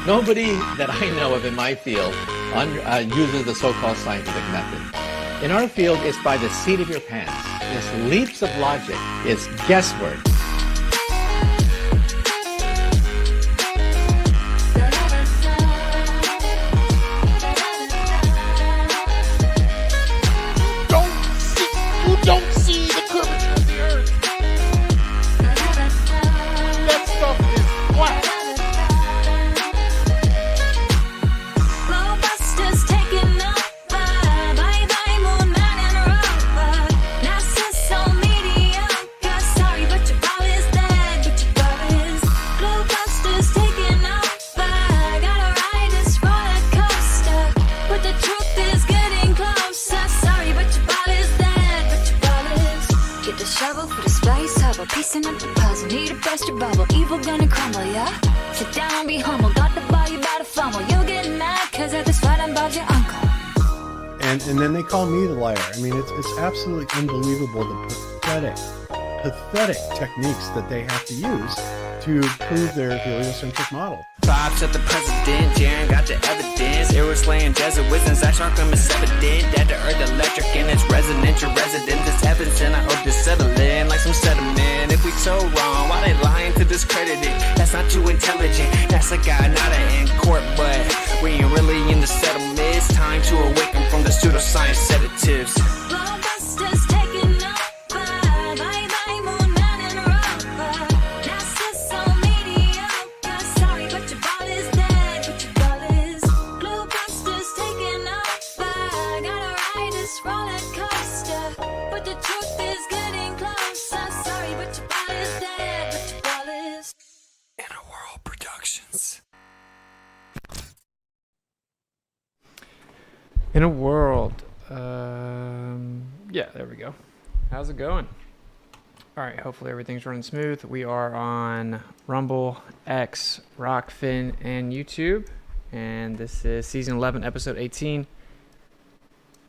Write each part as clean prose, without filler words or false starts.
Nobody that I know of in my field uses the so-called scientific method. In our field, it's by the seat of your pants. It's leaps of logic. It's guesswork. You don't see the curvature of the earth. That stuff is flat. GLOBEBUSTERS taking over. Bye bye moonlight and rover. NASA so mediocre. Sorry, but your ball is dead. But your ball is. GLOBEBUSTERs taking over. Gotta ride this roller coaster. But the truth is getting closer. Sorry, but your ball is dead. But your ball is. Get the shovel for the space hubble. Piecing up the puzzle. Need to burst your bubble. Evil gonna crumble, yeah? Sit down and be humble. Got the ball, you better fumble. You'll get mad, cause at this fight I'm about your uncle. And then they call me the liar. I mean, it's absolutely unbelievable the pathetic techniques that they have to use to prove their heliocentric model. Vibes at the president, Jeran got the evidence. Arrow slaying Jesuits and Zack is evident. That the earth electric and it's resonant. Your resident is heavens and I hope to settle in like some sediment. If we so wrong, why they lying to discredit it? That's not too intelligent. That's a guy, not an in court, but we ain't really in the settlement. It's time to awaken from the pseudoscience sedatives. GLOBEBUSTERs taking over. Bye bye moonlight and rover. NASA so mediocre. Sorry, but your ball is dead. But your ball is. GLOBEBUSTERs taking over. Gotta ride this roller coaster. But the truth is getting closer. Sorry, but your ball is dead. But your ball is. Inner World Productions. In a world. Yeah, there we go. How's it going? All right, hopefully everything's running smooth. We are on Rumble, X, Rockfin, and YouTube. And this is season 11, episode 18.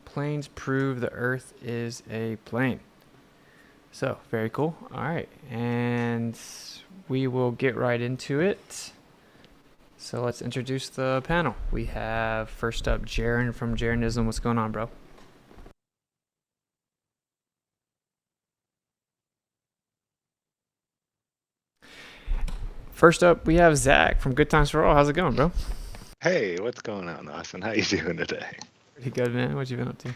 Planes prove the Earth is a plane. So, very cool. All right, and we will get right into it. So let's introduce the panel. We have first up Jeran from Jeranism. What's going on, bro? First up, we have Zack from Good Times for All. How's it going, bro? Hey, what's going on, Austin? How you doing today? Pretty good, man. What you been up to?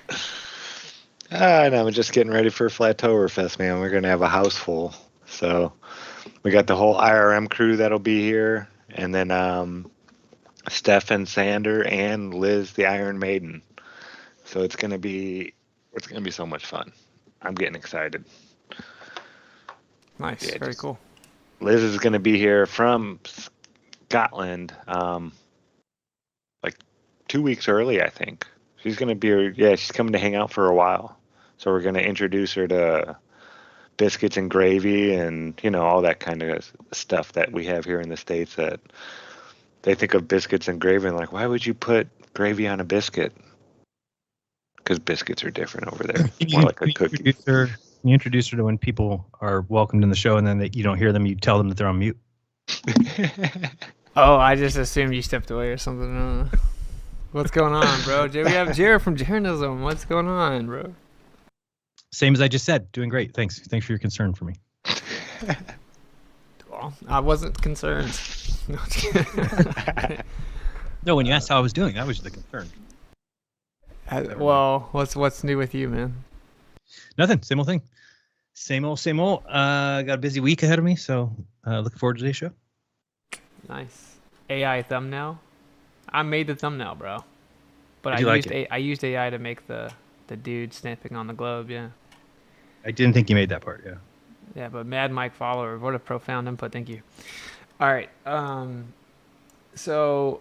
I know, I'm just getting ready for Flattoberfest, man. We're gonna have a house full, so we got the whole IRM crew that'll be here, and then Stefan Sander and Liz, the Iron Maiden. So it's gonna be so much fun. I'm getting excited. Nice, Yeah, very cool. Liz is gonna be here from Scotland, like 2 weeks early, I think. She's gonna be here. Yeah, she's coming to hang out for a while. So we're gonna introduce her to biscuits and gravy and all that kind of stuff that we have here in the States. That they think of biscuits and gravy and like, why would you put gravy on a biscuit? Because biscuits are different over there. More like a cookie. You introduce her to when people are welcomed in the show, and then you don't hear them. You tell them that they're on mute. Oh, I just assumed you stepped away or something. What's going on, bro? We have Jeran from Jeranism. What's going on, bro? Same as I just said. Doing great. Thanks for your concern for me. Well, I wasn't concerned. No, when you asked how I was doing, that was the concern. Well, what's new with you, man? Nothing. Same old thing. Same old. Got a busy week ahead of me, so looking forward to today's show. Nice. AI thumbnail. I made the thumbnail, bro. But I used AI to make the dude stamping on the globe, yeah. I didn't think you made that part, yeah. Yeah, but Mad Mike follower, what a profound input, thank you. All right, so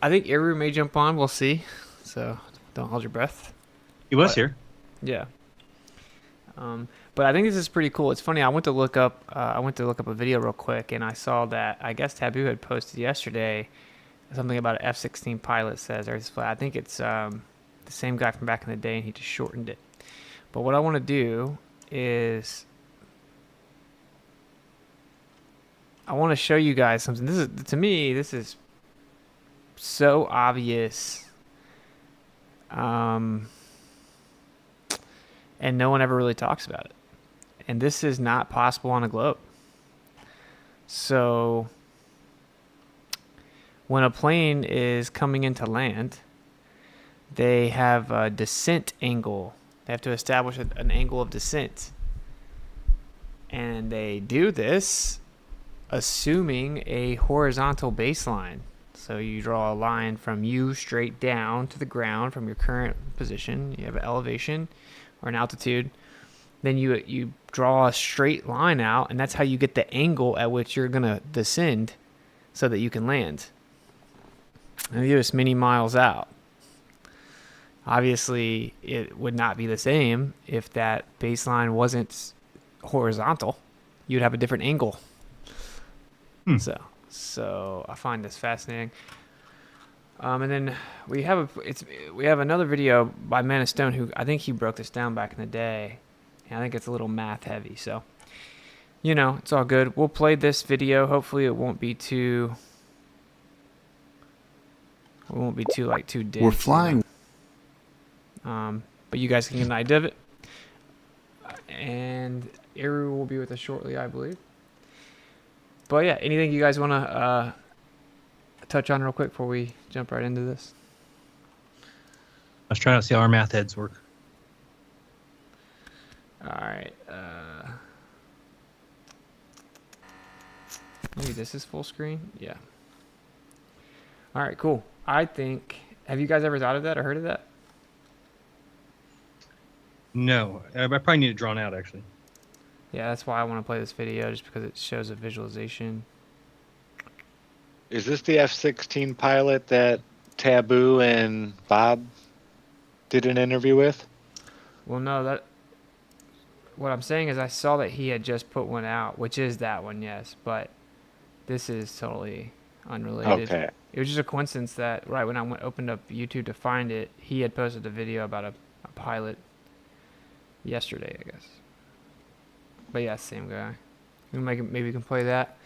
I think Eru may jump on, we'll see. So don't hold your breath. He was here. Yeah. But I think this is pretty cool. It's funny. I went to look up a video real quick, and I saw that I guess Taboo had posted yesterday something about an F-16 pilot says Earth's flat. I think it's the same guy from back in the day, and he just shortened it. But what I want to do is I want to show you guys something. This is so obvious. And no one ever really talks about it. And this is not possible on a globe. So when a plane is coming into land, they have a descent angle. They have to establish an angle of descent. And they do this assuming a horizontal baseline. So you draw a line from you straight down to the ground from your current position. You have an elevation or an altitude. Then you draw a straight line out, and that's how you get the angle at which you're going to descend so that you can land. And you do this many miles out. Obviously, it would not be the same if that baseline wasn't horizontal. You'd have a different angle. So I find this fascinating. And then we have another video by Man of Stone who I think he broke this down back in the day. And I think it's a little math heavy, so it's all good. We'll play this video. Hopefully it won't be too too dense. We're flying. But you guys can get an idea of it. And Eru will be with us shortly, I believe. But yeah, anything you guys want to touch on real quick before we jump right into this? Let's try to see how our math heads work. All right. Maybe this is full screen. Yeah. All right, cool. I think. Have you guys ever thought of that or heard of that? No, I probably need it drawn out actually. Yeah, that's why I want to play this video, just because it shows a visualization. Is this the F-16 pilot that Taboo and Bob did an interview with? Well, no, what I'm saying is I saw that he had just put one out, which is that one, yes, but this is totally unrelated. Okay. It was just a coincidence that right when I opened up YouTube to find it, he had posted a video about a pilot yesterday, I guess. But yeah, same guy. Maybe we can play that.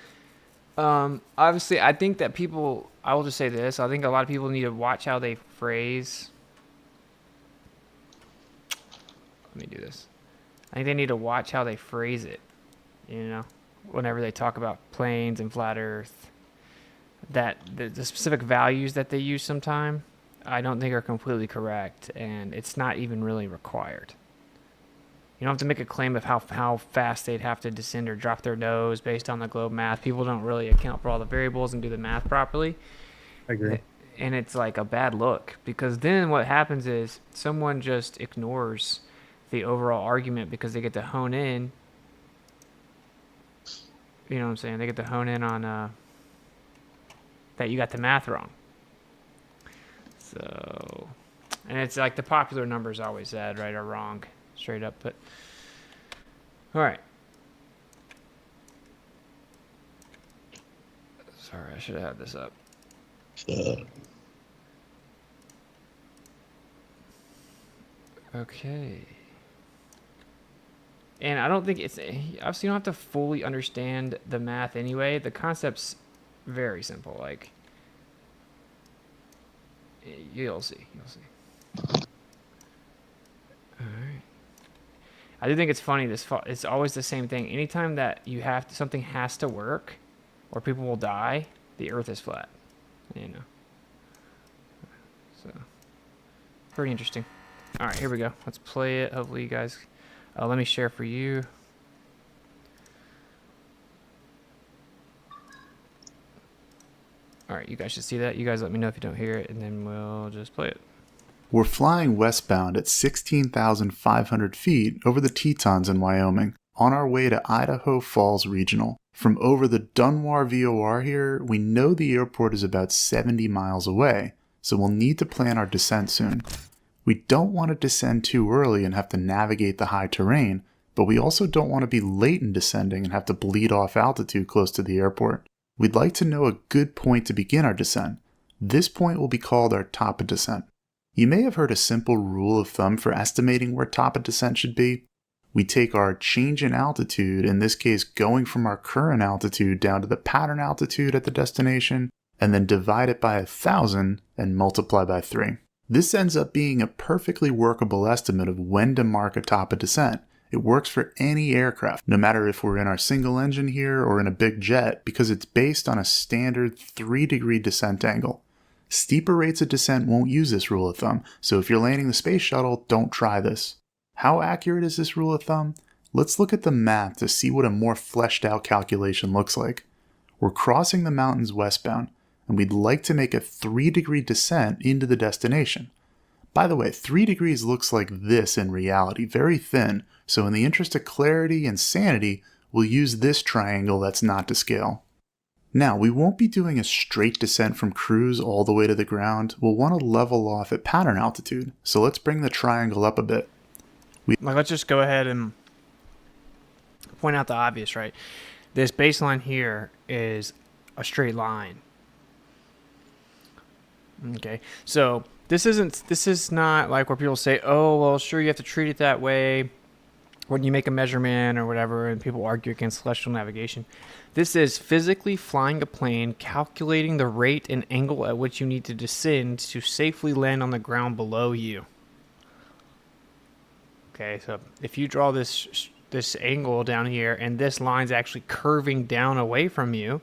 Obviously, I think that people, I will just say this, I think a lot of people need to watch how they phrase. Let me do this. I think they need to watch how they phrase it, whenever they talk about planes and flat Earth. That the specific values that they use sometime, I don't think are completely correct, and it's not even really required. You don't have to make a claim of how fast they'd have to descend or drop their nose based on the globe math. People don't really account for all the variables and do the math properly. I agree. And it's like a bad look, because then what happens is someone just ignores the overall argument because they get to hone in. You know what I'm saying? They get to hone in on that you got the math wrong. So, and it's like the popular numbers always said, right, or wrong. Straight up, but all right. Sorry, I should have had this up. Okay. And I don't think obviously you don't have to fully understand the math anyway. The concept's very simple. Like, you'll see. All right. I do think it's funny. It's always the same thing. Anytime that something has to work, or people will die, the Earth is flat. So, pretty interesting. All right, here we go. Let's play it. Hopefully, you guys. Let me share for you. All right, you guys should see that. You guys let me know if you don't hear it, and then we'll just play it. We're flying westbound at 16,500 feet over the Tetons in Wyoming, on our way to Idaho Falls Regional. From over the Dunmore VOR here, we know the airport is about 70 miles away, so we'll need to plan our descent soon. We don't want to descend too early and have to navigate the high terrain, but we also don't want to be late in descending and have to bleed off altitude close to the airport. We'd like to know a good point to begin our descent. This point will be called our top of descent. You may have heard a simple rule of thumb for estimating where top of descent should be. We take our change in altitude, in this case going from our current altitude down to the pattern altitude at the destination, and then divide it by 1,000 and multiply by 3. This ends up being a perfectly workable estimate of when to mark a top of descent. It works for any aircraft, no matter if we're in our single engine here or in a big jet, because it's based on a standard 3-degree descent angle. Steeper rates of descent won't use this rule of thumb, so if you're landing the space shuttle, don't try this. How accurate is this rule of thumb? Let's look at the math to see what a more fleshed out calculation looks like. We're crossing the mountains westbound, and we'd like to make a 3-degree descent into the destination. By the way, 3 degrees looks like this in reality, very thin, so in the interest of clarity and sanity, we'll use this triangle that's not to scale. Now, we won't be doing a straight descent from cruise all the way to the ground. We'll want to level off at pattern altitude, so let's bring the triangle up a bit. Let's just go ahead and point out the obvious, right? This baseline here is a straight line. Okay, so this is not like where people say, oh, well, sure, you have to treat it that way when you make a measurement or whatever, and people argue against celestial navigation. This is physically flying a plane, calculating the rate and angle at which you need to descend to safely land on the ground below you. Okay, so if you draw this angle down here and this line's actually curving down away from you,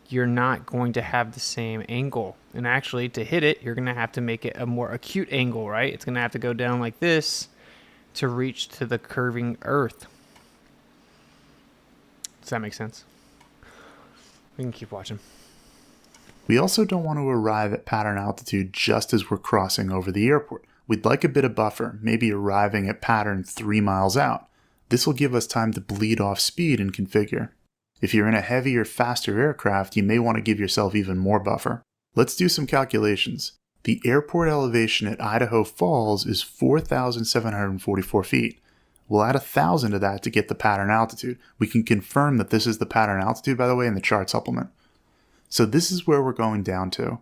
you're not going to have the same angle. And actually, to hit it, you're going to have to make it a more acute angle, right? It's going to have to go down like this to reach to the curving earth. Does that make sense? We can keep watching. We also don't want to arrive at pattern altitude just as we're crossing over the airport. We'd like a bit of buffer, maybe arriving at pattern 3 miles out. This will give us time to bleed off speed and configure. If you're in a heavier, faster aircraft, you may want to give yourself even more buffer. Let's do some calculations. The airport elevation at Idaho Falls is 4,744 feet. We'll add 1,000 to that to get the pattern altitude. We can confirm that this is the pattern altitude, by the way, in the chart supplement. So this is where we're going down to.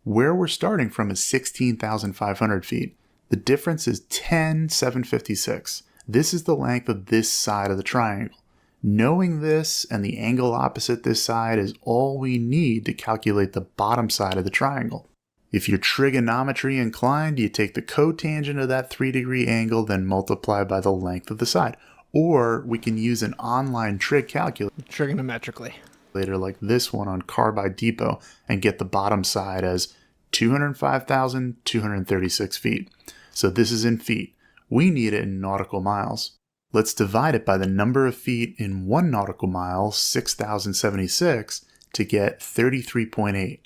Where we're starting from is 16,500 feet. The difference is 10,756. This is the length of this side of the triangle. Knowing this and the angle opposite this side is all we need to calculate the bottom side of the triangle. If you're trigonometry inclined, you take the cotangent of that 3-degree angle, then multiply by the length of the side. Or we can use an online trig calculator. Trigonometrically. Like this one on Carbide Depot and get the bottom side as 205,236 feet. So this is in feet. We need it in nautical miles. Let's divide it by the number of feet in 1 nautical mile, 6,076, to get 33.8.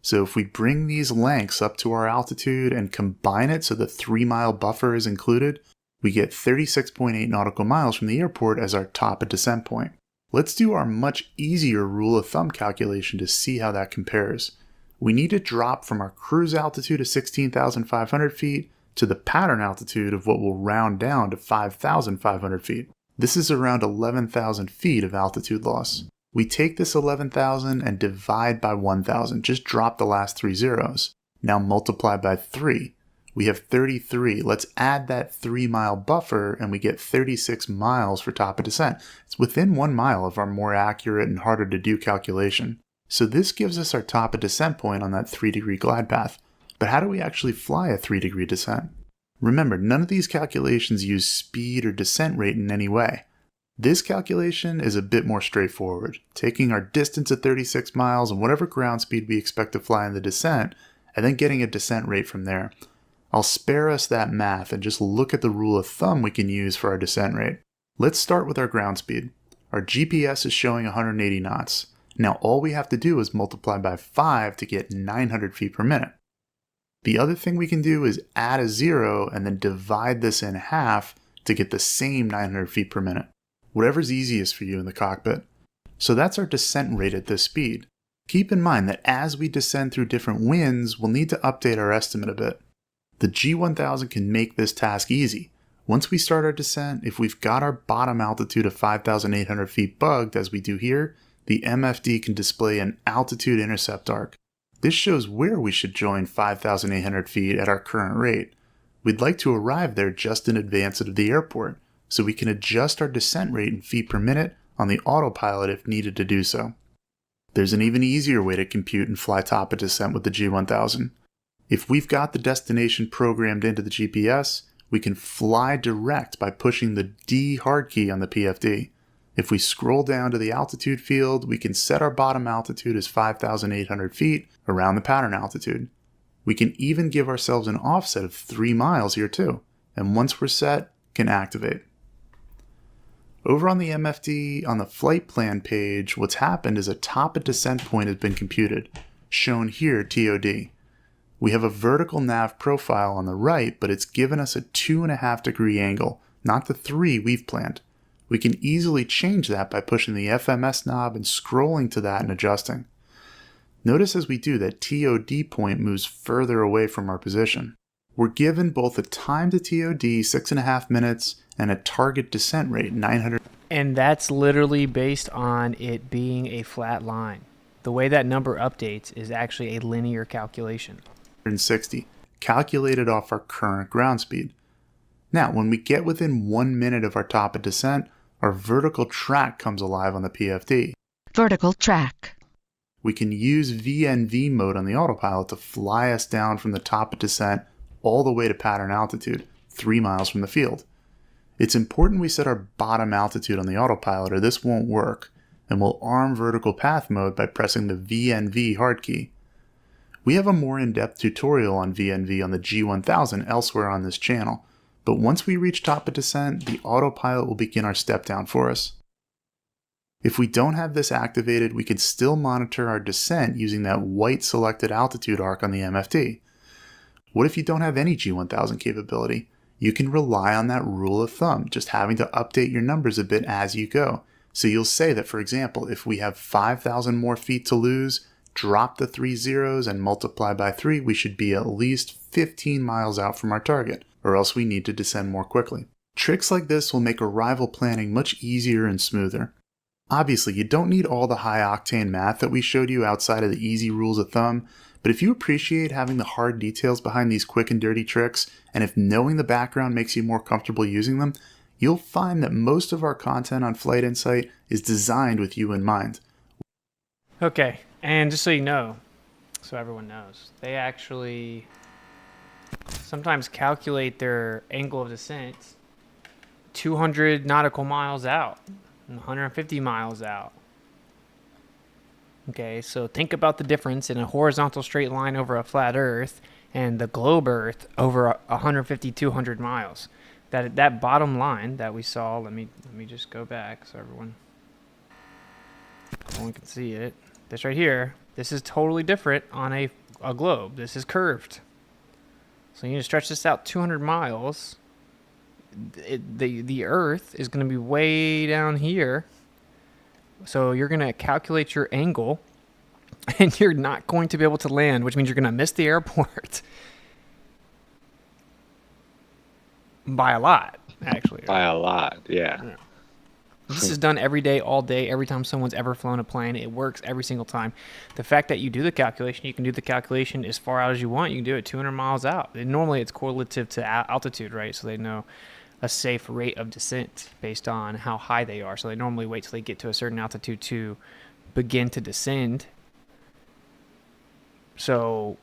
So if we bring these lengths up to our altitude and combine it so the 3-mile buffer is included, we get 36.8 nautical miles from the airport as our top of descent point. Let's do our much easier rule of thumb calculation to see how that compares. We need to drop from our cruise altitude of 16,500 feet to the pattern altitude of what will round down to 5,500 feet. This is around 11,000 feet of altitude loss. We take this 11,000 and divide by 1,000, just drop the last 3 zeros. Now multiply by 3. We have 33. Let's add that 3-mile buffer and we get 36 miles for top of descent. It's within 1 mile of our more accurate and harder to do calculation. So this gives us our top of descent point on that 3-degree glide path. But how do we actually fly a 3-degree descent? Remember, none of these calculations use speed or descent rate in any way. This calculation is a bit more straightforward, taking our distance at 36 miles and whatever ground speed we expect to fly in the descent, and then getting a descent rate from there. I'll spare us that math and just look at the rule of thumb we can use for our descent rate. Let's start with our ground speed. Our GPS is showing 180 knots. Now all we have to do is multiply by 5 to get 900 feet per minute. The other thing we can do is add a 0 and then divide this in half to get the same 900 feet per minute. Whatever's easiest for you in the cockpit. So that's our descent rate at this speed. Keep in mind that as we descend through different winds, we'll need to update our estimate a bit. The G1000 can make this task easy. Once we start our descent, if we've got our bottom altitude of 5,800 feet bugged, as we do here, the MFD can display an altitude intercept arc. This shows where we should join 5,800 feet at our current rate. We'd like to arrive there just in advance of the airport, so we can adjust our descent rate in feet per minute on the autopilot if needed to do so. There's an even easier way to compute and fly top of descent with the G1000. If we've got the destination programmed into the GPS, we can fly direct by pushing the D hard key on the PFD. If we scroll down to the altitude field, we can set our bottom altitude as 5,800 feet around the pattern altitude. We can even give ourselves an offset of 3 miles here too, and once we're set, can activate. Over on the MFD, on the flight plan page, what's happened is a top of descent point has been computed, shown here TOD. We have a vertical nav profile on the right, but it's given us a 2.5 degree angle, not the 3 we've planned. We can easily change that by pushing the FMS knob and scrolling to that and adjusting. Notice as we do that TOD point moves further away from our position. We're given both a time to TOD, 6.5 minutes, and a target descent rate, 900. And that's literally based on it being a flat line. The way that number updates is actually a linear calculation. 160, calculated off our current ground speed. Now, when we get within 1 minute of our top of descent, our vertical track comes alive on the PFD. Vertical track. We can use VNV mode on the autopilot to fly us down from the top of descent all the way to pattern altitude, 3 miles from the field. It's important we set our bottom altitude on the autopilot or this won't work, and we'll arm vertical path mode by pressing the VNV hard key. We have a more in-depth tutorial on VNV on the G1000 elsewhere on this channel, but once we reach top of descent, the autopilot will begin our step down for us. If we don't have this activated, we can still monitor our descent using that white selected altitude arc on the MFD. What if you don't have any G1000 capability? You can rely on that rule of thumb, just having to update your numbers a bit as you go. So you'll say that, for example, if we have 5,000 more feet to lose, drop the 3 zeros and multiply by 3, we should be at least 15 miles out from our target, or else we need to descend more quickly. Tricks like this will make arrival planning much easier and smoother. Obviously, you don't need all the high-octane math that we showed you outside of the easy rules of thumb, but if you appreciate having the hard details behind these quick and dirty tricks, and if knowing the background makes you more comfortable using them, you'll find that most of our content on Flight Insight is designed with you in mind. Okay, and just so you know, so everyone knows, they actually sometimes calculate their angle of descent 200 nautical miles out and 150 miles out. Okay, so think about the difference in a horizontal straight line over a flat Earth and the globe Earth over 150, 200 miles. That bottom line that we saw, let me just go back so everyone can see it. This right here, this is totally different on a globe. This is curved. So you need to stretch this out 200 miles. The Earth is going to be way down here. So you're going to calculate your angle, and you're not going to be able to land, which means you're going to miss the airport by a lot, actually. By a lot, yeah. This is done every day, all day, every time someone's ever flown a plane. It works every single time. The fact that you do the calculation, you can do the calculation as far out as you want. You can do it 200 miles out. And normally it's correlative to altitude, right? So they know a safe rate of descent based on how high they are. So they normally wait till they get to a certain altitude to begin to descend. So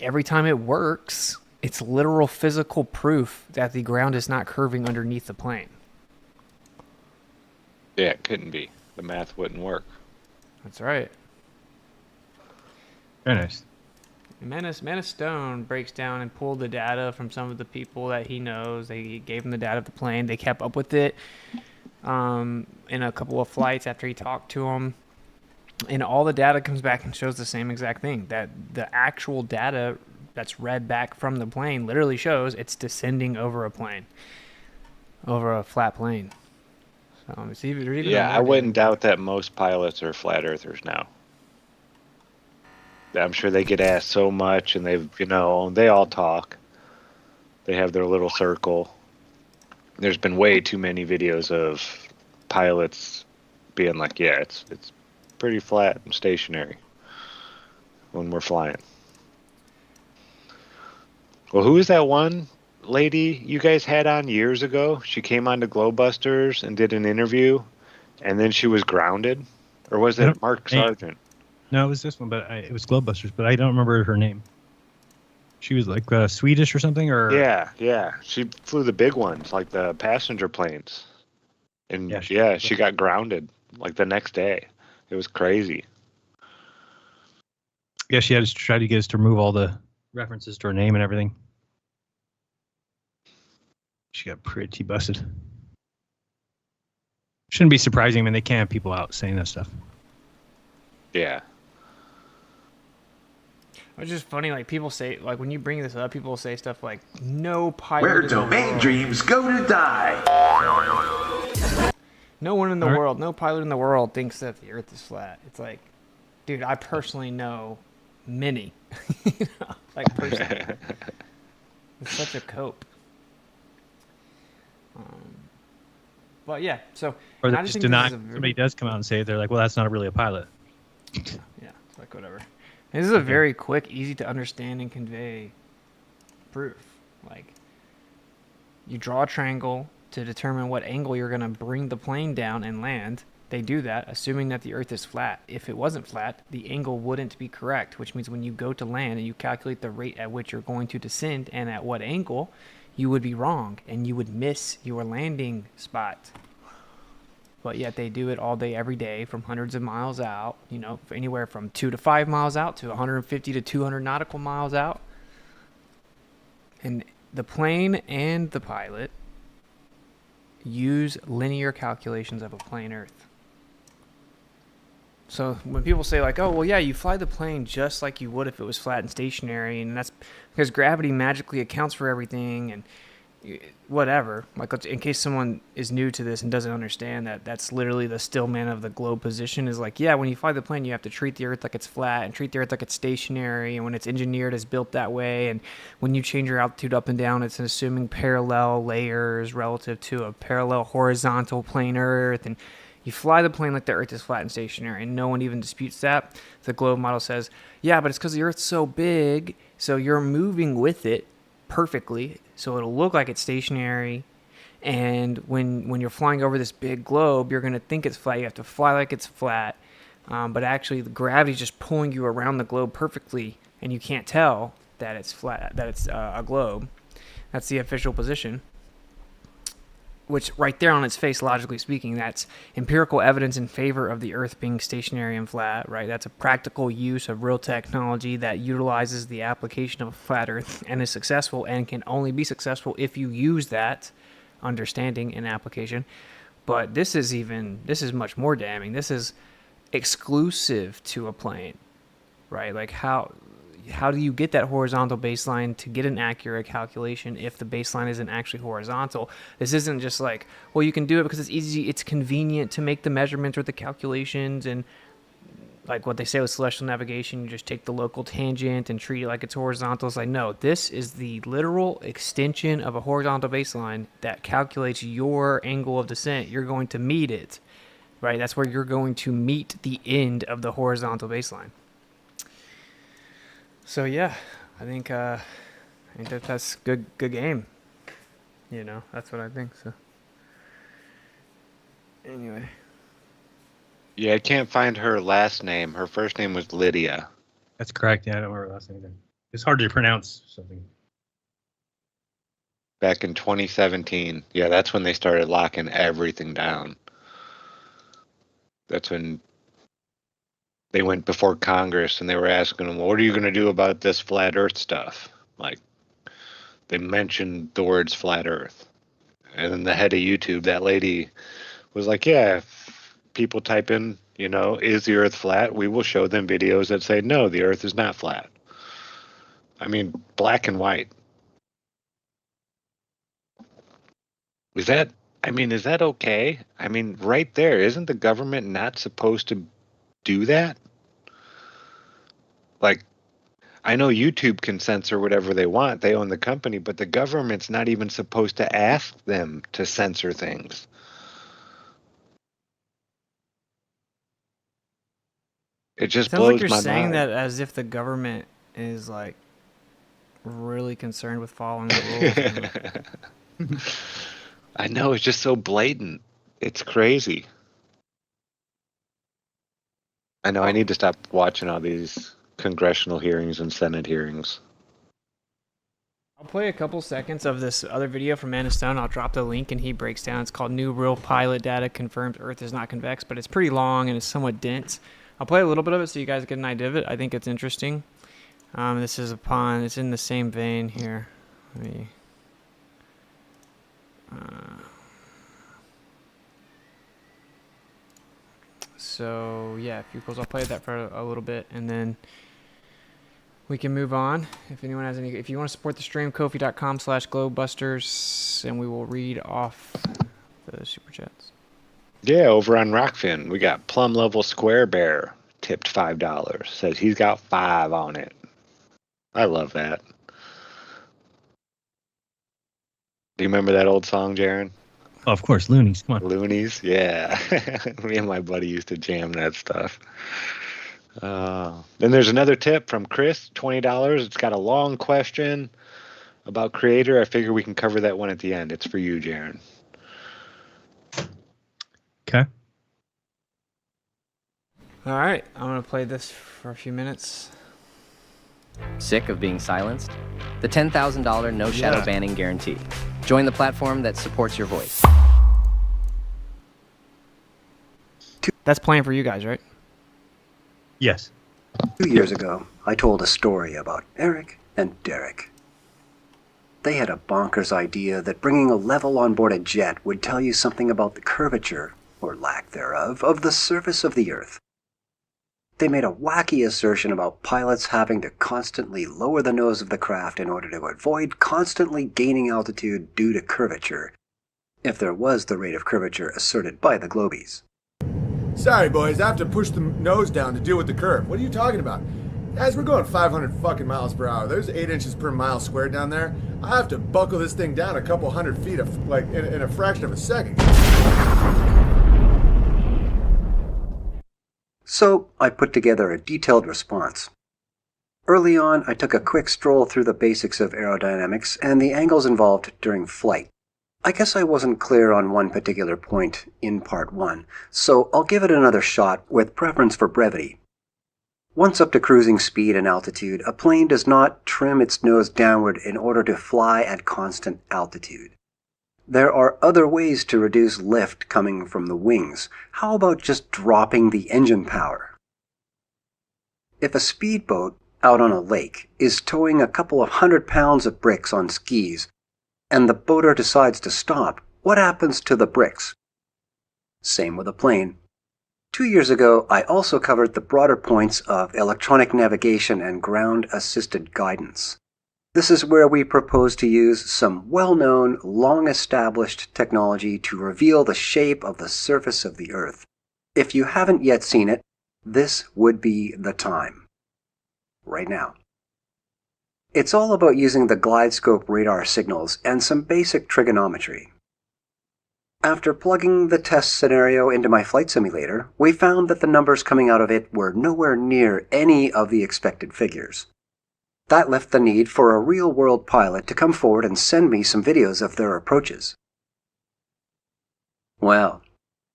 every time it works, it's literal physical proof that the ground is not curving underneath the plane. Yeah, it couldn't be. The math wouldn't work. That's right. Very nice. Menace Stone breaks down and pulled the data from some of the people that he knows. They gave him the data of the plane. They kept up with it in a couple of flights after he talked to them. And all the data comes back and shows the same exact thing, that the actual data that's read back from the plane literally shows it's descending over a plane, over a flat plane. So it's even Yeah, I wouldn't doubt that most pilots are flat earthers now. I'm sure they get asked so much, and they all talk. They have their little circle. There's been way too many videos of pilots being like, yeah, it's pretty flat and stationary when we're flying. Well, who is that one lady you guys had on years ago? She came on to GLOBEBUSTERS and did an interview, and then she was grounded. Or was I it don't- Mark Hey. Sargent? No, it was this one, but it was GLOBEBUSTERS, but I don't remember her name. She was like Swedish or something, or Yeah. She flew the big ones, like the passenger planes. And Yeah, she got grounded like the next day. It was crazy. yeah, she had to try to get us to remove all the references to her name and everything. She got pretty busted. Shouldn't be surprising. I mean, they can't have people out saying that stuff. Yeah. It's just funny, like people say, like when you bring this up, people say stuff like, "No pilot." Where in the domain world- dreams go to die. No one in the All right. world, no pilot in the world thinks that the Earth is flat. It's like, dude, I personally know many. You know, like personally, it's such a cope. But yeah, so Or and they I just think deny. this is a very- Somebody does come out and say it, they're like, "Well, that's not really a pilot." Yeah, it's like whatever. This is a very quick, easy to understand and convey proof. Like, you draw a triangle to determine what angle you're going to bring the plane down and land. They do that, assuming that the Earth is flat. If it wasn't flat, the angle wouldn't be correct, which means when you go to land and you calculate the rate at which you're going to descend and at what angle, you would be wrong and you would miss your landing spot. But yet they do it all day, every day, from hundreds of miles out, you know, anywhere from 2 to 5 miles out to 150 to 200 nautical miles out. And the plane and the pilot use linear calculations of a plane Earth. So when people say like, oh, well, yeah, you fly the plane just like you would if it was flat and stationary, and that's because gravity magically accounts for everything and whatever. Like, in case someone is new to this and doesn't understand that, that's literally the stillman of the globe position is like, yeah, when you fly the plane, you have to treat the Earth like it's flat and treat the Earth like it's stationary, and when it's engineered, it's built that way, and when you change your altitude up and down, it's assuming parallel layers relative to a parallel horizontal plane Earth, and you fly the plane like the Earth is flat and stationary, and no one even disputes that. The globe model says, yeah, but it's because the Earth's so big, so you're moving with it perfectly, so it'll look like it's stationary. And when you're flying over this big globe, you're going to think it's flat. You have to fly like it's flat, but actually the gravity's just pulling you around the globe perfectly, and you can't tell that it's flat, that it's a globe. That's the official position. Which right there on its face, logically speaking, that's empirical evidence in favor of the Earth being stationary and flat, right? That's a practical use of real technology that utilizes the application of a flat Earth and is successful, and can only be successful if you use that understanding and application. But this is much more damning. This is exclusive to a plane, right? Like how do you get that horizontal baseline to get an accurate calculation if the baseline isn't actually horizontal? This isn't just like, well, you can do it because it's easy, it's convenient to make the measurements or the calculations, and like what they say with celestial navigation, you just take the local tangent and treat it like it's horizontal. It's like, no, this is the literal extension of a horizontal baseline that calculates your angle of descent. You're going to meet it, right? That's where you're going to meet the end of the horizontal baseline. So yeah, I think that's good game. You know, that's what I think. So anyway, Yeah, I can't find her last name. Her first name was Lydia. That's correct. Yeah, I don't remember last name either. It's hard to pronounce something. Back in 2017. Yeah, that's when they started locking everything down. That's when they went before Congress and they were asking them, what are you going to do about this flat Earth stuff? Like, they mentioned the words flat Earth. And then the head of YouTube, that lady, was like, yeah, if people type in, you know, is the Earth flat? We will show them videos that say, no, the Earth is not flat. I mean, black and white. Is that okay? I mean, right there, isn't the government not supposed to do that? Like, I know YouTube can censor whatever they want. They own the company, but the government's not even supposed to ask them to censor things. It just sounds like blows you're my saying mind. that as if the government is like really concerned with following the rules. I know, it's just so blatant. It's crazy. I know I need to stop watching all these congressional hearings and Senate hearings. I'll play a couple seconds of this other video from Man of Stone. I'll drop the link and he breaks down. It's called New Real Pilot Data Confirms Earth is Not Convex, but it's pretty long and it's somewhat dense. I'll play a little bit of it so you guys get an idea of it. I think it's interesting. This is it's in the same vein here. Let me, so yeah, I'll play that for a little bit and then we can move on. If anyone has if you want to support the stream, Kofi.com/GLOBEBUSTERS, and we will read off the super chats. Yeah, over on Rockfin, we got Plum Level Square Bear tipped $5. Says he's got 5 on it. I love that. Do you remember that old song, Jeran? Oh, of course, Loonies. Come on. Loonies, yeah. Me and my buddy used to jam that stuff. Then there's another tip from Chris, $20. It's got a long question about Creator. I figure we can cover that one at the end. It's for you, Jeran. Okay. All right, I'm going to play this for a few minutes. Sick of being silenced? The $10,000 no shadow banning guarantee. Join the platform that supports your voice. That's playing for you guys, right? Yes. 2 years ago, I told a story about Eric and Derek. They had a bonkers idea that bringing a level on board a jet would tell you something about the curvature, or lack thereof, of the surface of the Earth. They made a wacky assertion about pilots having to constantly lower the nose of the craft in order to avoid constantly gaining altitude due to curvature, if there was the rate of curvature asserted by the Globies. Sorry, boys, I have to push the nose down to deal with the curve. What are you talking about? Guys, we're going 500 fucking miles per hour. There's 8 inches per mile squared down there. I have to buckle this thing down a couple hundred feet, in a fraction of a second. So I put together a detailed response. Early on, I took a quick stroll through the basics of aerodynamics and the angles involved during flight. I guess I wasn't clear on one particular point in part 1, so I'll give it another shot with preference for brevity. Once up to cruising speed and altitude, a plane does not trim its nose downward in order to fly at constant altitude. There are other ways to reduce lift coming from the wings. How about just dropping the engine power? If a speedboat out on a lake is towing a couple of 100 pounds of bricks on skis, and the boater decides to stop, what happens to the bricks? Same with a plane. 2 years ago, I also covered the broader points of electronic navigation and ground-assisted guidance. This is where we propose to use some well-known, long-established technology to reveal the shape of the surface of the Earth. If you haven't yet seen it, this would be the time. Right now. It's all about using the GlideScope radar signals and some basic trigonometry. After plugging the test scenario into my flight simulator, we found that the numbers coming out of it were nowhere near any of the expected figures. That left the need for a real-world pilot to come forward and send me some videos of their approaches. Well,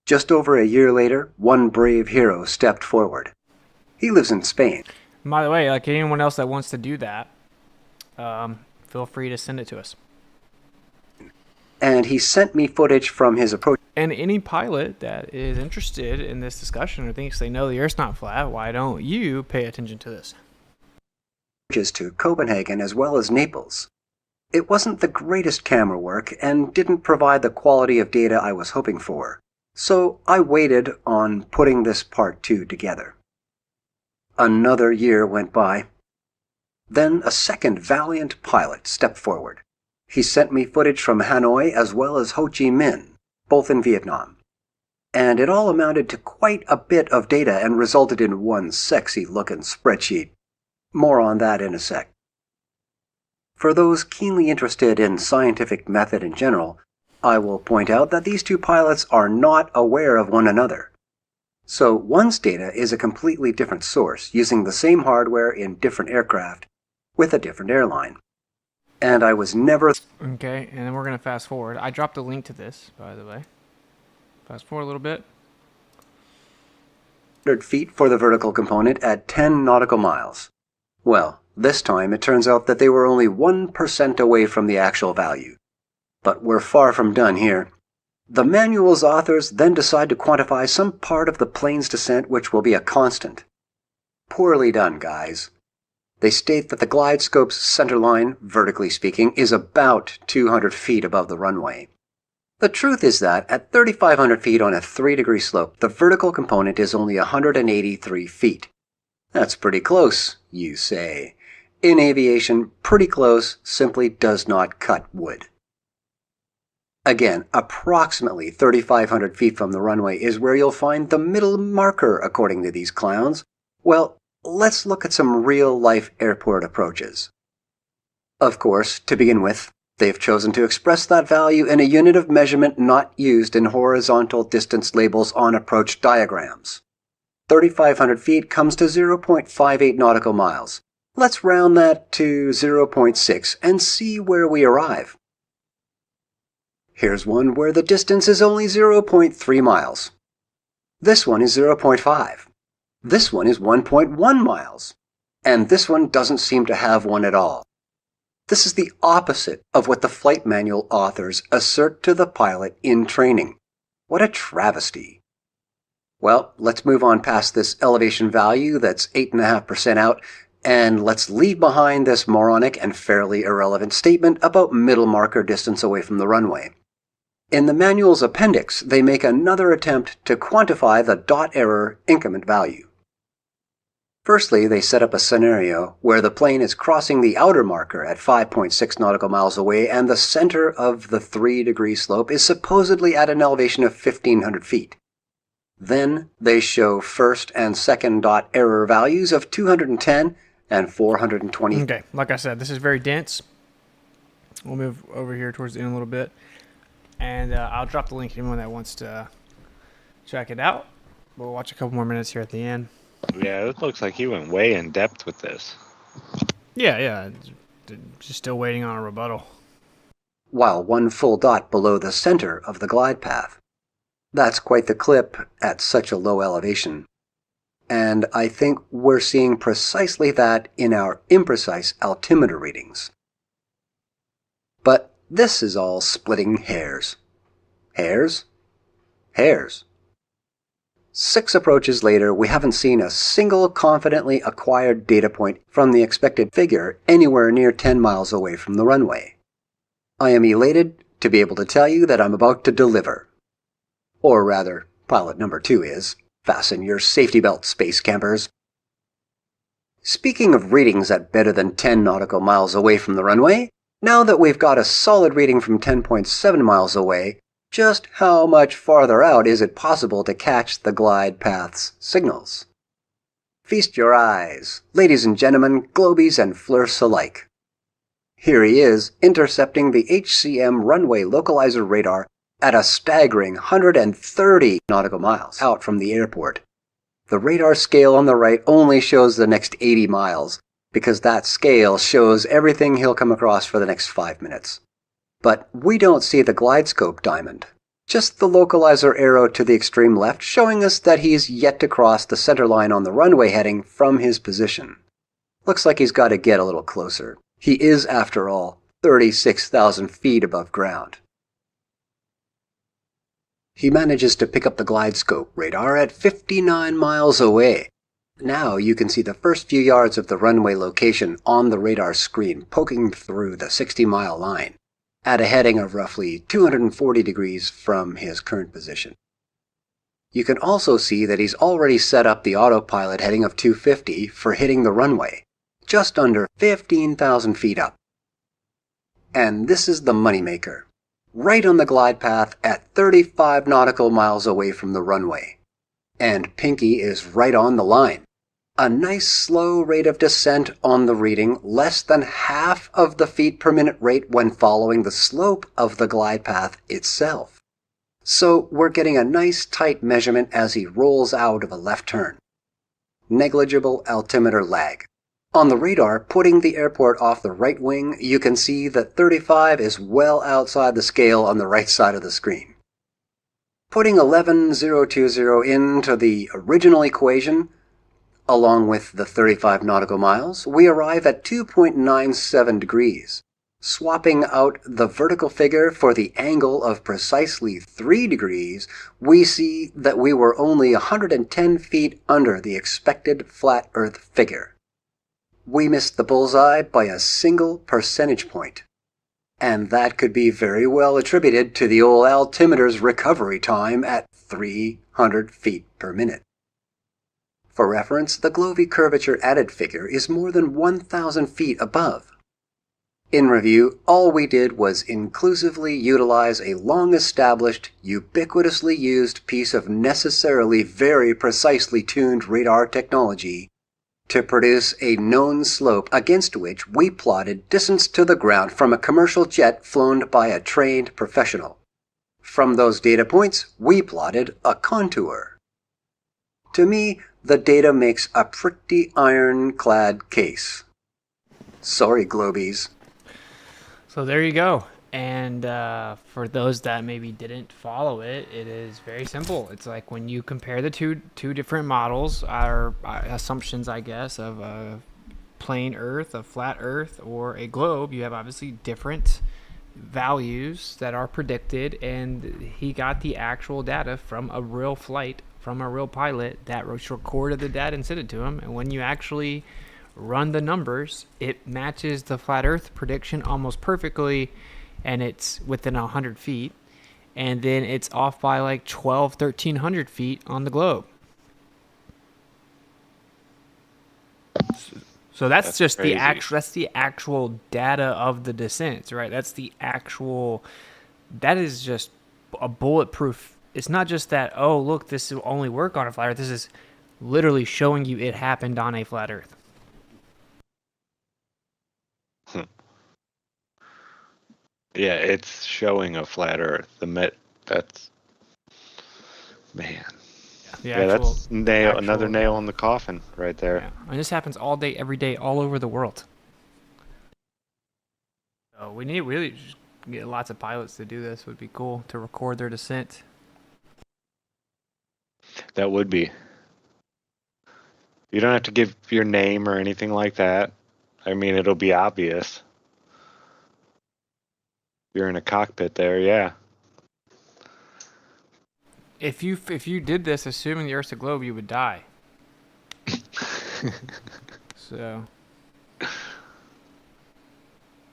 just over a year later, one brave hero stepped forward. He lives in Spain. And by the way, like anyone else that wants to do that, feel free to send it to us. And he sent me footage from his approach. And any pilot that is interested in this discussion or thinks they know the Earth's not flat, why don't you pay attention to this? To Copenhagen as well as Naples. It wasn't the greatest camera work and didn't provide the quality of data I was hoping for, so I waited on putting this part 2 together. Another year went by. Then a second valiant pilot stepped forward. He sent me footage from Hanoi as well as Ho Chi Minh, both in Vietnam. And it all amounted to quite a bit of data and resulted in one sexy-looking spreadsheet. More on that in a sec. For those keenly interested in scientific method in general, I will point out that these two pilots are not aware of one another. So one's data is a completely different source, using the same hardware in different aircraft, with a different airline. And I was never... Okay, and then we're going to fast forward. I dropped a link to this, by the way. Fast forward a little bit. 3,500 feet for the vertical component at 10 nautical miles. Well, this time it turns out that they were only 1% away from the actual value. But we're far from done here. The manual's authors then decide to quantify some part of the plane's descent which will be a constant. Poorly done, guys. They state that the glide scope's center line, vertically speaking, is about 200 feet above the runway. The truth is that at 3,500 feet on a 3-degree slope, the vertical component is only 183 feet. That's pretty close, you say. In aviation, pretty close simply does not cut wood. Again, approximately 3,500 feet from the runway is where you'll find the middle marker according to these clowns. Well, let's look at some real-life airport approaches. Of course, to begin with, they've chosen to express that value in a unit of measurement not used in horizontal distance labels on approach diagrams. 3,500 feet comes to 0.58 nautical miles. Let's round that to 0.6 and see where we arrive. Here's one where the distance is only 0.3 miles. This one is 0.5. This one is 1.1 miles. And this one doesn't seem to have one at all. This is the opposite of what the flight manual authors assert to the pilot in training. What a travesty. Well, let's move on past this elevation value that's 8.5% out, and let's leave behind this moronic and fairly irrelevant statement about middle marker distance away from the runway. In the manual's appendix, they make another attempt to quantify the dot error increment value. Firstly, they set up a scenario where the plane is crossing the outer marker at 5.6 nautical miles away and the center of the 3-degree slope is supposedly at an elevation of 1,500 feet. Then they show first and second dot error values of 210 and 420. Okay, like I said, this is very dense. We'll move over here towards the end a little bit. And I'll drop the link to anyone that wants to check it out. We'll watch a couple more minutes here at the end. Yeah, it looks like he went way in depth with this. Yeah. Just still waiting on a rebuttal. While one full dot below the center of the glide path. That's quite the clip at such a low elevation. And I think we're seeing precisely that in our imprecise altimeter readings. But this is all splitting hairs. Hairs? Hairs. 6 approaches later, we haven't seen a single confidently acquired data point from the expected figure anywhere near 10 miles away from the runway. I am elated to be able to tell you that I'm about to deliver. Or rather, pilot number 2 is. Fasten your safety belt, space campers. Speaking of readings at better than 10 nautical miles away from the runway, now that we've got a solid reading from 10.7 miles away, just how much farther out is it possible to catch the glide path's signals? Feast your eyes, ladies and gentlemen, globies and flirts alike. Here he is, intercepting the HCM runway localizer radar at a staggering 130 nautical miles out from the airport. The radar scale on the right only shows the next 80 miles, because that scale shows everything he'll come across for the next 5 minutes. But we don't see the glide scope diamond, just the localizer arrow to the extreme left showing us that he's yet to cross the center line on the runway heading from his position. Looks like he's got to get a little closer. He is, after all, 36,000 feet above ground. He manages to pick up the glide scope radar at 59 miles away. Now you can see the first few yards of the runway location on the radar screen poking through the 60-mile line, at a heading of roughly 240 degrees from his current position. You can also see that he's already set up the autopilot heading of 250 for hitting the runway, just under 15,000 feet up. And this is the moneymaker, right on the glide path at 35 nautical miles away from the runway. And Pinky is right on the line. A nice slow rate of descent on the reading, less than half of the feet per minute rate when following the slope of the glide path itself. So we're getting a nice tight measurement as he rolls out of a left turn. Negligible altimeter lag. On the radar, putting the airport off the right wing, you can see that 35 is well outside the scale on the right side of the screen. Putting 11,020 into the original equation, along with the 35 nautical miles, we arrive at 2.97 degrees. Swapping out the vertical figure for the angle of precisely 3 degrees, we see that we were only 110 feet under the expected flat Earth figure. We missed the bullseye by a single percentage point. And that could be very well attributed to the old altimeter's recovery time at 300 feet per minute. For reference, the Globey curvature added figure is more than 1,000 feet above. In review, all we did was inclusively utilize a long-established, ubiquitously used piece of necessarily very precisely tuned radar technology to produce a known slope against which we plotted distance to the ground from a commercial jet flown by a trained professional. From those data points, we plotted a contour. To me, the data makes a pretty ironclad case. Sorry, Globies. So there you go. And for those that maybe didn't follow it, it is very simple. It's like when you compare the two different models, our assumptions, I guess, of a plain Earth, a flat Earth, or a globe, you have obviously different values that are predicted, and he got the actual data from a real flight, from a real pilot that recorded the data and sent it to him. And when you actually run the numbers, it matches the flat Earth prediction almost perfectly, and it's within 100 feet, and then it's off by like 1,300 feet on the globe. So that's just crazy. That's the actual data of the descent, right? That is just a bulletproof. It's not just that, oh, look, this will only work on a flat Earth. This is literally showing you it happened on a flat Earth. Yeah, it's showing a flat Earth. That's man. Yeah, that's another nail in the coffin right there. Yeah. And this happens all day, every day, all over the world. So we need really just get lots of pilots to do this. Would be cool to record their descent. That would be. You don't have to give your name or anything like that. I mean, it'll be obvious. You're in a cockpit there, yeah. If you did this, assuming the Earth's a globe, you would die. So,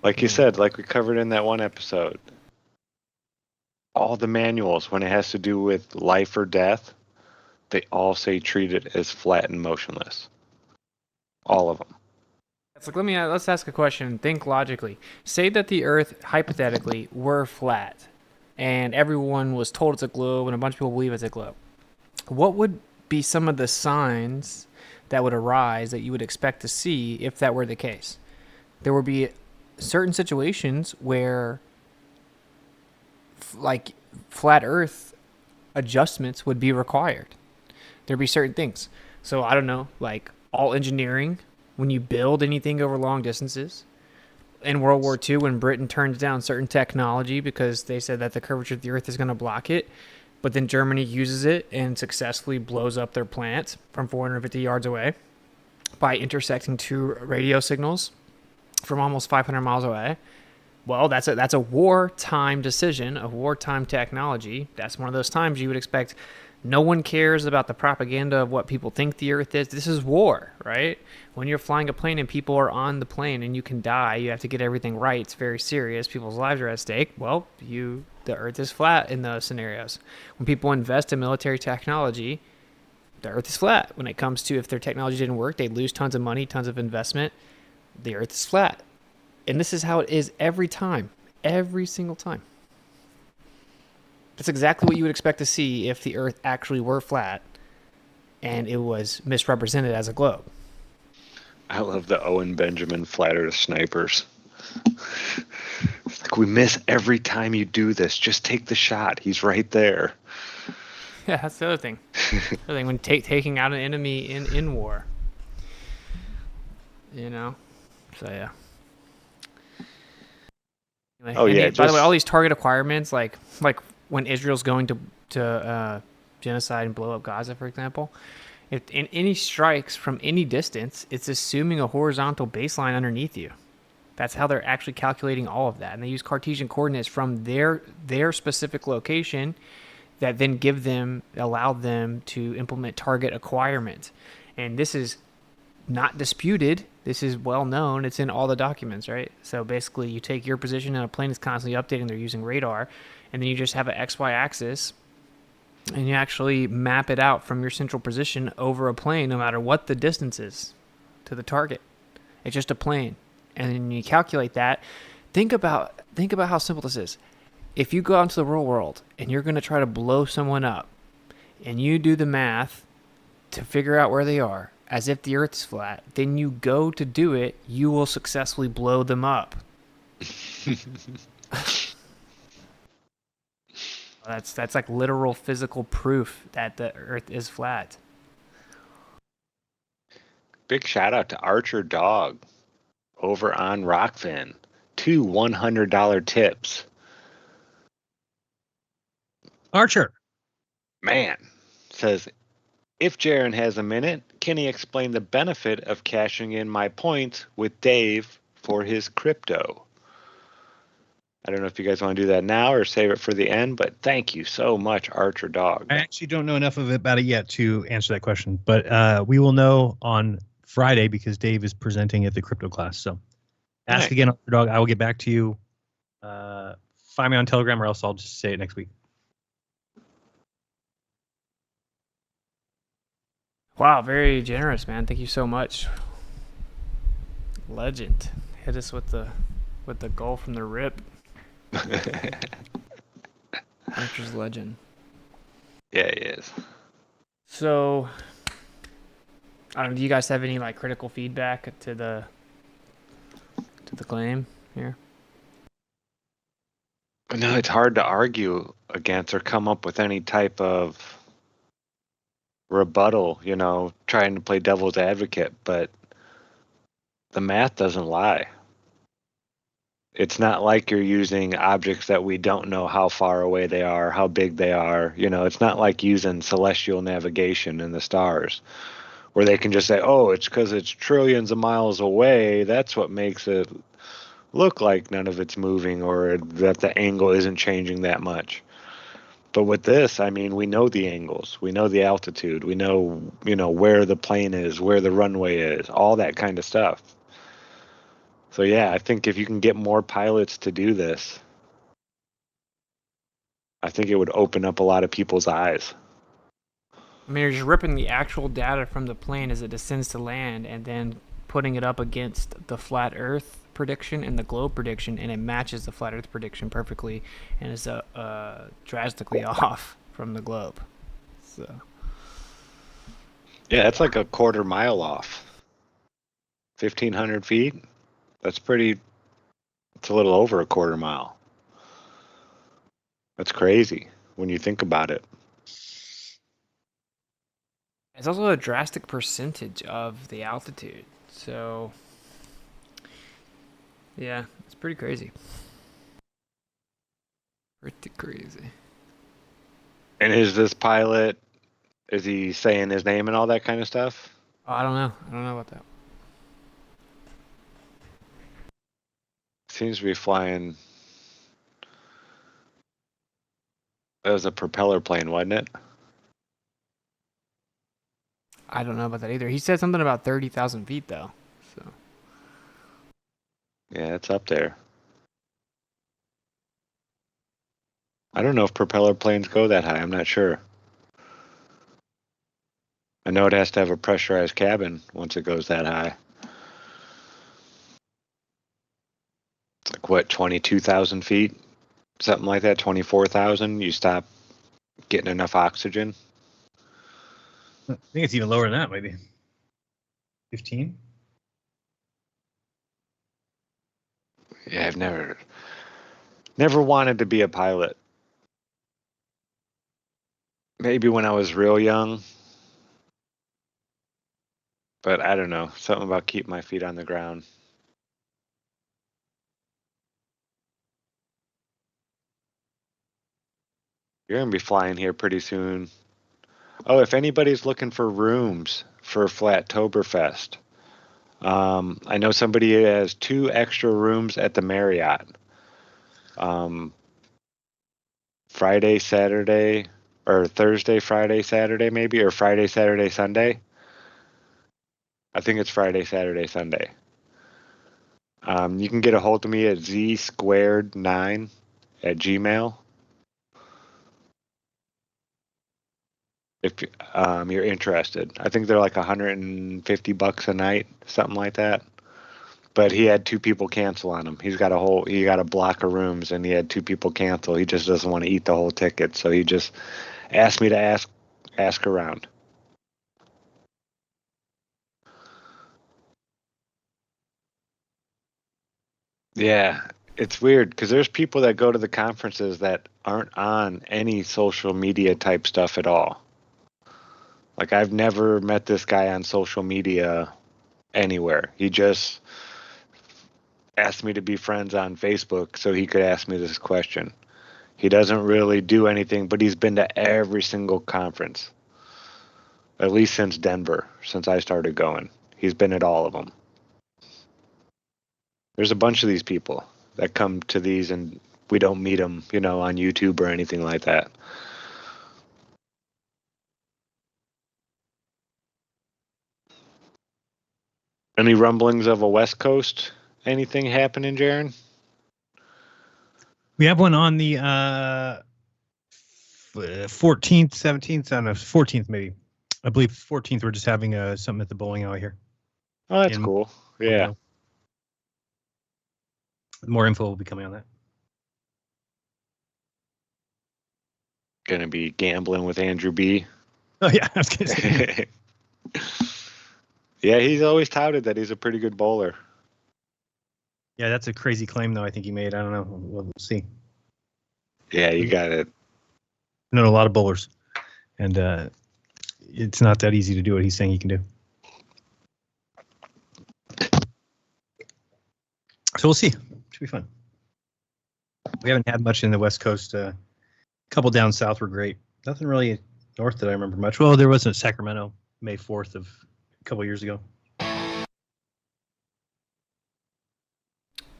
like you said, like we covered in that one episode, all the manuals, when it has to do with life or death, they all say treat it as flat and motionless. All of them. it's like let's ask a question. Think logically. Say that the Earth, hypothetically, were flat, and everyone was told it's a globe, and a bunch of people believe it's a globe. What would be some of the signs that would arise that you would expect to see if that were the case? There would be certain situations where, like, flat Earth adjustments would be required. There'd be certain things. So, I don't know, like all engineering, when you build anything over long distances. In World War II, when Britain turned down certain technology because they said that the curvature of the Earth is going to block it, but then Germany uses it and successfully blows up their plant from 450 yards away by intersecting two radio signals from almost 500 miles away. Well, that's a wartime decision, a wartime technology. That's one of those times you would expect. No one cares about the propaganda of what people think the Earth is. This is war, right? When you're flying a plane and people are on the plane and you can die, you have to get everything right. It's very serious. People's lives are at stake. Well, the Earth is flat in those scenarios. When people invest in military technology, the Earth is flat. When it comes to if their technology didn't work, they lose tons of money, tons of investment. The Earth is flat. And this is how it is every time, every single time. That's exactly what you would expect to see if the Earth actually were flat and it was misrepresented as a globe. I love the Owen Benjamin flat Earth snipers. It's like, we miss every time you do this. Just take the shot. He's right there. Yeah, that's the other thing. When taking out an enemy in war. You know? So, yeah. Anyway, by the way, all these target acquirements, like when Israel's going to genocide and blow up Gaza, for example, if in any strikes from any distance, it's assuming a horizontal baseline underneath you. That's how they're actually calculating all of that, and they use Cartesian coordinates from their specific location that then allow them to implement target acquirement. And this is not disputed. This is well known. It's in all the documents, right? So basically, you take your position and a plane is constantly updating. They're using radar, and then you just have an XY axis, and you actually map it out from your central position over a plane, no matter what the distance is to the target. It's just a plane, and then you calculate that. Think about how simple this is. If you go out into the real world and you're going to try to blow someone up, and you do the math to figure out where they are, as if the Earth's flat, then you go to do it, you will successfully blow them up. That's like literal physical proof that the Earth is flat. Big shout out to Archer Dog over on Rockfin. 2 $100 tips. Archer. Man, says, if Jeran has a minute, can he explain the benefit of cashing in my points with Dave for his crypto? I don't know if you guys want to do that now or save it for the end, but thank you so much, Archer Dog. I actually don't know enough about it yet to answer that question, but we will know on Friday because Dave is presenting at the crypto class. So ask again, Archer Dog. I will get back to you. Find me on Telegram, or else I'll just say it next week. Wow, very generous, man. Thank you so much. Legend. Hit us with the goal from the rip. Archer's legend. Yeah, he is. So, I don't know, do you guys have any like critical feedback to the claim here? No, it's hard to argue against or come up with any type of rebuttal, trying to play devil's advocate, but the math doesn't lie. It's not like you're using objects that we don't know how far away they are, how big they are. It's not like using celestial navigation in the stars where they can just say, oh, it's because it's trillions of miles away. That's what makes it look like none of it's moving or that the angle isn't changing that much. But with this, we know the angles, we know the altitude, we know, where the plane is, where the runway is, all that kind of stuff. So yeah, I think if you can get more pilots to do this, I think it would open up a lot of people's eyes. You're just ripping the actual data from the plane as it descends to land and then putting it up against the flat Earth prediction and the globe prediction, and it matches the flat Earth prediction perfectly and is drastically off from the globe. So yeah, it's like a quarter mile off. 1,500 feet. That's pretty. It's a little over a quarter mile. That's crazy when you think about it. It's also a drastic percentage of the altitude. So yeah, it's pretty crazy. Pretty crazy. And is this pilot, is he saying his name and all that kind of stuff? Oh, I don't know. I don't know about that. Seems to be flying. That was a propeller plane, wasn't it? I don't know about that either. He said something about 30,000 feet, though. So yeah, it's up there. I don't know if propeller planes go that high. I'm not sure. I know it has to have a pressurized cabin once it goes that high. Like what, 22,000 feet? Something like that, 24,000. You stop getting enough oxygen. I think it's even lower than that, maybe 15. Yeah, I've never wanted to be a pilot. Maybe when I was real young. But I don't know. Something about keeping my feet on the ground. You're gonna be flying here pretty soon. Oh, if anybody's looking for rooms for Flattoberfest, I know somebody has 2 extra rooms at the Marriott. Friday, Saturday, or Thursday, Friday, Saturday, maybe, or Friday, Saturday, Sunday. I think it's Friday, Saturday, Sunday. You can get a hold of me at z_9@gmail. If you're interested. I think they're like $150 a night, something like that. But he had 2 people cancel on him. He got a block of rooms, and he had 2 people cancel. He just doesn't want to eat the whole ticket, so he just asked me to ask around. Yeah, it's weird because there's people that go to the conferences that aren't on any social media type stuff at all. Like, I've never met this guy on social media anywhere. He just asked me to be friends on Facebook so he could ask me this question. He doesn't really do anything, but he's been to every single conference, at least since Denver, since I started going. He's been at all of them. There's a bunch of these people that come to these, and we don't meet them, on YouTube or anything like that. Any rumblings of a West Coast? Anything happening, Jeran? We have one on the 14th, 17th, I don't know, 14th maybe. I believe 14th we're just having something at the bowling alley here. Oh, that's cool. Yeah. More info will be coming on that. Gonna be gambling with Andrew B. Oh yeah, I was gonna say. Yeah, he's always touted that he's a pretty good bowler. Yeah, that's a crazy claim though. I think he made. I don't know. We'll see. Yeah, you got it. I know a lot of bowlers, and it's not that easy to do what he's saying he can do. So we'll see. Should be fun. We haven't had much in the West Coast. A couple down south were great. Nothing really north that I remember much. Well, there was a Sacramento May 4th of a couple years ago.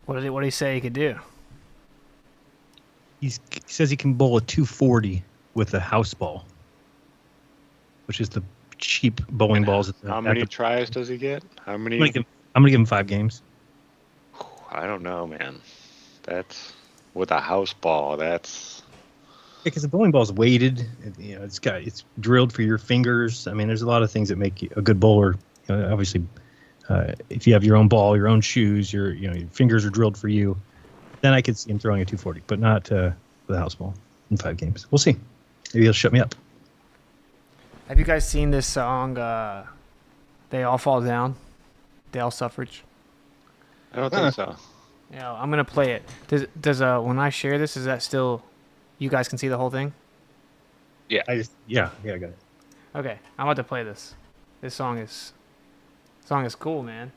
What did he say he could do? He says he can bowl a 240 with a house ball, which is the cheap bowling balls. How many tries does he get? How many? I'm gonna give him 5 games. I don't know, man. That's with a house ball. That's because the bowling ball is weighted. It's drilled for your fingers. I mean, there's a lot of things that make you a good bowler. Obviously, if you have your own ball, your own shoes, your fingers are drilled for you. Then I could see him throwing a 240, but not with a house ball in 5 games. We'll see. Maybe he'll shut me up. Have you guys seen this song, They All Fall Down? Dale Suffrage? I don't think so. Yeah, I'm going to play it. Does when I share this, is that still, you guys can see the whole thing? Yeah. I got it. Okay, I'm about to play this. This song is cool, man.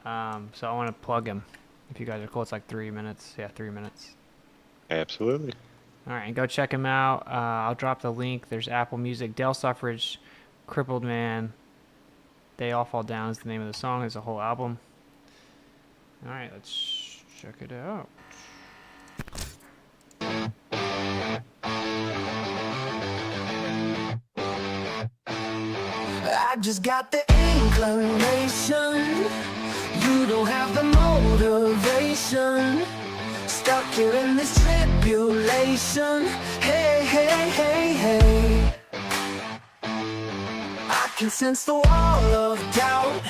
So I want to plug him. If you guys are cool, it's like 3 minutes. Yeah, 3 minutes. Absolutely. All right, and go check him out. I'll drop the link. There's Apple Music. Dale Suffrage, Crippled Man. They All Fall Down is the name of the song. It's a whole album. All right, let's check it out. I just got the inclination. You don't have the motivation. Stuck here in this tribulation. Hey, hey, hey, hey. I can sense the wall of doubt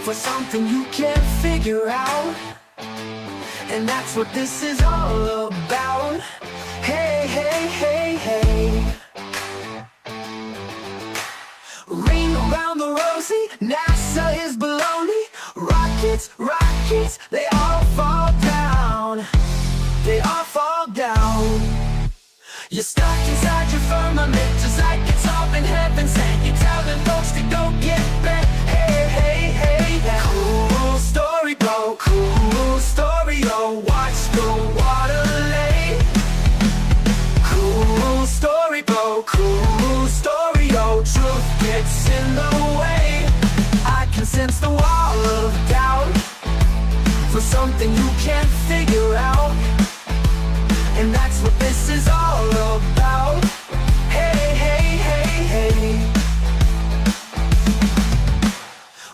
for something you can't figure out. And that's what this is all about. Hey, hey, hey, hey. Ring around the rosy, NASA is baloney. Rockets, rockets, they all fall down. They all fall down. You're stuck inside your firmament, just like it's all been heaven sent. You're telling folks to go get back. Hey, hey, hey, that cool story, bro. Cool story, oh. Watch the water lay. gets in the way. I can sense the wall of doubt for something you can't figure out, and that's what this is all about. Hey, hey, hey, hey.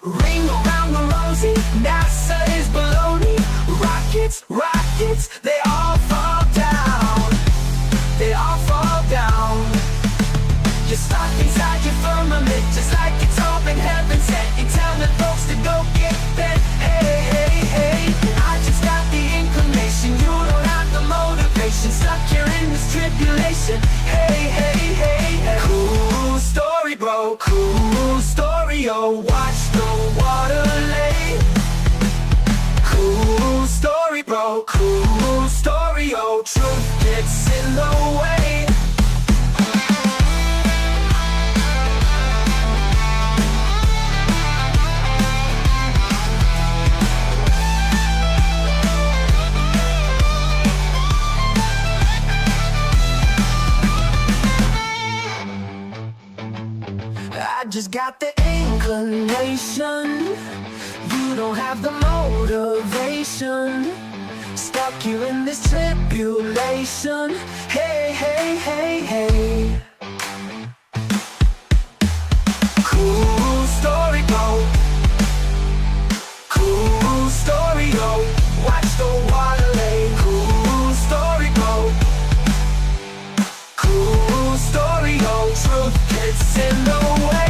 Ring around the rosy, NASA is baloney. Rockets, rockets, they all fall down. They all fall down. You're stuck inside your firmament, just like it's open heaven sent. You tell the folks to go get bent. Hey, hey, hey, I just got the inclination. You don't have the motivation. Stuck here in this tribulation. Hey, hey, hey, hey. Cool story, bro. Cool story, oh. Watch the water lay. Cool story, bro. Cool story, oh. Truth gets in the way. I just got the inclination. You don't have the motivation. Stuck here in this tribulation. Hey, hey, hey, hey. Cool story, go. Cool story, go. Watch the water lay. Cool story, go. Cool story, go. Truth gets in the way.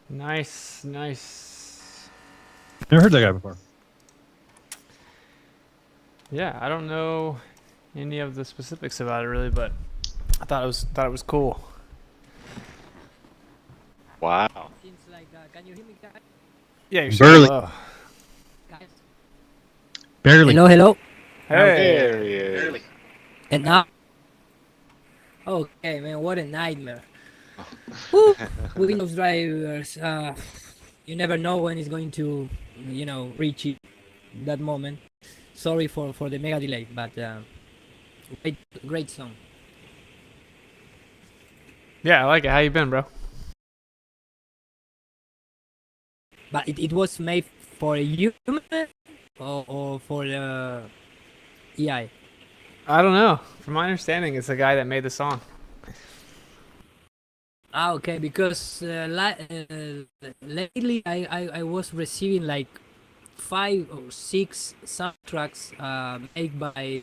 Nice, nice. Never heard that guy before. Yeah, I don't know any of the specifics about it really, but I thought it was cool. Wow. Seems like, can you hear me, guys? Yeah, you're Barely. so low. Guys? Barely. Hello, hello. Hey. There he is. And now? Okay, man, what a nightmare. Woo! Windows drivers, you never know when it's going to, you know, reach it, that moment. Sorry for the mega delay, but great song. Yeah, I like it. How you been, bro? But it was made for a human or for the AI? I don't know. From my understanding, it's the guy that made the song. Ah, okay, because lately I was receiving like 5 or 6 soundtracks made by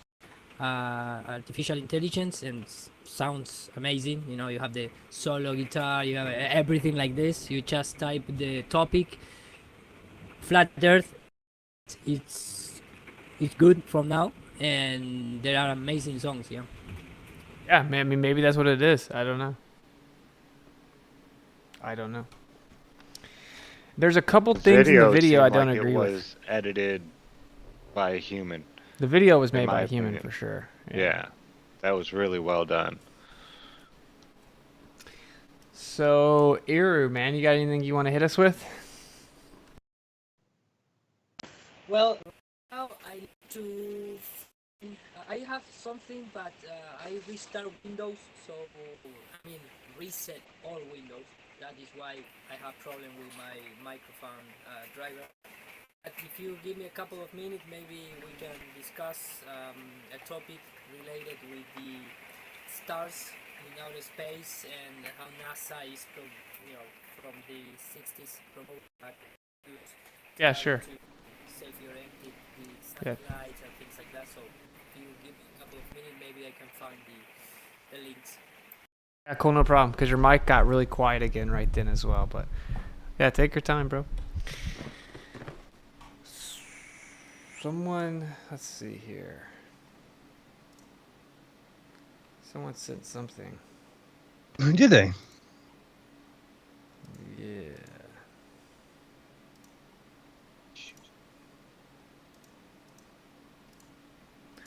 artificial intelligence, and sounds amazing. You know, you have the solo guitar, you have everything like this. You just type the topic, flat earth, it's good from now, and there are amazing songs. Yeah. Yeah, I mean, maybe that's what it is. I don't know. There's a couple things in the video I don't seemed like agree it with. was edited by a human. The video was in made by my a human opinion. for sure. Yeah, that was really well done. So, Iru, man, you got anything you want to hit us with? Well, now I have something, but I restart Windows, so I mean reset all Windows. That is why I have problem with my microphone driver. But if you give me a couple of minutes, maybe we can discuss a topic related with the stars in outer space and how NASA is from the 60s promote Yeah, sure. self-oriented the Yeah. satellites and things like that. So if you give me a couple of minutes, maybe I can find the links. Yeah, cool, no problem. Because your mic got really quiet again right then as well. But yeah, take your time, bro. Someone, let's see here. Someone sent something. Did they? Yeah.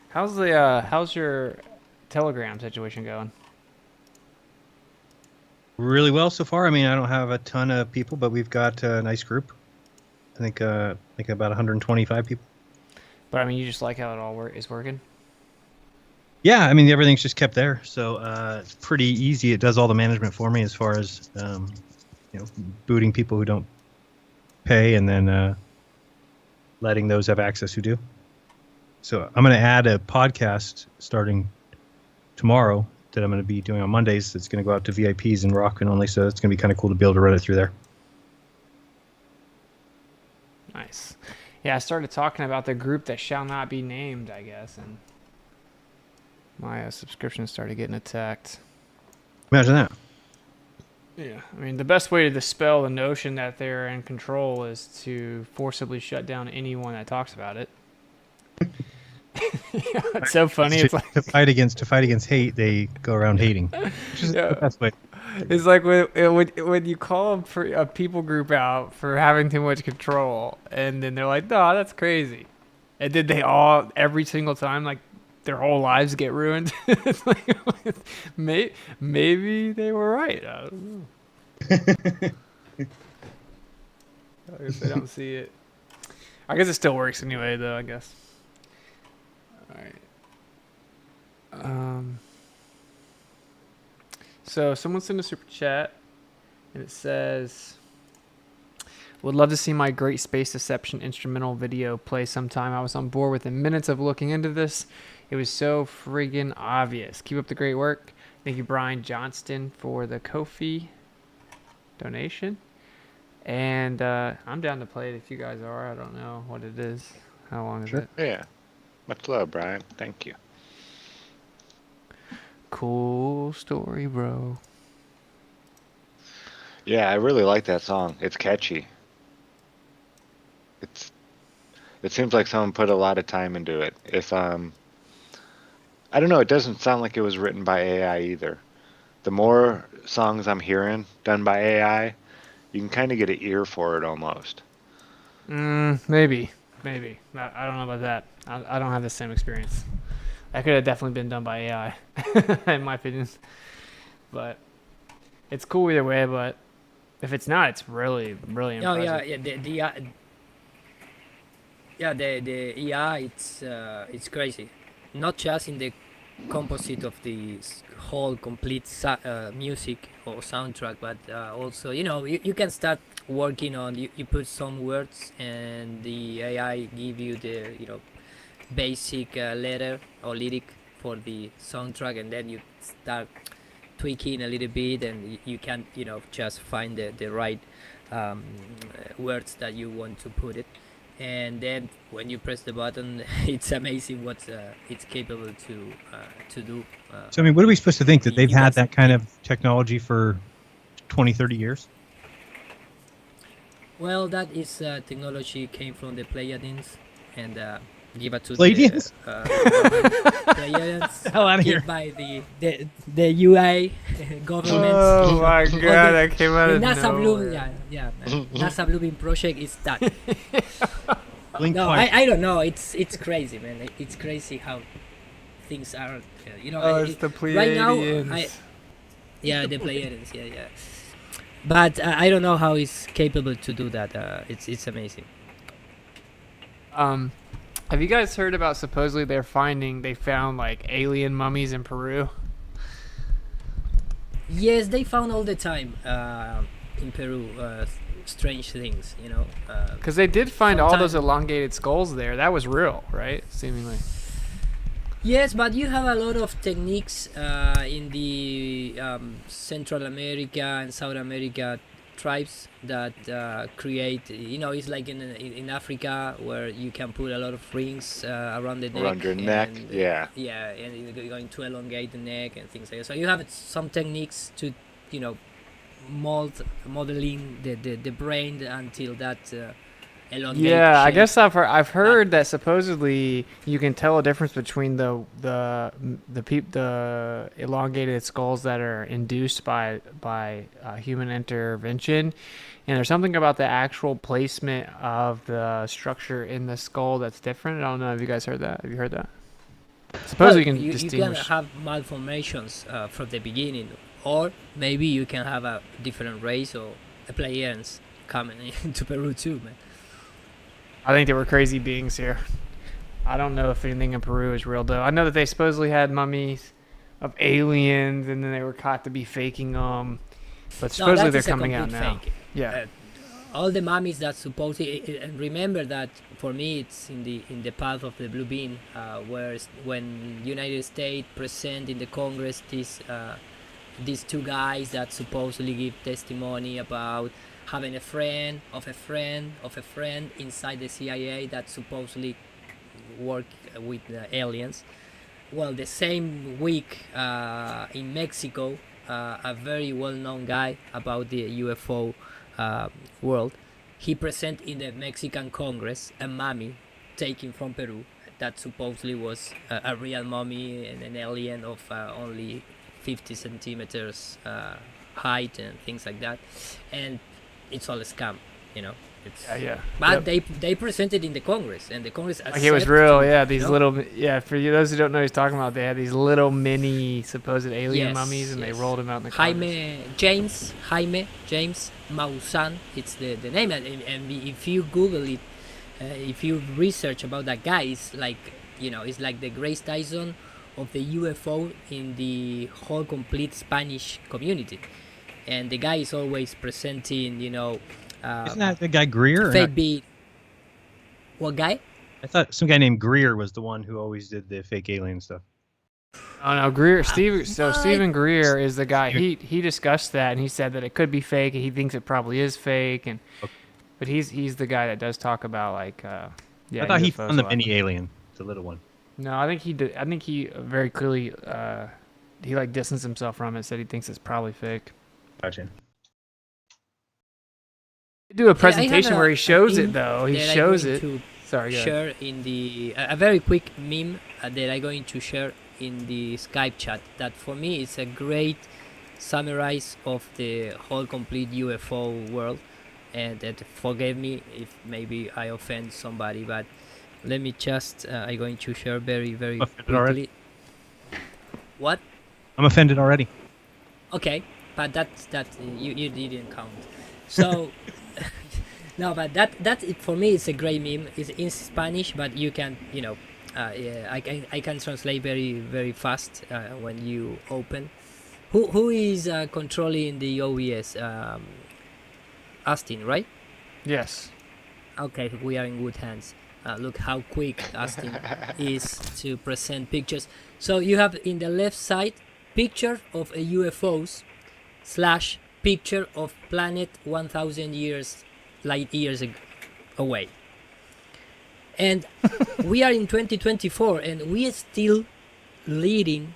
How's your Telegram situation going? Really well so far. I mean, I don't have a ton of people, but we've got a nice group. I think about 125 people. But I mean, you just like how it all is working. Yeah, I mean everything's just kept there, so it's pretty easy. It does all the management for me as far as booting people who don't pay, and then letting those have access who do. So I'm going to add a podcast starting tomorrow that I'm going to be doing on Mondays. It's going to go out to VIPs and Rockman only, so it's going to be kind of cool to be able to run it through there. Nice. Yeah, I started talking about the group that shall not be named, I guess, and my subscription started getting attacked. Imagine that. Yeah, I mean, the best way to dispel the notion that they're in control is to forcibly shut down anyone that talks about it. It's so funny. It's like to fight against hate, they go around hating, which is the best way. It's like when you call a people group out for having too much control, and then they're like, "No, that's crazy," and then they all every single time like their whole lives get ruined. It's like, maybe they were right. I don't know. I guess I don't see it. I guess it still works anyway, though. I guess. All right. So someone sent a super chat, and it says, "Would love to see my Great Space Deception instrumental video play sometime. I was on board within minutes of looking into this. It was so friggin' obvious. Keep up the great work. Thank you, Brian Johnston, for the Ko-fi donation. And I'm down to play it if you guys are. I don't know what it is. How long is it? Yeah. Much love, Brian. Thank you. Cool story, bro. Yeah, I really like that song. It's catchy. It seems like someone put a lot of time into it. I don't know, it doesn't sound like it was written by AI either. The more songs I'm hearing done by AI, you can kind of get an ear for it almost. Maybe. I don't know about that. I don't have the same experience. That could have definitely been done by AI, in my opinion. But it's cool either way. But if it's not, it's really, really impressive. The AI, it's crazy. Not just in the composite of the whole complete music or soundtrack, but also, you can start working on, you put some words and the AI give you the, basic letter or lyric for the soundtrack, and then you start tweaking a little bit, and you can, just find the right words that you want to put it. And then when you press the button, it's amazing what it's capable to do. So, I mean, what are we supposed to think? That they've had that kind of technology for 20, 30 years? Well, that is technology came from the Pleiadians, and give it to Pleiadians? Pleiadians. Hell out of here. By the UI government. Oh my god, that came out of NASA nowhere. NASA Bluebeam project is that. No, I don't know. It's crazy, man. It's crazy how things are. It's the Pleiadians. Right now, the Pleiadians. Yeah. But I don't know how it's capable to do that. It's amazing. Have you guys heard about supposedly they found like alien mummies in Peru? Yes, they found all the time in Peru strange things, Because they did find all those elongated skulls there. That was real, right? Seemingly. Yes, but you have a lot of techniques in the Central America and South America tribes that create, it's like in Africa where you can put a lot of rings around the neck. Around your neck, yeah. Yeah, and you're going to elongate the neck and things like that. So you have some techniques to, modeling the brain until that elongated Yeah, I shape. guess I've heard that supposedly you can tell a difference between the elongated skulls that are induced by human intervention, and there's something about the actual placement of the structure in the skull that's different. I don't know if you guys heard that. Have you heard that? Supposedly you can distinguish. You can have malformations from the beginning, or maybe you can have a different race or Pleiadians coming into Peru too, man. I think there were crazy beings here. I don't know if anything in Peru is real, though. I know that they supposedly had mummies of aliens, and then they were caught to be faking them. But supposedly they're coming out now. Fake. Yeah. All the mummies that supposedly, and remember that for me it's in the path of the blue bean, where when United States present in the Congress these two guys that supposedly give testimony about having a friend of a friend of a friend inside the CIA that supposedly work with the aliens. Well, the same week in Mexico, a very well-known guy about the UFO world, he present in the Mexican Congress a mummy taken from Peru that supposedly was a real mummy and an alien of only 50 centimeters height and things like that, and it's all a scam, you know. It's, yeah. But they presented in the Congress, and the Congress like it was real, yeah. These you know? little, yeah. For you, those who don't know what he's talking about, they had these little mini supposed alien mummies, and they rolled them out in the Congress. Jaime James Maussan, it's the name, and if you Google it, if you research about that guy, it's like, you know, it's like the Grace Tyson of the UFO in the whole complete Spanish community, and the guy is always presenting, you know. Isn't that the guy Greer? Fake beat. What guy? I thought some guy named Greer was the one who always did the fake alien stuff. Oh no, Greer. Stephen Greer is the guy. He discussed that, and he said that it could be fake, and he thinks it probably is fake. And but he's the guy that does talk about like yeah. I thought he UFOs found the mini alien, the little one. No, I think he did. I think he very clearly he like distanced himself from it. Said he thinks it's probably fake. Gotcha. Do a presentation where he shows it though. He shows it. Sorry, share in the a very quick meme that I'm going to share in the Skype chat. That for me is a great summarize of the whole complete UFO world. And that forgive me if maybe I offend somebody, but let me just I'm going to share very quickly. Already? What? I'm offended already. Okay, but that you didn't count. So. No, but that for me it's a great meme. It's in Spanish, but you can, you know, I can translate very fast when you open. Who is controlling the OBS? Austin, right? Yes. Okay, we are in good hands. Look how quick Austin is to present pictures. So you have in the left side picture of a UFOs / picture of planet 1,000 light years away, and we are in 2024, and we are still leading,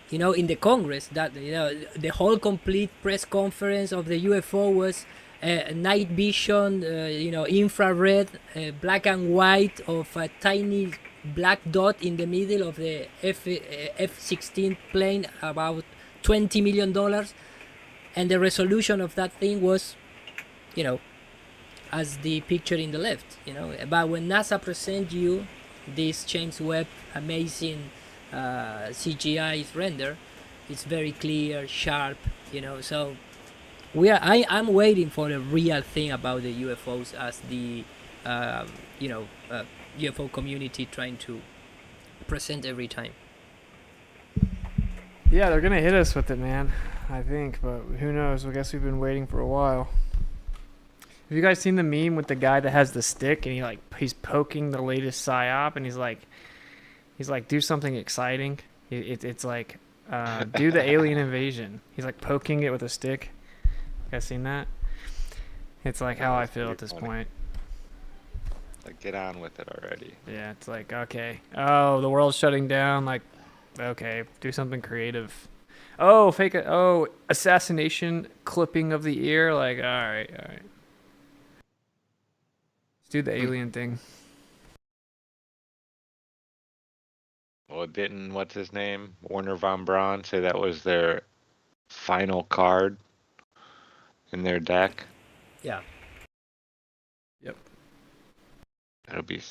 you know, in the Congress. That, you know, the whole complete press conference of the UFO was night vision, you know, infrared, black and white of a tiny black dot in the middle of the F-16 plane, about $20 million, and the resolution of that thing was, you know, as the picture in the left, you know. But when NASA present you this James Webb amazing CGI render, it's very clear, sharp, you know. So I'm waiting for a real thing about the UFOs as the you know, UFO community trying to present every time. Yeah, they're gonna hit us with it, man, I think, but who knows? I guess we've been waiting for a while. Have you guys seen the meme with the guy that has the stick and he's poking the latest psyop, and he's like do something exciting? It's like do the alien invasion. He's like poking it with a stick. You guys seen that? It's like how I feel at this point. Like, get on with it already. Yeah, it's like, okay. Oh, the world's shutting down. Like, okay, do something creative. Oh, fake it. Oh, assassination clipping of the ear. Like, all right. Let's do the alien thing. Well, didn't, what's his name? Warner Von Braun say that was their final card in their deck? Yeah. Yep. That'll be.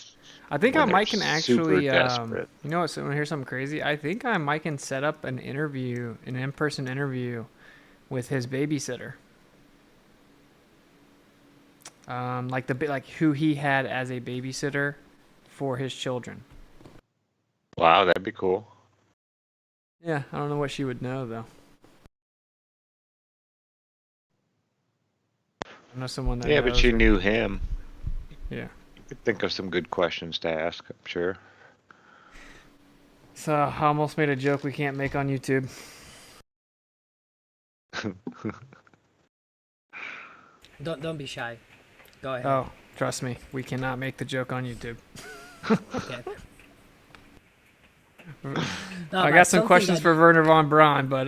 I think I might can actually, you desperate. know what, so here's something crazy. I think I might can set up an interview, an in-person interview with his babysitter. like who he had as a babysitter for his children. Wow, that'd be cool. Yeah, I don't know what she would know though. I know someone that Yeah, but knows she her. knew him. Yeah. You could think of some good questions to ask, I'm sure. So I almost made a joke we can't make on YouTube. Don't be shy. Go ahead. Oh, trust me, we cannot make the joke on YouTube. Okay. No, I but got some something questions that- for Werner von Braun, but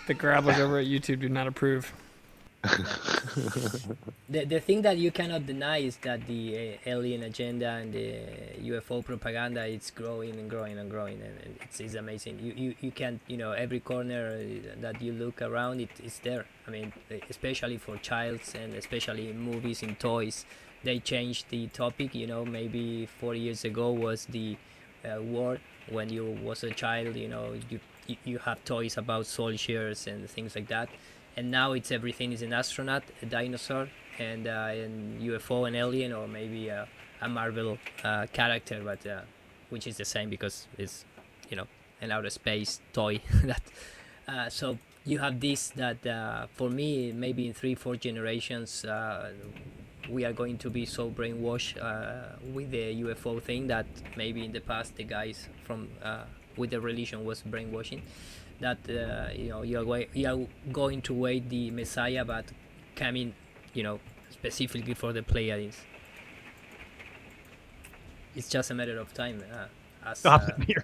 the grabblers over at YouTube do not approve. The thing that you cannot deny is that the alien agenda and the UFO propaganda, it's growing and growing and growing, and it's amazing. You can't, every corner that you look around, it's there. I mean, especially for childs, and especially in movies, in toys, they changed the topic. Maybe 4 years ago was the war. When you was a child, you have toys about soldiers and things like that. And now everything is an astronaut, a dinosaur, and UFO, an alien, or maybe a Marvel character, but which is the same because it's an outer space toy. So you have this that for me, maybe in 3-4 generations, we are going to be so brainwashed with the UFO thing that maybe in the past the guys from with the religion was brainwashing. That you are going to wait the Messiah, but coming, specifically for the Pleiades. It's just a matter of time. Stop it, Miro.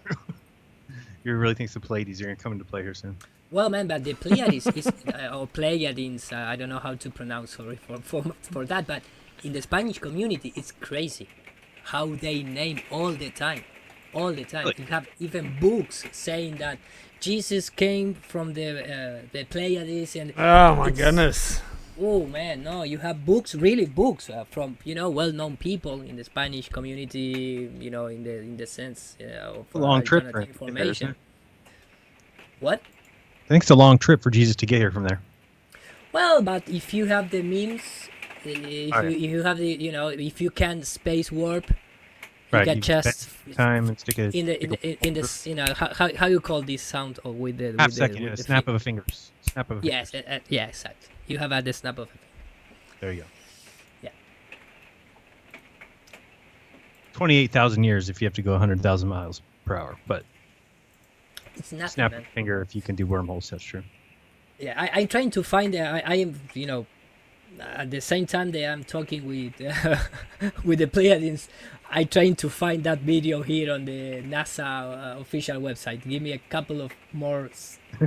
You really think the Pleiades are going to come into play here soon? Well, man, but the Pleiades is or Pleiadians. I don't know how to pronounce. Sorry for that, but in the Spanish community, it's crazy how they name all the time. You have even books saying that Jesus came from the Pleiades, and Oh my goodness. oh man, no, you have books, really books from well-known people in the Spanish community, in the sense of A long trip for alternative him to get there, information. isn't What? I think it's a long trip for Jesus to get here from there. Well, but if you have the means, if Alright. you have the, if you can space warp, you Right, can you just bet time and stick it in this, how you call this sound or with the half with second, the, a snap of a fingers. Snap of a yes, fingers. yeah, exactly. You have at the snap of a finger. There you go. Yeah. 28,000 years if you have to go 100,000 miles per hour, but It's nothing, snap man. of a finger if you can do wormholes. That's true. Yeah, I'm trying to find. I am, at the same time that I'm talking with with the Pleiadians, I'm trying to find that video here on the NASA official website. Give me a couple of more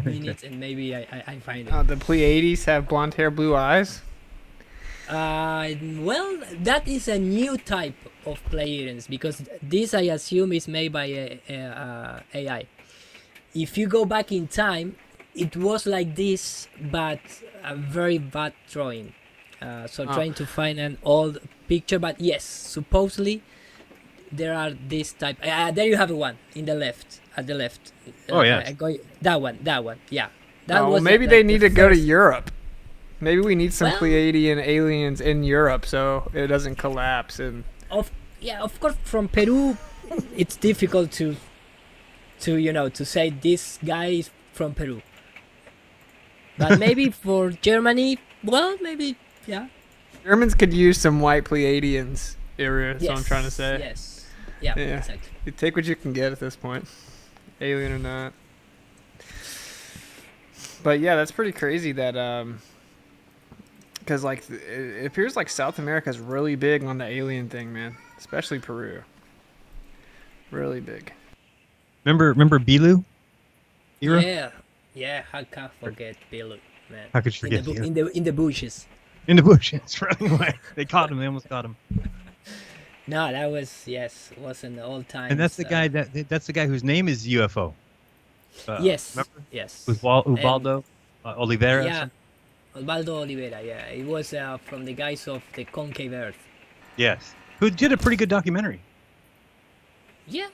minutes, and maybe I find it. The Pleiades have blonde hair, blue eyes. Well, that is a new type of Pleiadians because this I assume is made by AI. If you go back in time, it was like this, but a very bad drawing. So trying to find an old picture, but yes, supposedly there are this type. There you have one in the left, at the left. Oh, yes. That one, yeah. That Oh, well, was maybe like they the need to go to first- Europe. Maybe we need some Well- Pleiadian aliens in Europe so it doesn't collapse. And Of course, from Peru, it's difficult to say this guy is from Peru. But maybe for Germany, well, maybe, yeah. Germans could use some white Pleiadians area. That's what I'm trying to say. Yes. Yeah, Yeah. exactly. You take what you can get at this point, alien or not. But yeah, that's pretty crazy that because like it appears like South America is really big on the alien thing, man. Especially Peru. Really big. Remember Bilu? Ira? Yeah. How can I forget Bilu, man? How could you forget in the bushes? In the bushes, running away. They caught him. They almost got him. No, that was an old time. And that's the guy that's the guy whose name is UFO. Yes. Remember? Yes. Ubaldo Oliveira. Yeah. Osvaldo Oliveira. Yeah, it was from the guys of the Concave Earth. Yes. Who did a pretty good documentary. Yeah.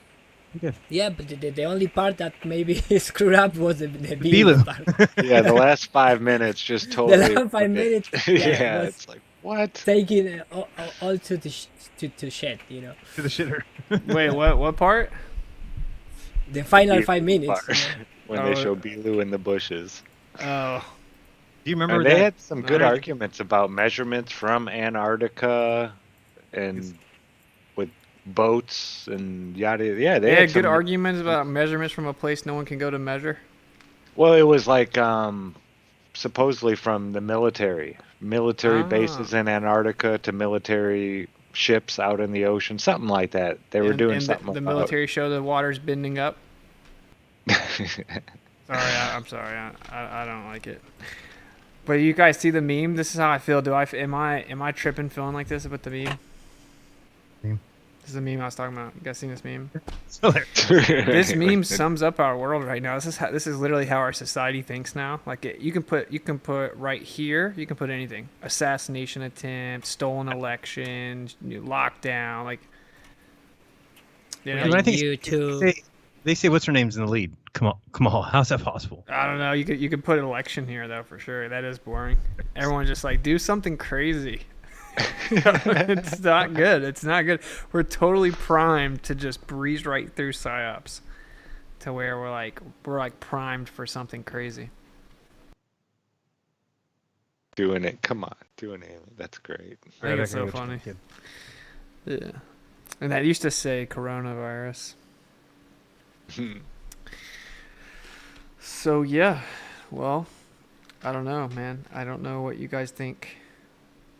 Okay. Yeah, but the only part that maybe screwed up was the Bilu. part. Yeah, the last 5 minutes just totally. last 5 minutes, Yeah, yeah, it was- it's like What? Taking it all to the to shed, you know. To the shitter. Wait, what part? The final Beelu 5 minutes. part, when they show Beelu in the bushes. Oh, Do you remember And that? they had some good Alright. arguments about measurements from Antarctica and with boats and yada. Yeah, they had had good some- arguments about measurements from a place no one can go to measure. Well, it was like supposedly from the military bases in Antarctica to military ships out in the ocean, something like that. They were doing and something the about military show the water's bending up. I'm sorry. I don't like it. But you guys see the meme? This is how I feel. Am I tripping feeling like this with the meme? Meme? This is the meme I was talking about. You guys seen this meme? So This meme sums up our world right now. This is literally how our society thinks now. Like you can put right here. You can put anything: assassination attempt, stolen election, lockdown. Like, you know, Dude, I think You too. they say what's her name's in the lead. Come on, how's that possible? I don't know. You could put election here though for sure. That is boring. Everyone's just like, do something crazy. It's not good. It's not good. We're totally primed to just breeze right through psyops, to where we're like primed for something crazy. doing it. Come on, doing it. That's great. I think it's so funny. Yeah, and that used to say coronavirus. So yeah, well, I don't know, man. I don't know what you guys think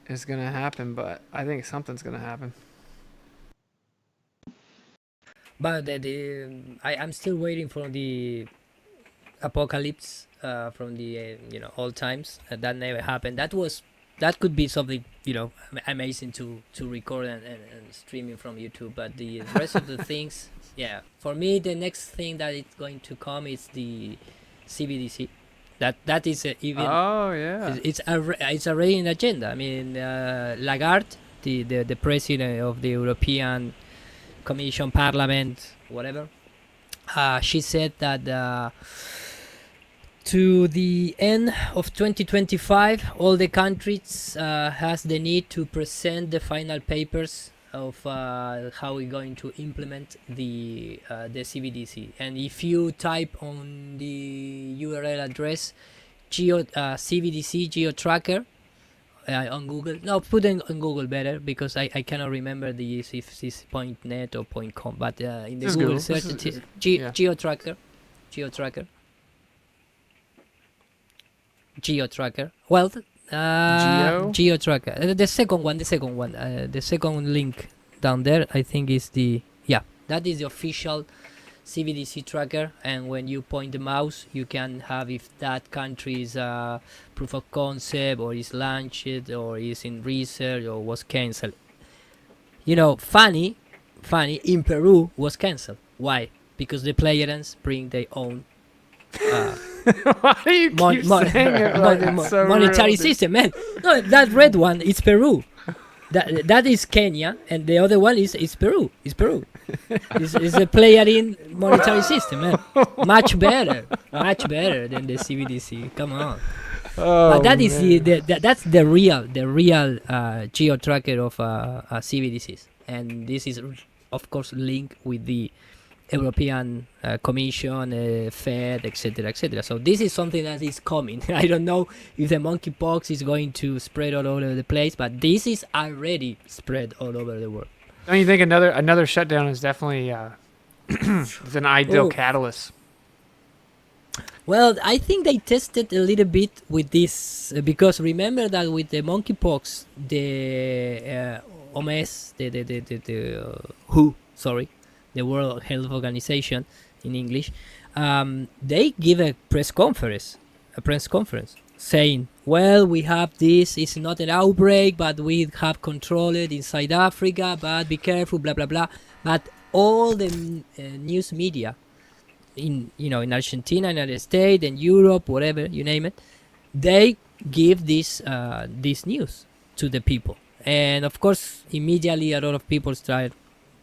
is gonna happen, but I think something's gonna happen. But I'm still waiting for the apocalypse from the old times. That never happened. That could be something amazing to record and streaming from YouTube. But the rest of the things, yeah, for me the next thing that is going to come is the CBDC. That is even. Oh yeah. It's already in the agenda. I mean, Lagarde, the president of the European Commission, Parliament, whatever, she said that to the end of 2025, all the countries has the need to present the final papers of how we're going to implement the CBDC. And if you type on the URL address CBDC Geo Tracker on Google, no, put it on Google better, because I cannot remember if it's .net or .com, but in the Just Google Google. search Yeah. Geo Tracker. Well, Geo Tracker. The second one. The second link down there, I think, is that is the official CBDC tracker. And when you point the mouse, you can have if that country is proof of concept, or is launched, or is in research, or was cancelled. Funny. In Peru was cancelled. Why? Because the players bring their own. Why do you keep saying it like it's so monetary real, dude? system, man. No, that red one is Peru. That is Kenya, and the other one is Peru. It's Peru. It's a player in monetary system, man. Much better than the CBDC. Come on. Oh, That is man. that's the real geo tracker of CBDCs, and this is of course linked with the European Commission, Fed, etc. So this is something that is coming. I don't know if the monkeypox is going to spread all over the place, but this is already spread all over the world. Don't you think another shutdown is definitely is an ideal Oh. catalyst? Well, I think they tested a little bit with this because remember that with the monkeypox, the OMS, the World Health Organization in English, they give a press conference saying, well, we have this, it's not an outbreak, but we have controlled it inside Africa, but be careful, blah, blah, blah. But all the news media in Argentina, United States, and Europe, whatever, you name it, they give this news to the people. And of course, immediately a lot of people start,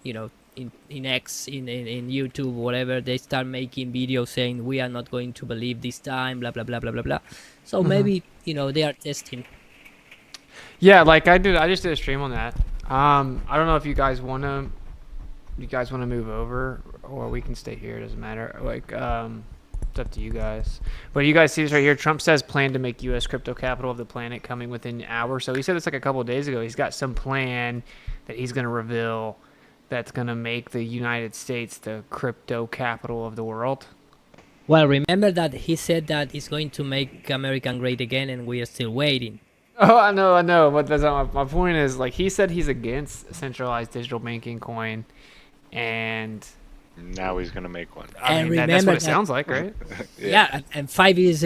in X, in YouTube, whatever, they start making videos saying we are not going to believe this time, blah blah blah blah blah blah. So maybe they are testing. Yeah, like I just did a stream on that. I don't know if you guys wanna move over or we can stay here. It doesn't matter. Like, it's up to you guys. But you guys see this right here. Trump says plan to make U.S. crypto capital of the planet coming within an hour. So he said this like a couple of days ago. He's got some plan that he's gonna reveal that's gonna make the United States the crypto capital of the world. Well, remember that he said that he's going to make America great again, and we are still waiting. Oh, I know. But that's not my point is, like, he said he's against centralized digital banking coin, and now he's gonna make one. I mean, that's what it sounds like, right? Yeah, and 5 years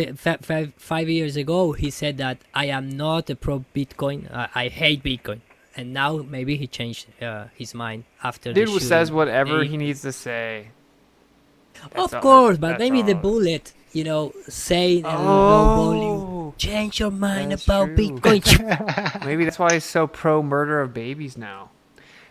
ago, he said that I am not a pro Bitcoin. I hate Bitcoin, and now maybe he changed his mind after. Dude the who says shooting. whatever he needs to say. Of course, but maybe the bullet, say low volume, change your mind about Bitcoin. Maybe that's why he's so pro murder of babies now.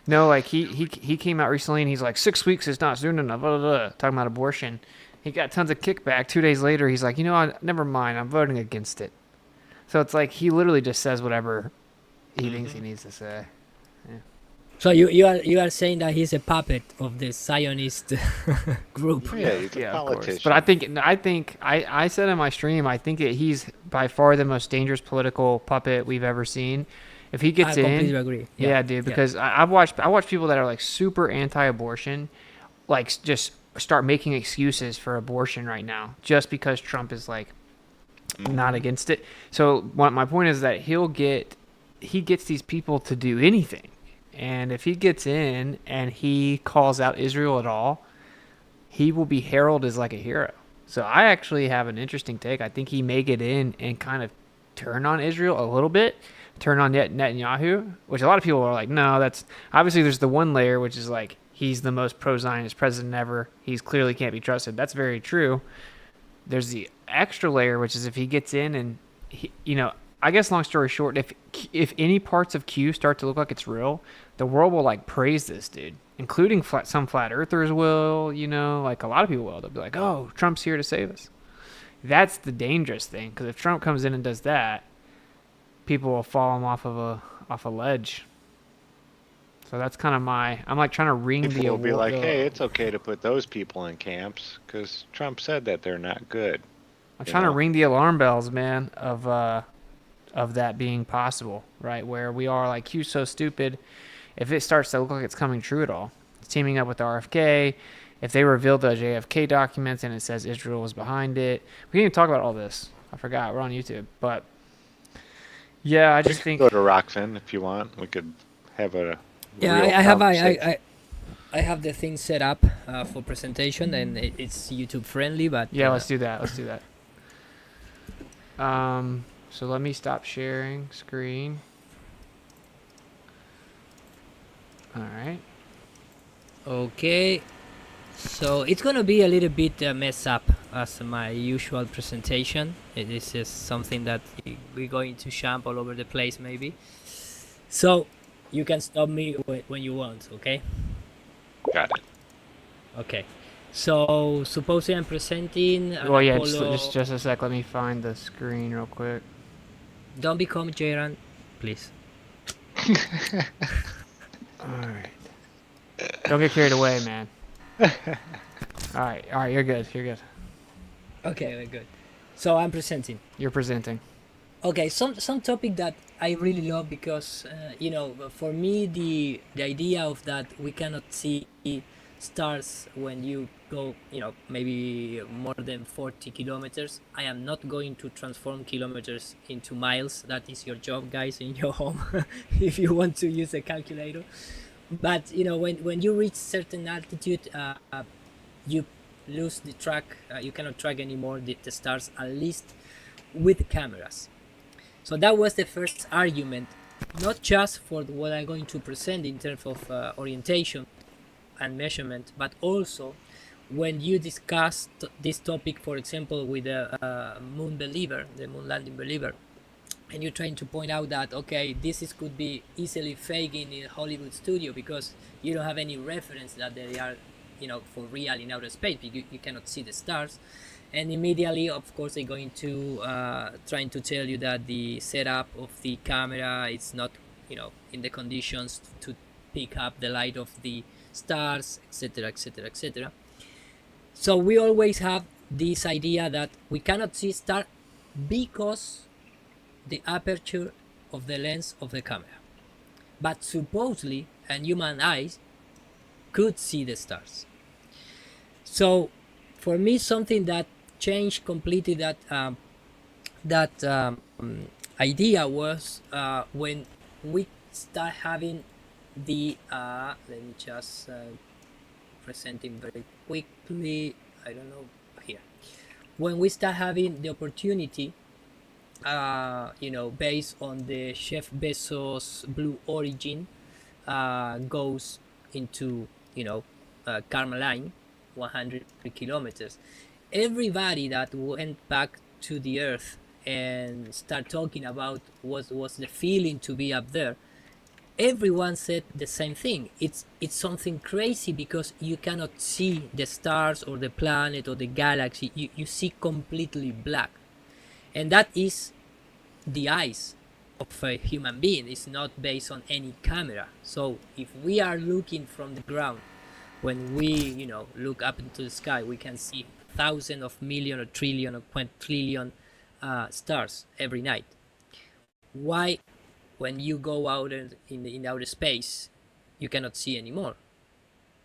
No, like he came out recently and he's like 6 weeks is not soon enough. Blah, blah, blah, talking about abortion. He got tons of kickback. 2 days later, he's like, never mind. I'm voting against it. So it's like he literally just says whatever he thinks he needs to say. Yeah. So you are saying that he's a puppet of the Zionist group. Yeah, he's a Of politician. course. But I said in my stream, I think that he's by far the most dangerous political puppet we've ever seen. If he gets I in, completely agree. Yeah, dude, because I watch people that are like super anti-abortion, like just start making excuses for abortion right now, just because Trump is like not against it. So my point is that he gets these people to do anything. And if he gets in and he calls out Israel at all, he will be heralded as like a hero. So I actually have an interesting take. I think he may get in and kind of turn on Israel a little bit, turn on Netanyahu, which a lot of people are like, no, that's obviously there's the one layer, which is like he's the most pro-Zionist president ever. He's clearly can't be trusted. That's very true. There's the extra layer, which is if he gets in and he, I guess long story short, if any parts of Q start to look like it's real, the world will like praise this dude, including some flat earthers will, like a lot of people will. They'll be like, oh, Trump's here to save us. That's the dangerous thing, because if Trump comes in and does that, people will fall him off a ledge. So that's kind of I'm like trying to ring People the will be award. like, hey, it's okay to put those people in camps because Trump said that they're not good. I'm trying to ring the alarm bells, man, of that being possible, right? Where we are like, Q's so stupid. If it starts to look like it's coming true at all, it's teaming up with RFK. If they reveal the JFK documents and it says Israel was behind it, we didn't even talk about all this. I forgot. We're on YouTube, but yeah, I just think Go to Rockfin if you want. We could have a Yeah, real I have conversation. I have the thing set up for presentation, and it's YouTube friendly. But yeah, let's do that. So let me stop sharing screen. All right. Okay, so it's gonna be a little bit mess up as my usual presentation. It is just something that we're going to jump all over the place, maybe. So you can stop me when you want. Okay. Got it. Okay. So supposing I'm presenting. an Well, yeah, Apollo- just a sec. Let me find the screen real quick. Don't become Jeran, please. All right. Don't get carried away, man. All right, you're good. Okay, very good. So I'm presenting. You're presenting. Okay, some topic that I really love because for me the idea of that we cannot see stars when you go maybe more than 40 kilometers. I am not going to transform kilometers into miles. That is your job, guys, in your home if you want to use a calculator. But when you reach certain altitude, you lose the track. You cannot track anymore the stars, at least with cameras. So that was the first argument, not just for what I'm going to present in terms of orientation and measurement, but also when you discuss this topic, for example, with a moon believer, the moon landing believer, and you're trying to point out that, okay, could be easily fake in a Hollywood studio because you don't have any reference that they are, for real in outer space. You cannot see the stars. And immediately, of course, they're going to trying to tell you that the setup of the camera is not, in the conditions to pick up the light of the stars, etc., etc., etc. So we always have this idea that we cannot see stars because the aperture of the lens of the camera. But supposedly, and human eyes could see the stars. So for me, something that changed completely that idea was when we start having the let me just present it very quickly. I don't know, here. When we start having the opportunity, based on the Jeff Bezos Blue Origin, goes into Carmeline, 100 kilometers. Everybody that went back to the Earth and start talking about what was the feeling to be up there, everyone said the same thing. It's something crazy because you cannot see the stars or the planet or the galaxy. You see completely black, and that is the eyes of a human being. It's not based on any camera. So if we are looking from the ground, when we look up into the sky, we can see thousands of million or trillion or quintillion stars every night. Why, when you go out in outer space, you cannot see anymore?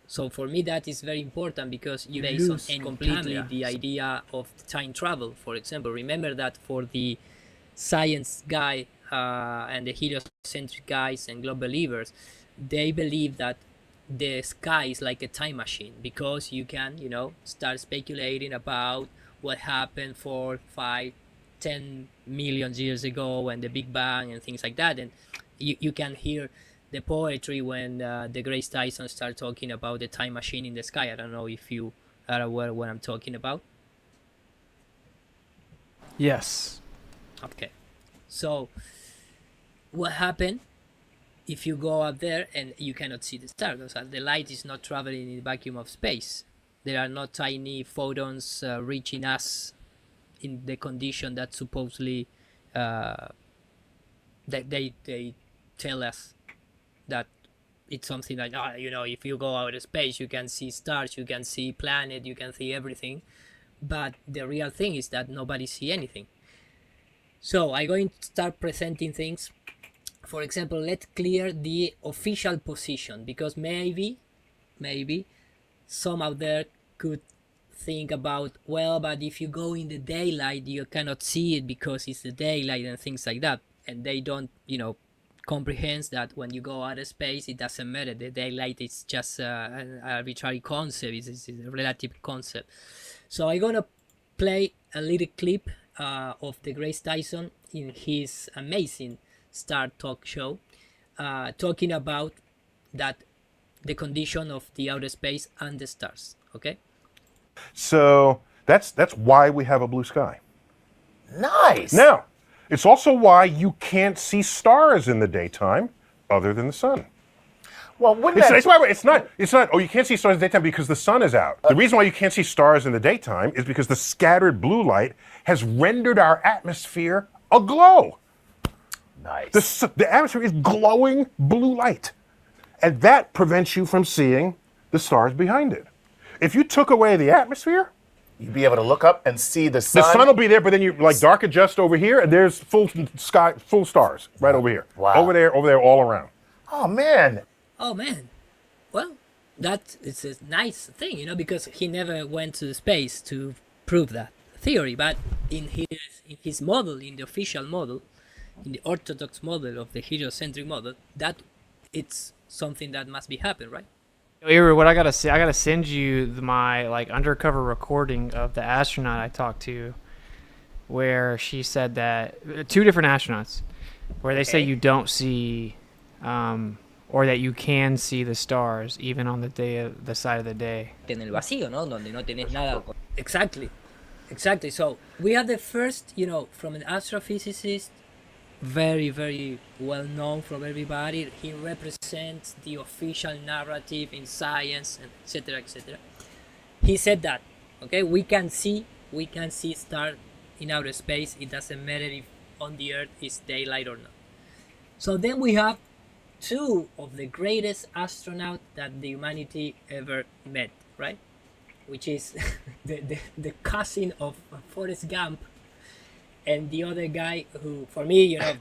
So for me, that is very important because you lose completely the idea of time travel. For example, remember that for the science guy and the heliocentric guys and globe believers, they believe that the sky is like a time machine because you can start speculating about what happened 4, 5, 10 million years ago and the Big Bang and things like that. And you can hear the poetry when the Grace Tyson start talking about the time machine in the sky. I don't know if you are aware what I'm talking about. Yes. Okay. So what happened if you go up there and you cannot see the stars? Because the light is not traveling in the vacuum of space. There are not tiny photons reaching us in the condition that supposedly that they tell us that it's something like, if you go out of space, you can see stars, you can see planet, you can see everything. But the real thing is that nobody see anything. So I'm going to start presenting things. For example, let's clear the official position, because maybe some out there could think about, well, but if you go in the daylight, you cannot see it because it's the daylight and things like that. And they don't, comprehend that when you go out of space, it doesn't matter. The daylight is just an arbitrary concept. It's a relative concept. So I'm gonna play a little clip of the Grace Tyson in his amazing Star Talk show, talking about that the condition of the outer space and the stars. Okay. So that's why we have a blue sky. Nice. Now, it's also why you can't see stars in the daytime other than the sun. Well, it's not, oh, you can't see stars in the daytime because the sun is out. The reason why you can't see stars in the daytime is because the scattered blue light has rendered our atmosphere aglow. Nice. The atmosphere is glowing blue light. And that prevents you from seeing the stars behind it. If you took away the atmosphere, you'd be able to look up and see the sun. The sun will be there, but then you dark adjust over here, and there's full sky, full stars right over here. Wow. Over there, all around. Oh man. Well, that is a nice thing, because he never went to space to prove that theory. But in his model, in the official model, in the orthodox model of the heliocentric model, that it's something that must be happen, right? Ira, what I gotta say, I gotta send you my undercover recording of the astronaut I talked to, where she said that 2 different astronauts, where they say you don't see, or that you can see the stars even on the side of the day. En el vacío, ¿no? Donde no tenés nada. Exactly. So we have the first, from an astrophysicist, very, very well known from everybody. He represents the official narrative in science, etc., etc. He said that, okay, we can see we can see stars in outer space. It doesn't matter if on the Earth is daylight or not. So then we have two of the greatest astronauts that the humanity ever met, right? Which is the cousin of Forrest Gump, and the other guy who, for me, you know,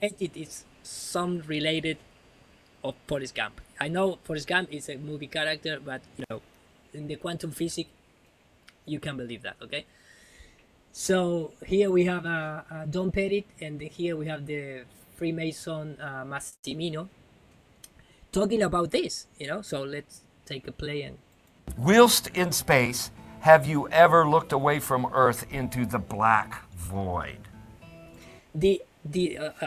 it is some related of Forrest Gump. I know Forrest Gump is a movie character, but you know, in the quantum physics, you can believe that, okay? So here we have Don Pettit, and here we have the Freemason Massimino talking about this, you know. So let's take a play. And whilst in space, have you ever looked away from Earth into the black void?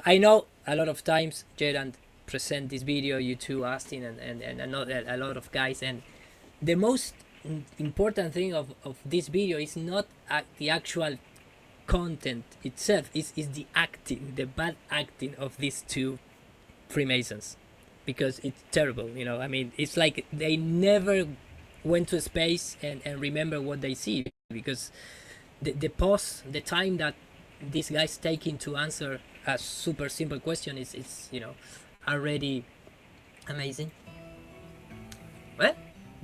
I know a lot of times Jeran present this video, you two, Austin, and a lot of guys, and the most important thing of this video is not the actual content itself, is the acting, the bad acting of these two Freemasons, because it's terrible, you know. I mean, it's like they never went to space and remember what they see, because the time that these guys taking to answer a super simple question is you know, already amazing. What?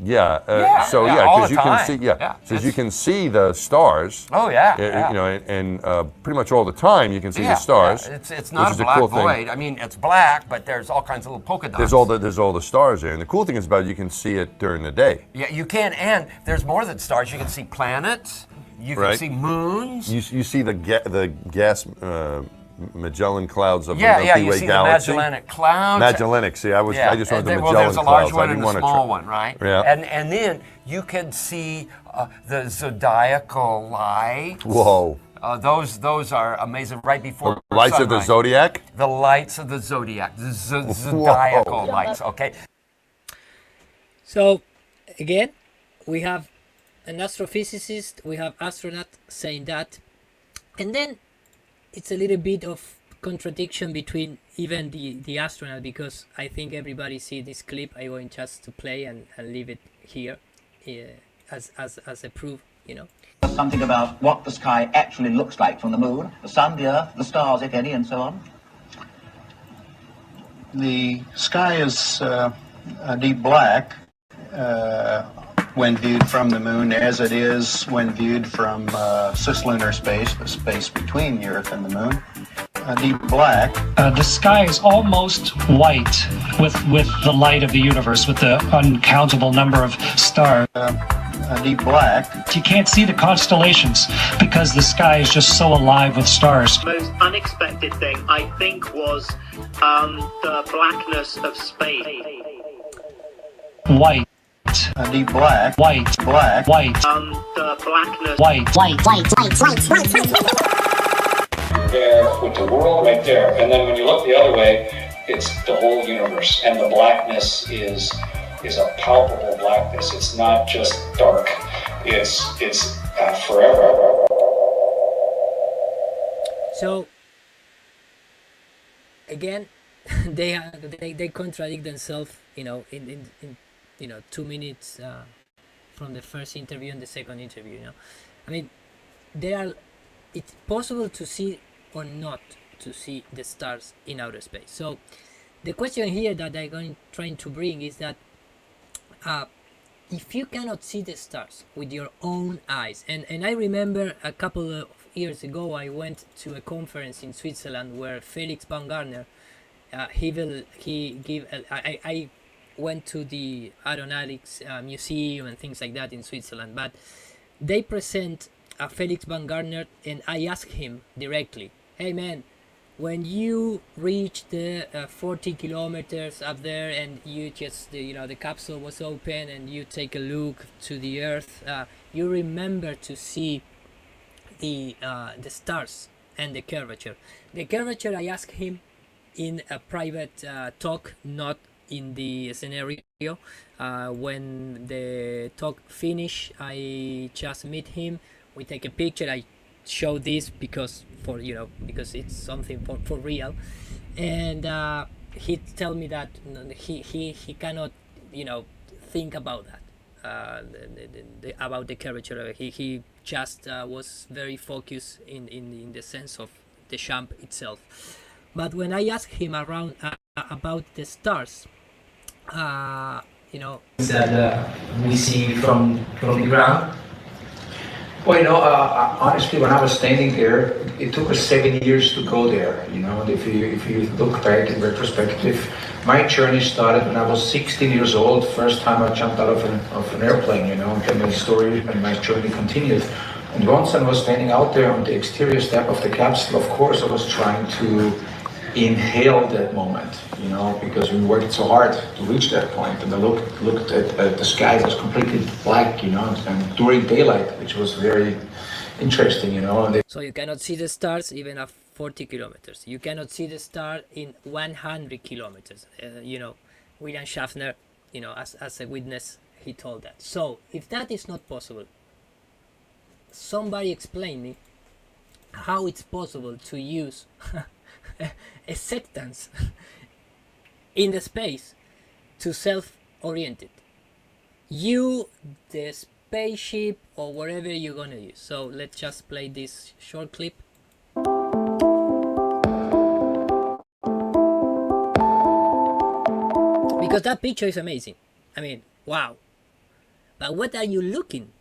Yeah. So because you can see, so you can see the stars. Oh yeah. You know, and pretty much all the time you can see the stars. It's not a black void. I mean, it's black, but there's all kinds of little polka dots. There's all the stars there, and the cool thing is about it, you can see it during the day. Yeah, you can, and there's more than stars. You can see planets. You can see moons. You see the gas. Magellan clouds of the Milky Way you see galaxy. The Magellanic clouds. Magellanic. See, I just wanted the Magellan well, there's a large clouds. one and a small one, right? Yeah. And then you can see the zodiacal lights. Whoa. Those are amazing. Right before the lights sunrise. of the zodiac. The lights of the zodiac. The zodiacal lights. Okay. So, again, we have an astrophysicist. We have astronaut saying that, and then it's a little bit of contradiction between even the astronaut, because I think everybody see this clip. I'm going just to play and leave it here as a proof, you know. Something about what the sky actually looks like from the moon, the sun, the earth, the stars, if any, and so on. The sky is a deep black when viewed from the moon, as it is when viewed from cislunar space, the space between the Earth and the moon. Deep black. The sky is almost white with the light of the universe, with the uncountable number of stars. Deep black. You can't see the constellations because the sky is just so alive with stars. The most unexpected thing, I think, was the blackness of space. White. Deep black. White. Black. White. The blackness. White. There with the world right there, and then when you look the other way, it's the whole universe, and the blackness is a palpable blackness. It's not just dark. It's forever. So again, they contradict themselves, you know, in 2 minutes from the first interview and the second interview. You know, I mean, it's possible to see or not to see the stars in outer space. So the question here that I'm trying to bring is that if you cannot see the stars with your own eyes, and I remember a couple of years ago I went to a conference in Switzerland where Felix Baumgartner I went to the Aeronautics Museum and things like that in Switzerland, but they present Felix Baumgartner, and I asked him directly, hey man, when you reach the 40 kilometers up there and you just, the capsule was open and you take a look to the Earth, you remember to see the stars and the curvature. The curvature I asked him in a private talk, not in the scenario. When the talk finished, I just meet him, we take a picture, I show this because it's something for real, and he tell me that he cannot think about that, about the curvature. He just was very focused in the sense of the jump itself. But when I asked him around about the stars, you know, that we see from the ground. Well, you know, honestly, when I was standing there, it took us 7 years to go there. You know, if you look back in retrospective, my journey started when I was 16 years old. First time I jumped out of an airplane. You know, and then my story and my journey continued. And once I was standing out there on the exterior step of the capsule, of course, I was trying to inhale that moment, you know, because we worked so hard to reach that point. And I looked at the sky, it was completely black, you know, and during daylight, which was very interesting, you know. So you cannot see the stars even at 40 kilometers. You cannot see the star in 100 kilometers. You know, William Schaffner, you know, as a witness, he told that. So if that is not possible, somebody explain me how it's possible to use a sextance in the space to self-orient it. You, the spaceship, or whatever you're gonna use. So let's just play this short clip. Because that picture is amazing. I mean, wow. But what are you looking?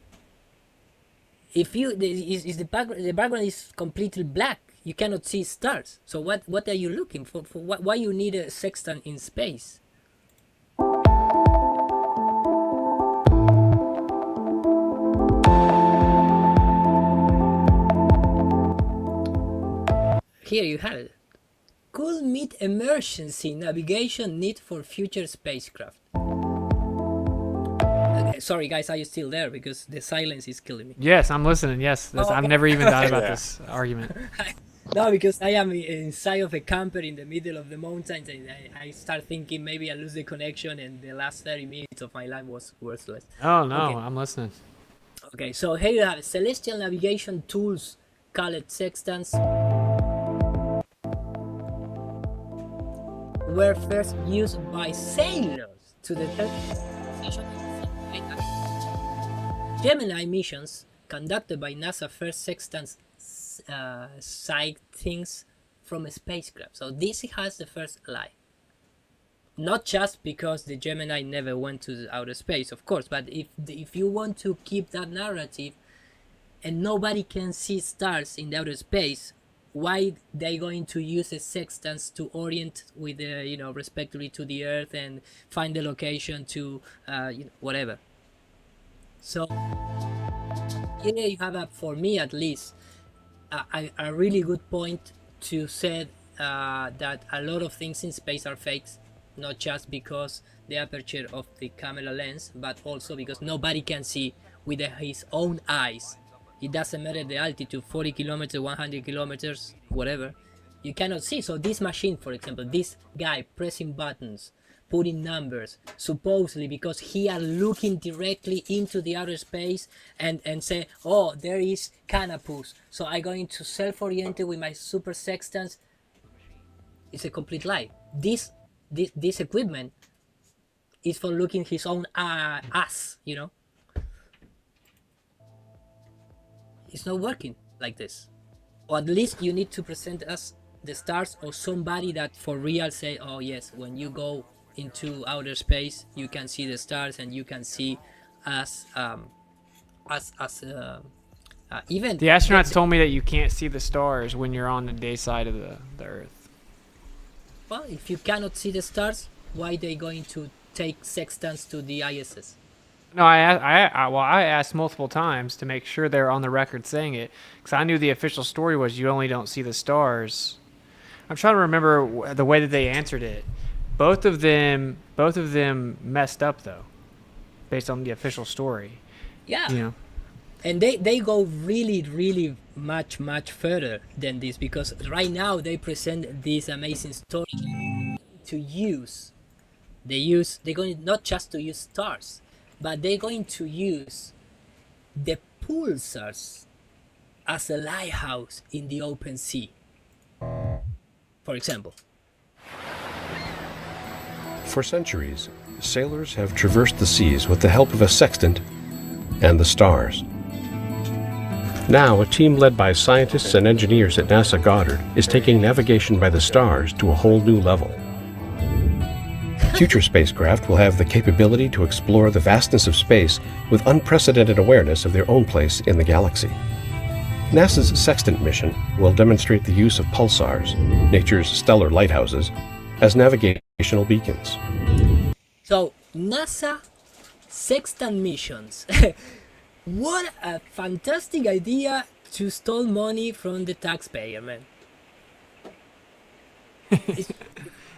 If you the background is completely black, you cannot see stars. So what are you looking for? Why you need a sextant in space? Here you have it. Could meet emergency navigation need for future spacecraft. Okay, sorry guys, are you still there? Because the silence is killing me. Yes, I'm listening. Yes, I've never even thought about this argument. No, because I am inside of a camper in the middle of the mountains, and I start thinking maybe I lose the connection, and the last 30 minutes of my life was worthless. Oh no, okay. I'm listening. Okay, so here you have celestial navigation tools called sextants. Were first used by sailors to detect Gemini missions conducted by NASA first sextants sight things from a spacecraft. So this has the first lie. Not just because the Gemini never went to outer space, of course, but if you want to keep that narrative and nobody can see stars in the outer space, why they going to use a sextants to orient with the, you know, respectively to the Earth and find the location to you know, whatever. So here you have a, for me at least, a really good point to say that a lot of things in space are fakes, not just because the aperture of the camera lens, but also because nobody can see with his own eyes. It doesn't matter the altitude, 40 kilometers, 100 kilometers, whatever. You cannot see. So this machine, for example, this guy pressing buttons, putting numbers, supposedly because he are looking directly into the outer space and say, oh, there is canopus, so I'm going to self-orient with my super sextants. It's a complete lie. This equipment is for looking his own ass, you know. It's not working like this. Or at least you need to present us the stars, or somebody that for real say, oh yes, when you go into outer space you can see the stars and you can see us even the astronauts told me that you can't see the stars when you're on the day side of the Earth. Well, if you cannot see the stars, why they going to take sextants to the ISS? No, I asked multiple times to make sure they're on the record saying it, because I knew the official story was you only don't see the stars. I'm trying to remember the way that they answered it. Both of them messed up though, based on the official story. Yeah. You know. And they go really much further than this, because right now they present this amazing story to use. They're going not just to use stars, but they're going to use the pulsars as a lighthouse in the open sea, for example. For centuries, sailors have traversed the seas with the help of a sextant and the stars. Now, a team led by scientists and engineers at NASA Goddard is taking navigation by the stars to a whole new level. Future spacecraft will have the capability to explore the vastness of space with unprecedented awareness of their own place in the galaxy. NASA's Sextant mission will demonstrate the use of pulsars, nature's stellar lighthouses, as navigational beacons. So, NASA Sextant missions. What a fantastic idea to steal money from the taxpayer, man.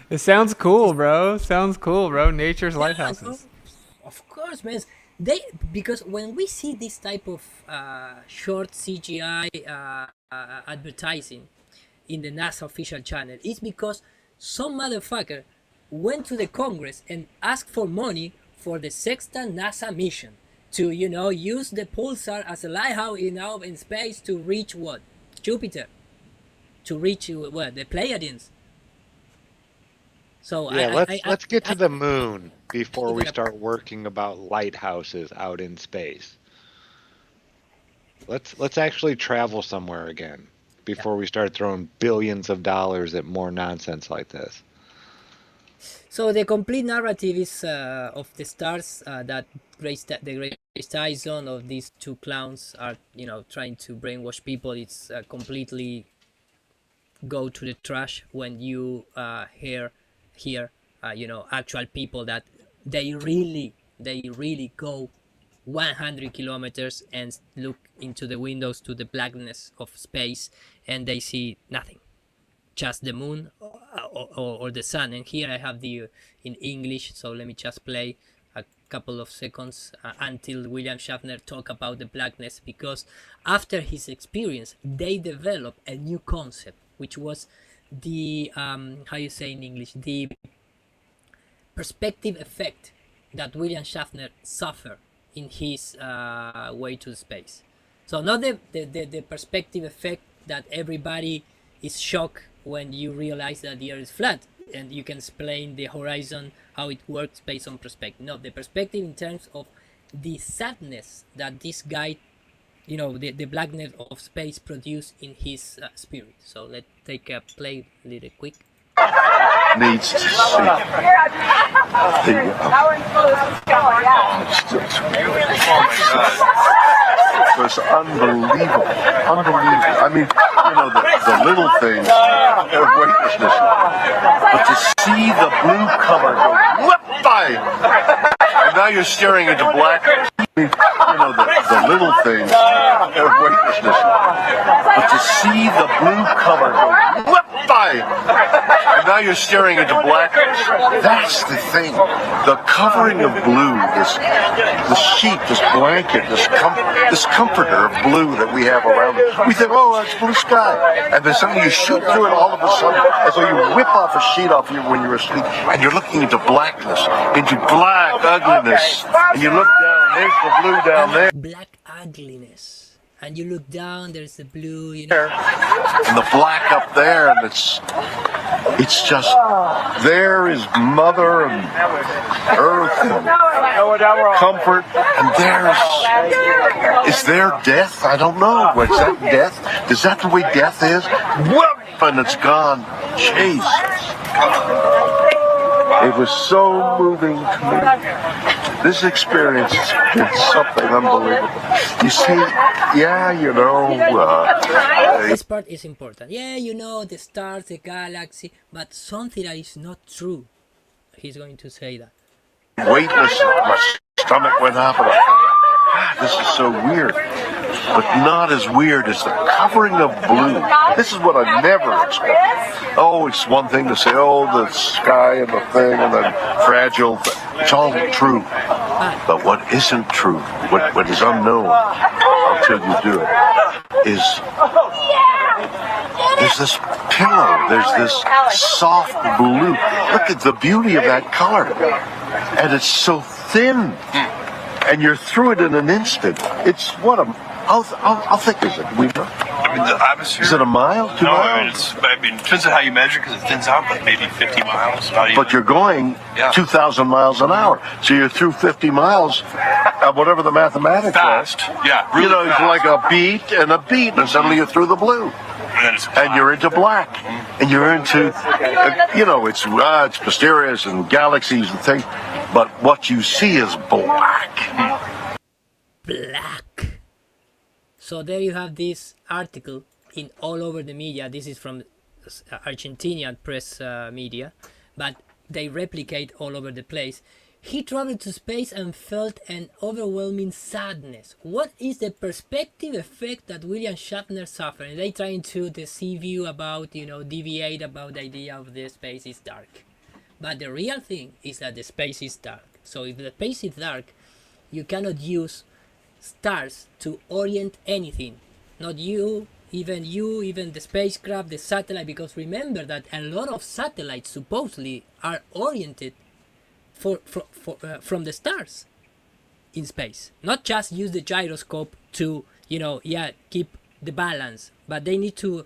It sounds cool, bro. Sounds cool, bro. Nature's lighthouses. Of course, man. Because when we see this type of short CGI advertising in the NASA official channel, it's because some motherfucker went to the Congress and asked for money for the Sextant NASA mission to, you know, use the pulsar as a lighthouse in space to reach what? Jupiter. To reach what? The Pleiadians. So yeah, let's get to the moon before we start working about lighthouses out in space. Let's actually travel somewhere again before we start throwing billions of dollars at more nonsense like this. So the complete narrative is of the stars that the Great Sky Zone of these two clowns are, you know, trying to brainwash people. It's completely go to the trash when you hear, you know, actual people that they really go 100 kilometers and look into the windows to the blackness of space and they see nothing. Just the moon or the sun. And here I have the in English, so let me just play a couple of seconds until William Shatner talk about the blackness, because after his experience they developed a new concept, which was the how you say in English, the perspective effect that William Shatner suffered in his way to space. So not the perspective effect that everybody is shocked when you realize that the Earth is flat and you can explain the horizon, how it works based on perspective. No, the perspective in terms of the sadness that this guy, you know, the blackness of space produced in his spirit. So let's take a play a little quick. Needs to see. Oh my God. It was unbelievable. Unbelievable. I mean, you know, the little things of weightlessness. But to see the blue color go whip by, and now you're staring into black. I mean, you know, the little things of weightlessness. But to see the blue color go whip by, and now you're staring into black. That's the thing. The covering of blue, this sheet, this blanket, this comforter of blue that we have around us. We think, oh, that's blue sky. And then suddenly you shoot through it all of a sudden, as though you whip off a sheet off you when you're asleep, and you're looking into blackness, into black ugliness. And you look down, there's the blue down there. Black ugliness. And you look down, there's the blue, you know. And the black up there, and it's just, there is Mother and Earth and comfort, and is there death? I don't know. Is that death? Is that the way death is? Whoop! And it's gone. Jeez. It was so moving to me. This experience has been something unbelievable. You see, yeah, you know... this part is important. Yeah, you know, the stars, the galaxy, but something that is not true. He's going to say that. Weightless, my stomach went up, and this is so weird. But not as weird as the covering of blue. This is what I never expected. Oh, it's one thing to say, oh, the sky and the thing and the fragile. It's all true. But what isn't true, what is unknown until you do it, is there's this pillow, there's this soft blue. Look at the beauty of that color. And it's so thin. And you're through it in an instant. It's what a... How thick is it? We know. I mean, the atmosphere. Is it a mile? 2 No, miles? I mean, it depends on how you measure because it thins out, but maybe 50 miles. Not even. But you're going 2,000 miles an hour, so you're through 50 miles, whatever the mathematics Fast. are. Yeah, really you know, it's like a beat, and suddenly you're through the blue. And you're into black, and you're into, you know, it's mysterious and galaxies and things, but what you see is black. Black. So there you have this article in all over the media. This is from Argentinian press media, but they replicate all over the place. He traveled to space and felt an overwhelming sadness. What is the perspective effect that William Shatner suffered? They trying to deceive you about, you know, deviate about the idea of the space is dark. But the real thing is that the space is dark. So if the space is dark, you cannot use stars to orient anything. Not you, even the spacecraft, the satellite, because remember that a lot of satellites supposedly are oriented from the stars in space. Not just use the gyroscope to, you know, keep the balance, but they need to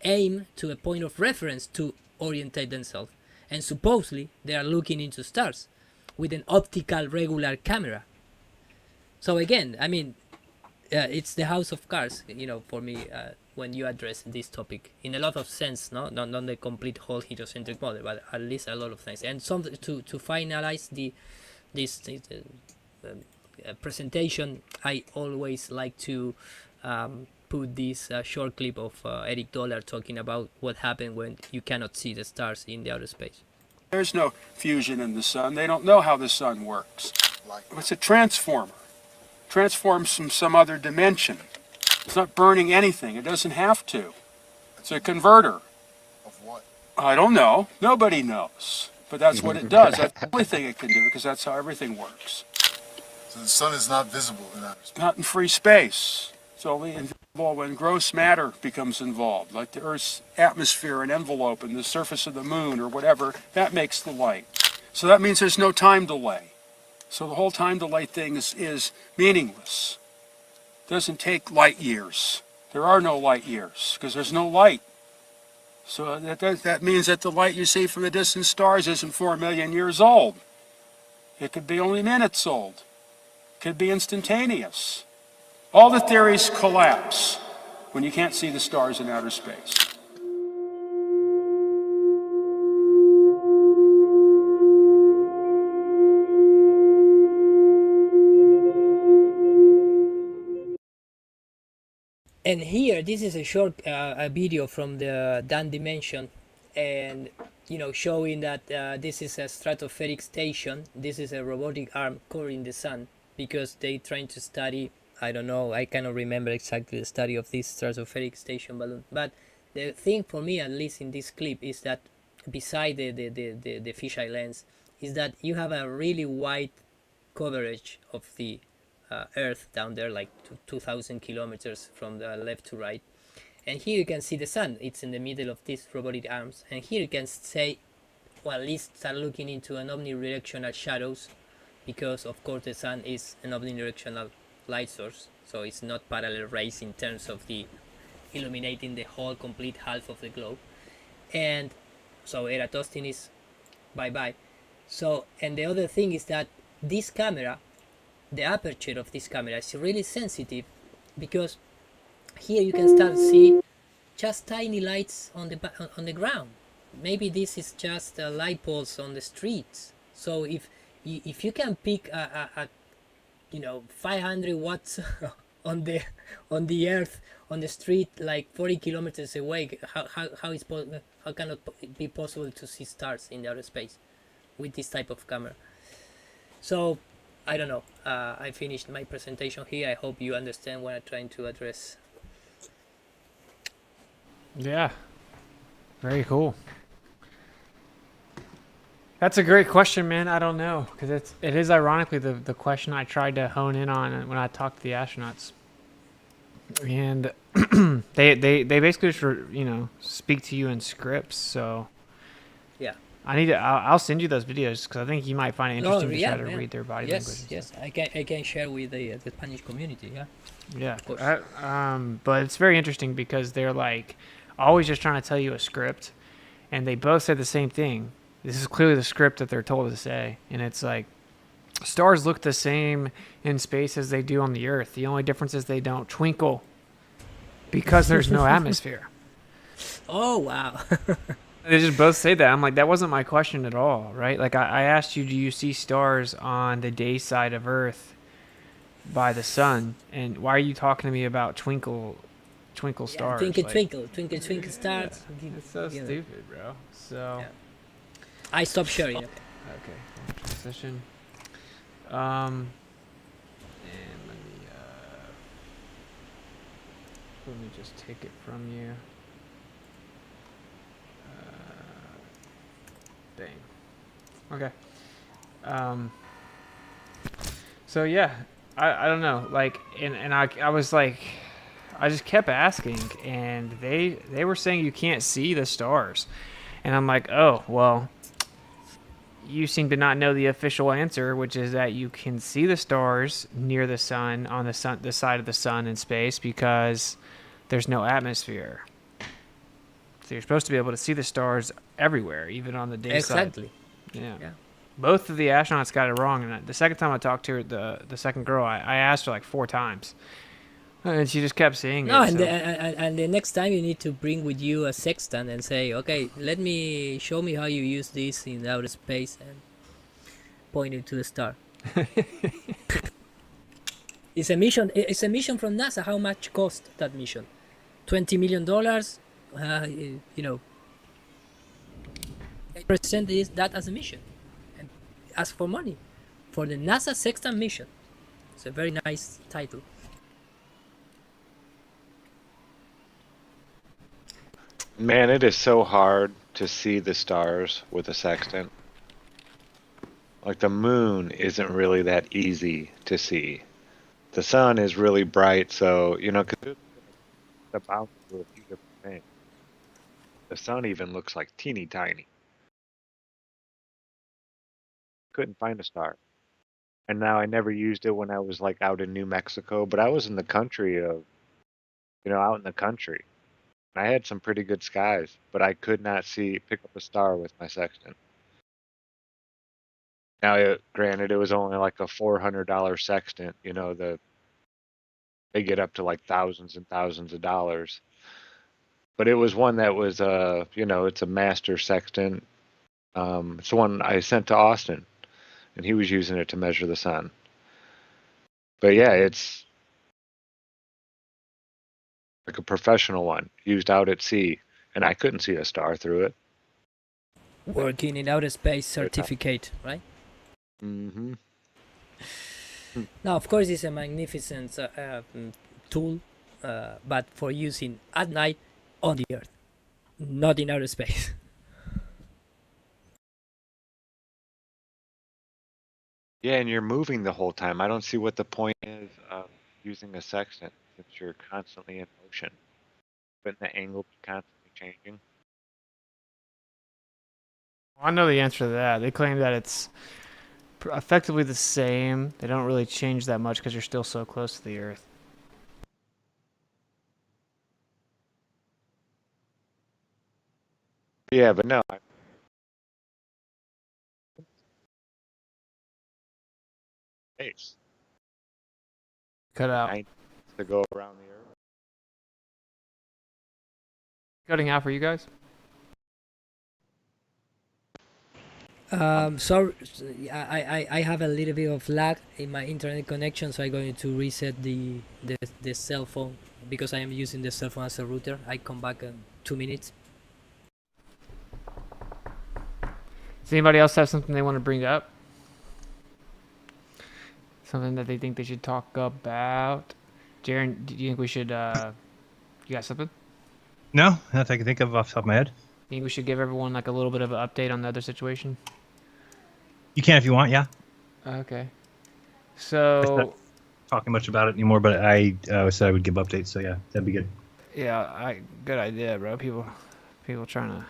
aim to a point of reference to orientate themselves. And supposedly they are looking into stars with an optical regular camera. So again, I mean, it's the house of cards, you know, for me, when you address this topic in a lot of sense, not the complete whole heliocentric model, but at least a lot of things. And some to finalize this presentation, I always like to put this short clip of Eric Dollar talking about what happened when you cannot see the stars in the outer space. There's no fusion in the sun. They don't know how the sun works. It's a transformer. Transforms from some other dimension. It's not burning anything. It doesn't have to. It's a converter. Of what? I don't know. Nobody knows. But that's what it does. That's the only thing it can do because that's how everything works. So the sun is not visible in outer space. Not in free space. It's only invisible when gross matter becomes involved, like the Earth's atmosphere and envelope and the surface of the moon or whatever. That makes the light. So that means there's no time delay. So the whole time delay thing is meaningless. It doesn't take light years. There are no light years because there's no light. So that means that the light you see from the distant stars isn't 4 million years old. It could be only minutes old. It could be instantaneous. All the theories collapse when you can't see the stars in outer space. And here, this is a short a video from the Dan Dimension, and you know, showing that this is a stratospheric station. This is a robotic arm covering the sun because they trying to study. I don't know. I cannot remember exactly the study of this stratospheric station balloon. But the thing for me, at least in this clip, is that beside the fisheye lens, is that you have a really wide coverage of the Earth down there, like 2,000 kilometers from the left to right. And here you can see the sun. It's in the middle of these robotic arms. And here you can say, well, at least start looking into an omnidirectional shadows, because of course the sun is an omnidirectional light source. So it's not parallel rays in terms of the illuminating the whole complete half of the globe. And so Eratosthenes, bye-bye. So, and the other thing is that this camera, the aperture of this camera is really sensitive, because here you can start to see just tiny lights on the ground. Maybe this is just light poles on the streets. So if you can pick a 500 watts on the earth on the street like 40 kilometers away, how can it be possible to see stars in the outer space with this type of camera? So I don't know. I finished my presentation here. I hope you understand what I'm trying to address. Yeah. Very cool. That's a great question, man. I don't know, because it is ironically the question I tried to hone in on when I talked to the astronauts, and they basically just speak to you in scripts. So yeah, I'll send you those videos because I think you might find it interesting to try to read their body language. Yes, I can share with the Spanish community. Yeah. Yeah. Of course. But it's very interesting because they're like always just trying to tell you a script, and they both say the same thing. This is clearly the script that they're told to say, and it's like stars look the same in space as they do on the Earth. The only difference is they don't twinkle because there's no atmosphere. Oh wow. They just both say that. I'm like, that wasn't my question at all, right? Like I asked you, do you see stars on the day side of Earth by the sun? And why are you talking to me about twinkle stars? Twinkle, like, twinkle stars. Yeah, it's so stupid, bro. So I stopped sharing. Okay. Transition. And let me just take it from you. Bang. Okay. So yeah, I don't know. Like, and I was like, I just kept asking, and they were saying you can't see the stars, and I'm like, oh well. You seem to not know the official answer, which is that you can see the stars near the sun on the side of the sun in space because there's no atmosphere. So you're supposed to be able to see the stars everywhere, even on the day side. Exactly. Yeah. Both of the astronauts got it wrong, and the second time I talked to her, the second girl, I asked her like 4 times, and she just kept saying No, it. and the next time you need to bring with you a sextant and say, okay, show me how you use this in outer space, and point it to the star. It's a mission. It's a mission from NASA. How much cost that mission? $20 million. They present that as a mission, and ask for money for the NASA Sextant mission. It's a very nice title. Man, it is so hard to see the stars with a sextant. Like the moon isn't really that easy to see. The sun is really bright, so because it's about a few different things. The sun even looks like teeny tiny. Couldn't find a star, and now I never used it when I was like out in New Mexico, but I was in the country out in the country. I had some pretty good skies, but I could not pick up a star with my sextant. Now, granted, it was only like a $400 sextant. They get up to like thousands and thousands of dollars. But it was one that was, it's a master sextant. It's the one I sent to Austin, and he was using it to measure the sun. But yeah, it's like a professional one used out at sea, and I couldn't see a star through it. Working in outer space certificate, right? Mm-hmm. Now, of course, it's a magnificent tool, but for using at night on the Earth, not in outer space. Yeah, and you're moving the whole time. I don't see what the point is of using a sextant since you're constantly in motion. But the angle is constantly changing. I know the answer to that. They claim that it's effectively the same. They don't really change that much because you're still so close to the Earth. Yeah, but no. Space. Cut out. To go around the Earth. Cutting out for you guys? Sorry, I have a little bit of lag in my internet connection, so I'm going to reset the cell phone because I am using the cell phone as a router. I come back in 2 minutes. Does anybody else have something they want to bring up? Something that they think they should talk about? Jeran, do you think we should, you got something? No, nothing I can think of off the top of my head. You think we should give everyone like a little bit of an update on the other situation? You can if you want, yeah. Okay. So... Not talking much about it anymore, but I said I would give updates, so yeah, that'd be good. Yeah, good idea, bro. People trying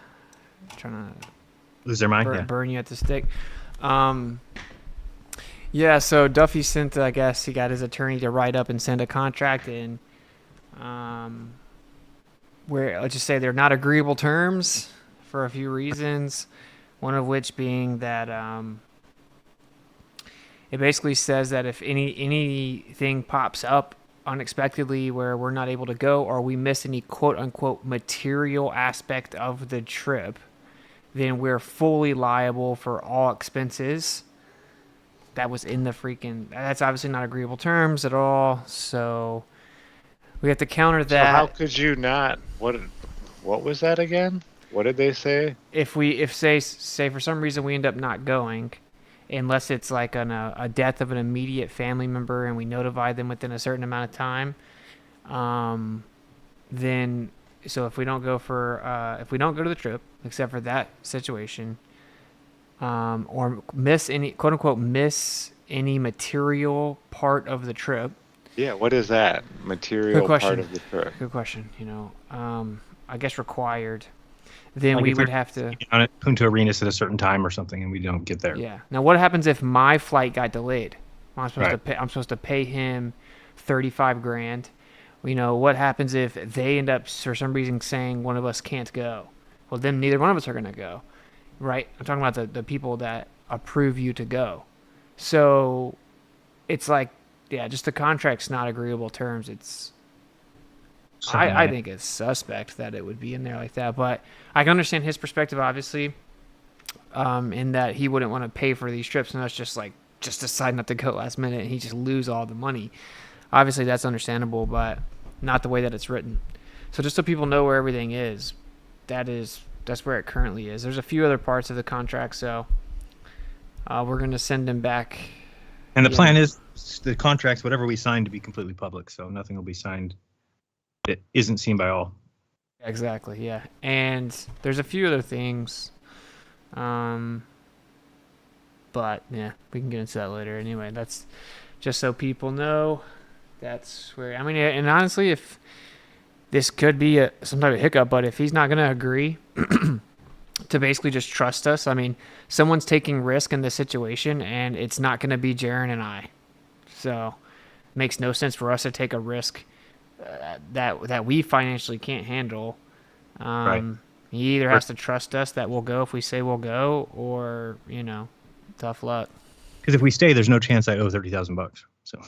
to lose their mind. Burn you at the stake. Yeah, so Duffy sent, I guess he got his attorney to write up and send a contract in, where, let's just say they're not agreeable terms for a few reasons, one of which being that it basically says that if anything pops up unexpectedly where we're not able to go, or we miss any quote-unquote material aspect of the trip, then we're fully liable for all expenses. That was in the freaking... That's obviously not agreeable terms at all, so we have to counter that. So how could you not... What was that again? What did they say? If say for some reason we end up not going, unless it's like a death of an immediate family member and we notify them within a certain amount of time, then so if we don't go to the trip, except for that situation, or miss any quote unquote miss any material part of the trip. Yeah, what is that material part of the trip? Good question. I guess required. Then we would have to on at Punta Arenas at a certain time or something, and we don't get there. Yeah. Now, what happens if my flight got delayed? I'm supposed to pay him $35,000. What happens if they end up for some reason saying one of us can't go? Well, then neither one of us are going to go, right? I'm talking about the people that approve you to go. So it's like, yeah, just the contract's not agreeable terms. It's I think it's suspect that it would be in there like that, but I can understand his perspective, obviously, in that he wouldn't want to pay for these trips, and that's just decide not to go last minute, and he just lose all the money. Obviously, that's understandable, but not the way that it's written. So just so people know where everything is, that's where it currently is. There's a few other parts of the contract, so we're going to send him back. And the plan is the contracts, whatever we sign, to be completely public, so nothing will be signed that isn't seen by all. Exactly, yeah. And there's a few other things, but yeah, we can get into that later. Anyway, that's just so people know. That's where, and honestly, if this could be some type of hiccup, but if he's not going to agree to basically just trust us, someone's taking risk in this situation, and it's not going to be Jeran and I. So it makes no sense for us to take a risk that we financially can't handle. Right. He either has to trust us that we'll go if we say we'll go, or tough luck. Because if we stay, there's no chance I owe $30,000. So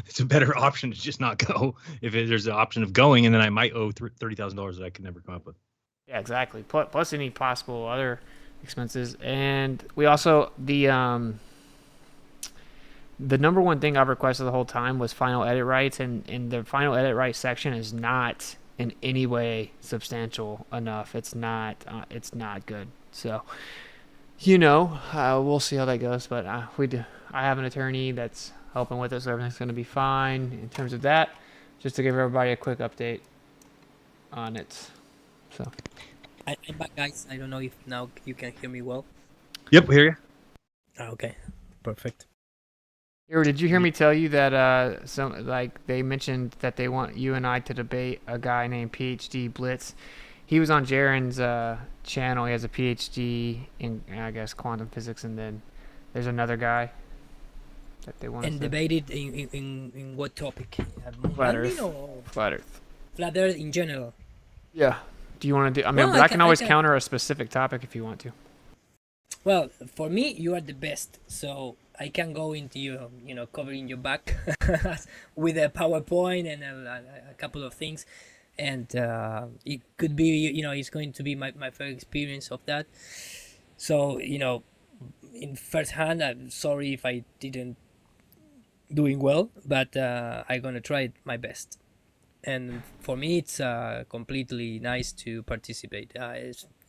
it's a better option to just not go. If there's an option of going, and then I might owe $30,000 that I could never come up with. Yeah, exactly. Plus any possible other expenses, and we also the number one thing I've requested the whole time was final edit rights, and the final edit rights section is not in any way substantial enough. It's not good. So, we'll see how that goes. But I have an attorney that's helping with it, so everything's going to be fine in terms of that. Just to give everybody a quick update on it. So, I'm back, guys. I don't know if now you can hear me well. Yep, we hear you. Okay, perfect. Did you hear me tell you that they mentioned that they want you and I to debate a guy named PhD Blitz? He was on Jeran's channel. He has a PhD in, I guess, quantum physics, and then there's another guy that they want. And debated in what topic? Flat Earth. Flat Earth. Flat Earth in general. Yeah. Do you want to do? I can always counter a specific topic if you want to. Well, for me, you are the best, so I can go into you, covering your back with a PowerPoint and a couple of things, and it could be, it's going to be my first experience of that. So, in first hand, I'm sorry if I didn't doing well, but I'm gonna try my best. And for me, it's completely nice to participate.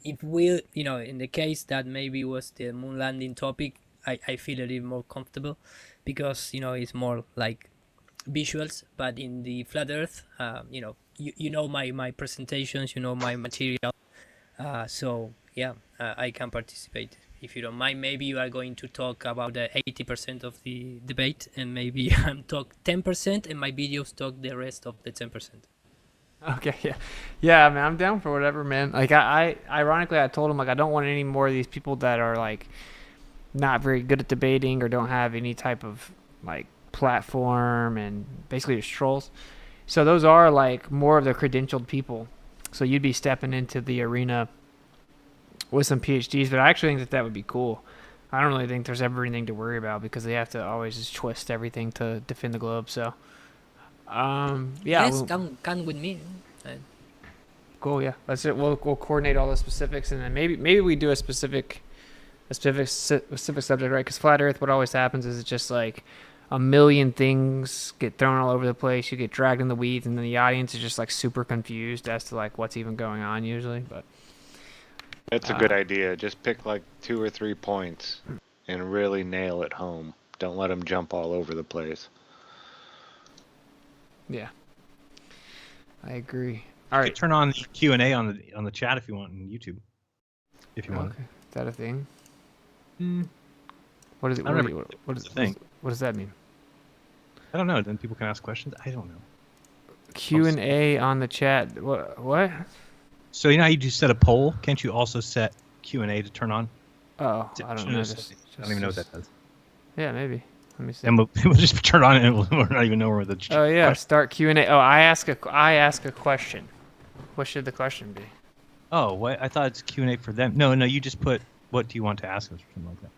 If we, in the case that maybe was the moon landing topic, I feel a little more comfortable because, it's more like visuals. But in the flat Earth, my presentations, my material. So yeah, I can participate. If you don't mind, maybe you are going to talk about the 80% of the debate, and maybe I'm talk 10%, and my videos talk the rest of the 10%. Okay, yeah. Yeah, I mean, I'm down for whatever, man. Like, I ironically, I told him, like, I don't want any more of these people that are, like, not very good at debating or don't have any type of, like, platform and basically just trolls. So those are, like, more of the credentialed people. So you'd be stepping into the arena with some PhDs, but I actually think that that would be cool. I don't really think there's ever anything to worry about because they have to always just twist everything to defend the globe, so... yeah. Yes, come with me. Cool. Yeah. That's it. We'll coordinate all the specifics, and then maybe we do a specific subject, right? Because flat Earth, what always happens is it's just like a million things get thrown all over the place. You get dragged in the weeds, and then the audience is just like super confused as to like what's even going on usually. But that's a good idea. Just pick like 2 or 3 points and really nail it home. Don't let them jump all over the place. Yeah, I agree. All right, turn on the Q&A on the chat if you want in YouTube. If you want. Okay. Is that a thing? What is it? What is the thing? What does that mean? I don't know. Then people can ask questions. I don't know. Q&A on the chat. What? So you know how you just set a poll? Can't you also set Q&A to turn on? Oh, I don't know. I don't even know what that does. Yeah, maybe. Let me see. And we'll just turn on and we'll not even know where the. Oh yeah, start Q&A. Oh, I ask a question. What should the question be? Oh, what? I thought it's Q&A for them. No, you just put what do you want to ask us or something like that.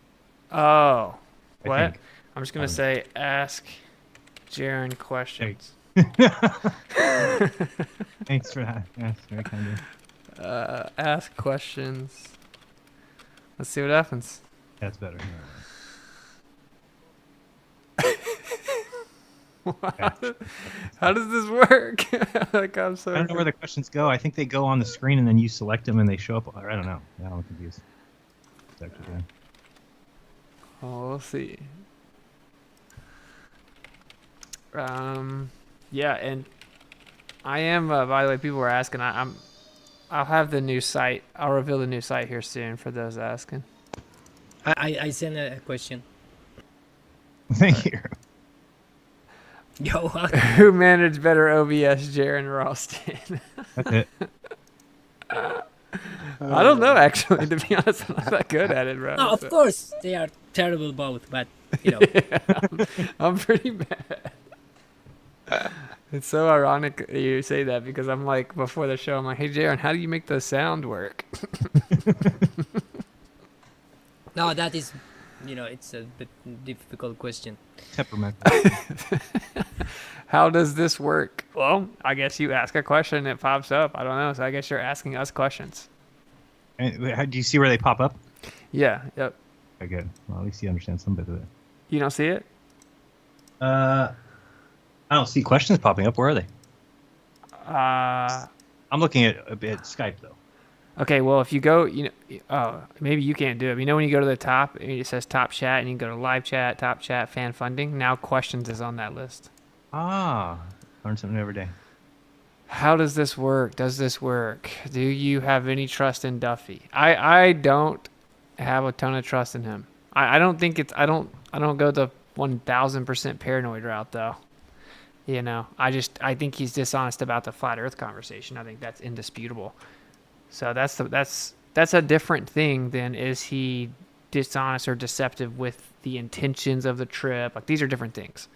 Oh, what? I'm just gonna say ask Jeran questions. Thanks for that. Yes, very kind of. Ask questions. Let's see what happens. That's better. How does this work? Like I'm so. I don't know where the questions go. I think they go on the screen and then you select them and they show up. I don't know. Now I'm confused. It's actually good. Oh, we'll see. Yeah, and I am. By the way, people were asking. I'll have the new site. I'll reveal the new site here soon for those asking. I sent a question. Thank you. Yo, who managed better OBS, Jeran or Ralston? That's it. I don't know, actually. To be honest, I'm not that good at it, bro. No, of course they are terrible both, but you know, yeah, I'm pretty bad. It's so ironic you say that because I'm like before the show, I'm like, hey Jeran, how do you make the sound work? No, that is, it's a bit difficult question. Temperamental. How does this work? Well, I guess you ask a question, it pops up. I don't know. So I guess you're asking us questions. And do you see where they pop up? Yeah. Yep. Okay, good. Well, at least you understand some bit of it. You don't see it? I don't see questions popping up. Where are they? I'm looking at Skype though. Okay, well, if you go, maybe you can't do it. When you go to the top, it says top chat, and you can go to live chat, top chat, fan funding. Now questions is on that list. Ah, learn something every day. How does this work? Does this work? Do you have any trust in Duffy? I don't have a ton of trust in him. I don't think it's, I don't go the 1000% paranoid route though. I think he's dishonest about the flat Earth conversation. I think that's indisputable. So that's a different thing than is he dishonest or deceptive with the intentions of the trip. Like these are different things,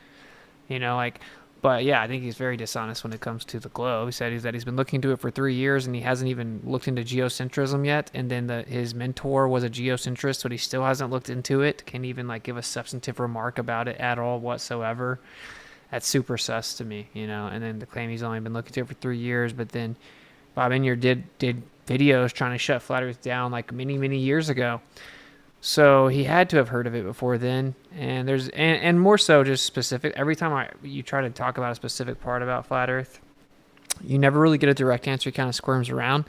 but yeah, I think he's very dishonest when it comes to the globe. He said that he's been looking into it for 3 years and he hasn't even looked into geocentrism yet. And then his mentor was a geocentrist, but he still hasn't looked into it. Can't even give a substantive remark about it at all whatsoever. That's super sus to me, and then the claim he's only been looking into it for 3 years, but then Bob Inyard did videos trying to shut Flat Earth down many, many years ago. So he had to have heard of it before then. And and more so just specific. Every time you try to talk about a specific part about Flat Earth, you never really get a direct answer. He kind of squirms around.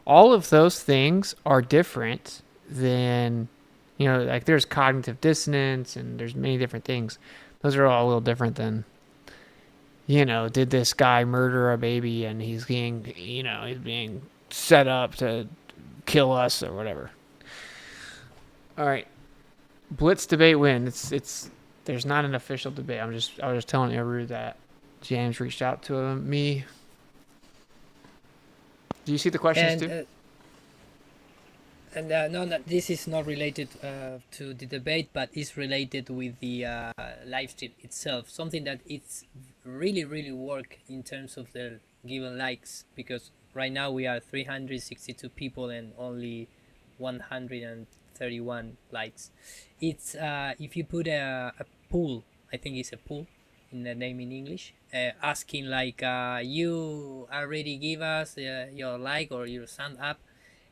All of those things are different than, there's cognitive dissonance and there's many different things. Those are all a little different than, did this guy murder a baby and he's being set up to kill us or whatever. All right, Blitz debate win. There's not an official debate. I was just telling Eru that James reached out to me. Do you see the questions too? No, this is not related to the debate, but it's related with the live stream itself. Something that it's really work in terms of the given likes, because right now we are 362 people and only 131 likes. It's if you put a poll, I think it's a poll in the name in English, asking like you already give us your like or your thumb up.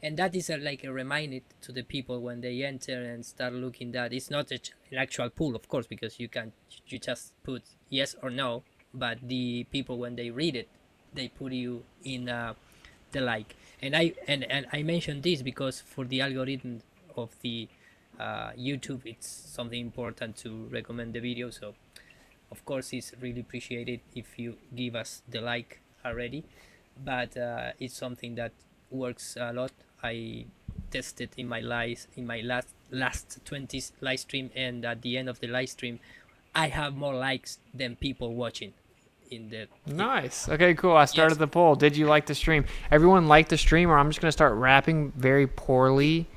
And that is like a reminder to the people when they enter and start looking that it's not an actual poll, of course, because you just put yes or no, but the people when they read it, they put you in the like. And I mentioned this because for the algorithm of the YouTube, it's something important to recommend the video. So of course it's really appreciated if you give us the like already, but it's something that works a lot. I tested in my last 20 live stream, and at the end of the live stream I have more likes than people watching in the Nice. Okay, cool. I started the poll. Did you like the stream? Everyone liked the stream, or I'm just gonna start rapping very poorly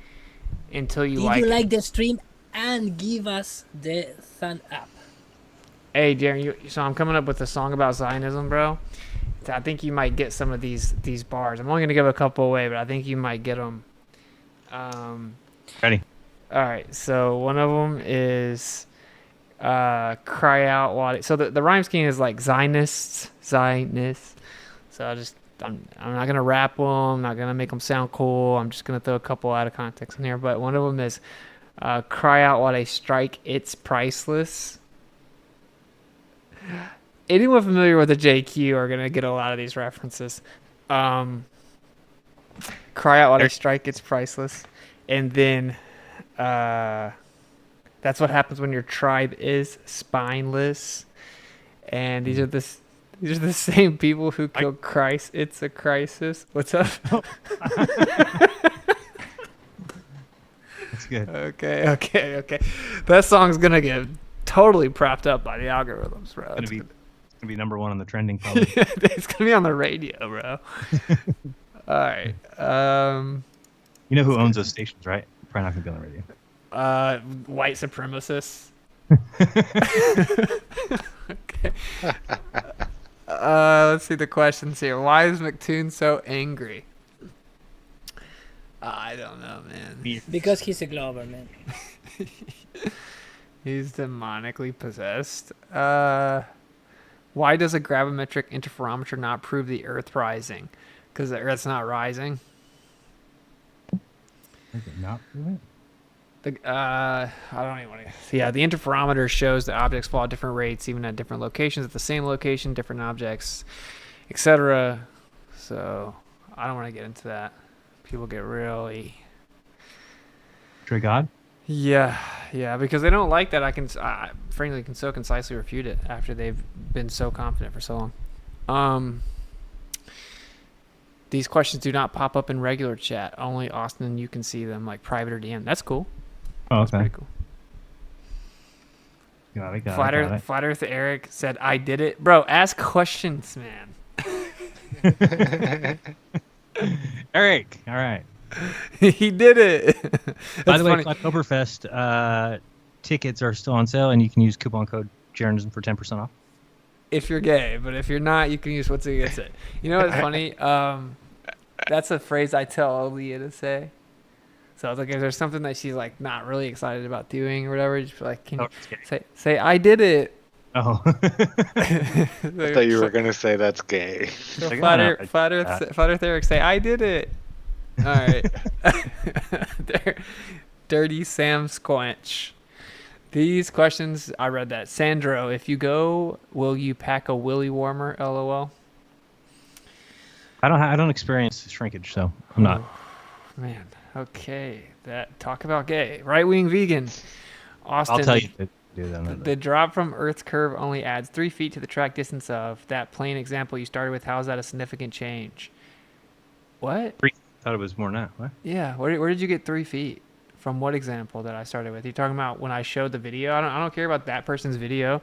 until you like it. Did you like the stream and give us the thumb up? Hey Jeran, so I'm coming up with a song about Zionism, bro. I think you might get some of these bars. I'm only gonna give a couple away, but I think you might get them. Ready? All right. So one of them is cry out while. So the rhyme scheme is like Zionists. So I'm not gonna rap them. I'm not gonna make them sound cool. I'm just gonna throw a couple out of context in here. But one of them is cry out while they strike. It's priceless. Anyone familiar with the JQ are gonna get a lot of these references. Cry out while they strike, it's priceless. And then that's what happens when your tribe is spineless. And these are the same people who killed Christ. It's a crisis. What's up? That's good. Okay. That song's gonna get totally propped up by the algorithms, bro. It's gonna be number one on the trending, probably. It's gonna be on the radio, bro. All right. You know who owns those stations, right? Probably not gonna be on the radio. White supremacists. Okay. Let's see the questions here. Why is McToon so angry? I don't know, man. Because he's a Glober, man. He's demonically possessed. Why does a gravimetric interferometer not prove the Earth rising? Because the Earth's not rising. Does it not prove it? I don't even want to. Yeah, the interferometer shows that objects fall at different rates, even at different locations. At the same location, different objects, etc. So I don't want to get into that. People get really. Trey God? Yeah, because they don't like that. I frankly can so concisely refute it after they've been so confident for so long. These questions do not pop up in regular chat. Only Austin, you can see them, like private or DM. That's cool. Oh, okay. That's pretty cool. Got it. Flat Earth Eric said, "I did it, bro." Ask questions, man. Eric, all right. He did it. By the way, Oktoberfest tickets are still on sale, and you can use coupon code jeranism for 10% off. If you're gay, but if you're not, you can use witsitgetsit. You know what's funny? That's a phrase I tell Aaliyah to say. So I was like, if there's something that she's like not really excited about doing or whatever, just be like, can you say I did it? Oh. I thought you were gonna say that's gay. So Flat Earth Eric, say I did it. All right. Dirty Sam Squanch. These questions, I read that. Sandro, if you go, will you pack a willy warmer? LOL. I don't experience shrinkage, so I'm not. Man, okay. Talk about gay. Right-wing vegan. Austin. I'll tell you to do them. The drop from Earth's curve only adds 3 feet to the track distance of that plain example you started with. How is that a significant change? What? I thought it was more than that. What? Yeah. Where did you get 3 feet? From what example that I started with? You're talking about when I showed the video? I don't care about that person's video.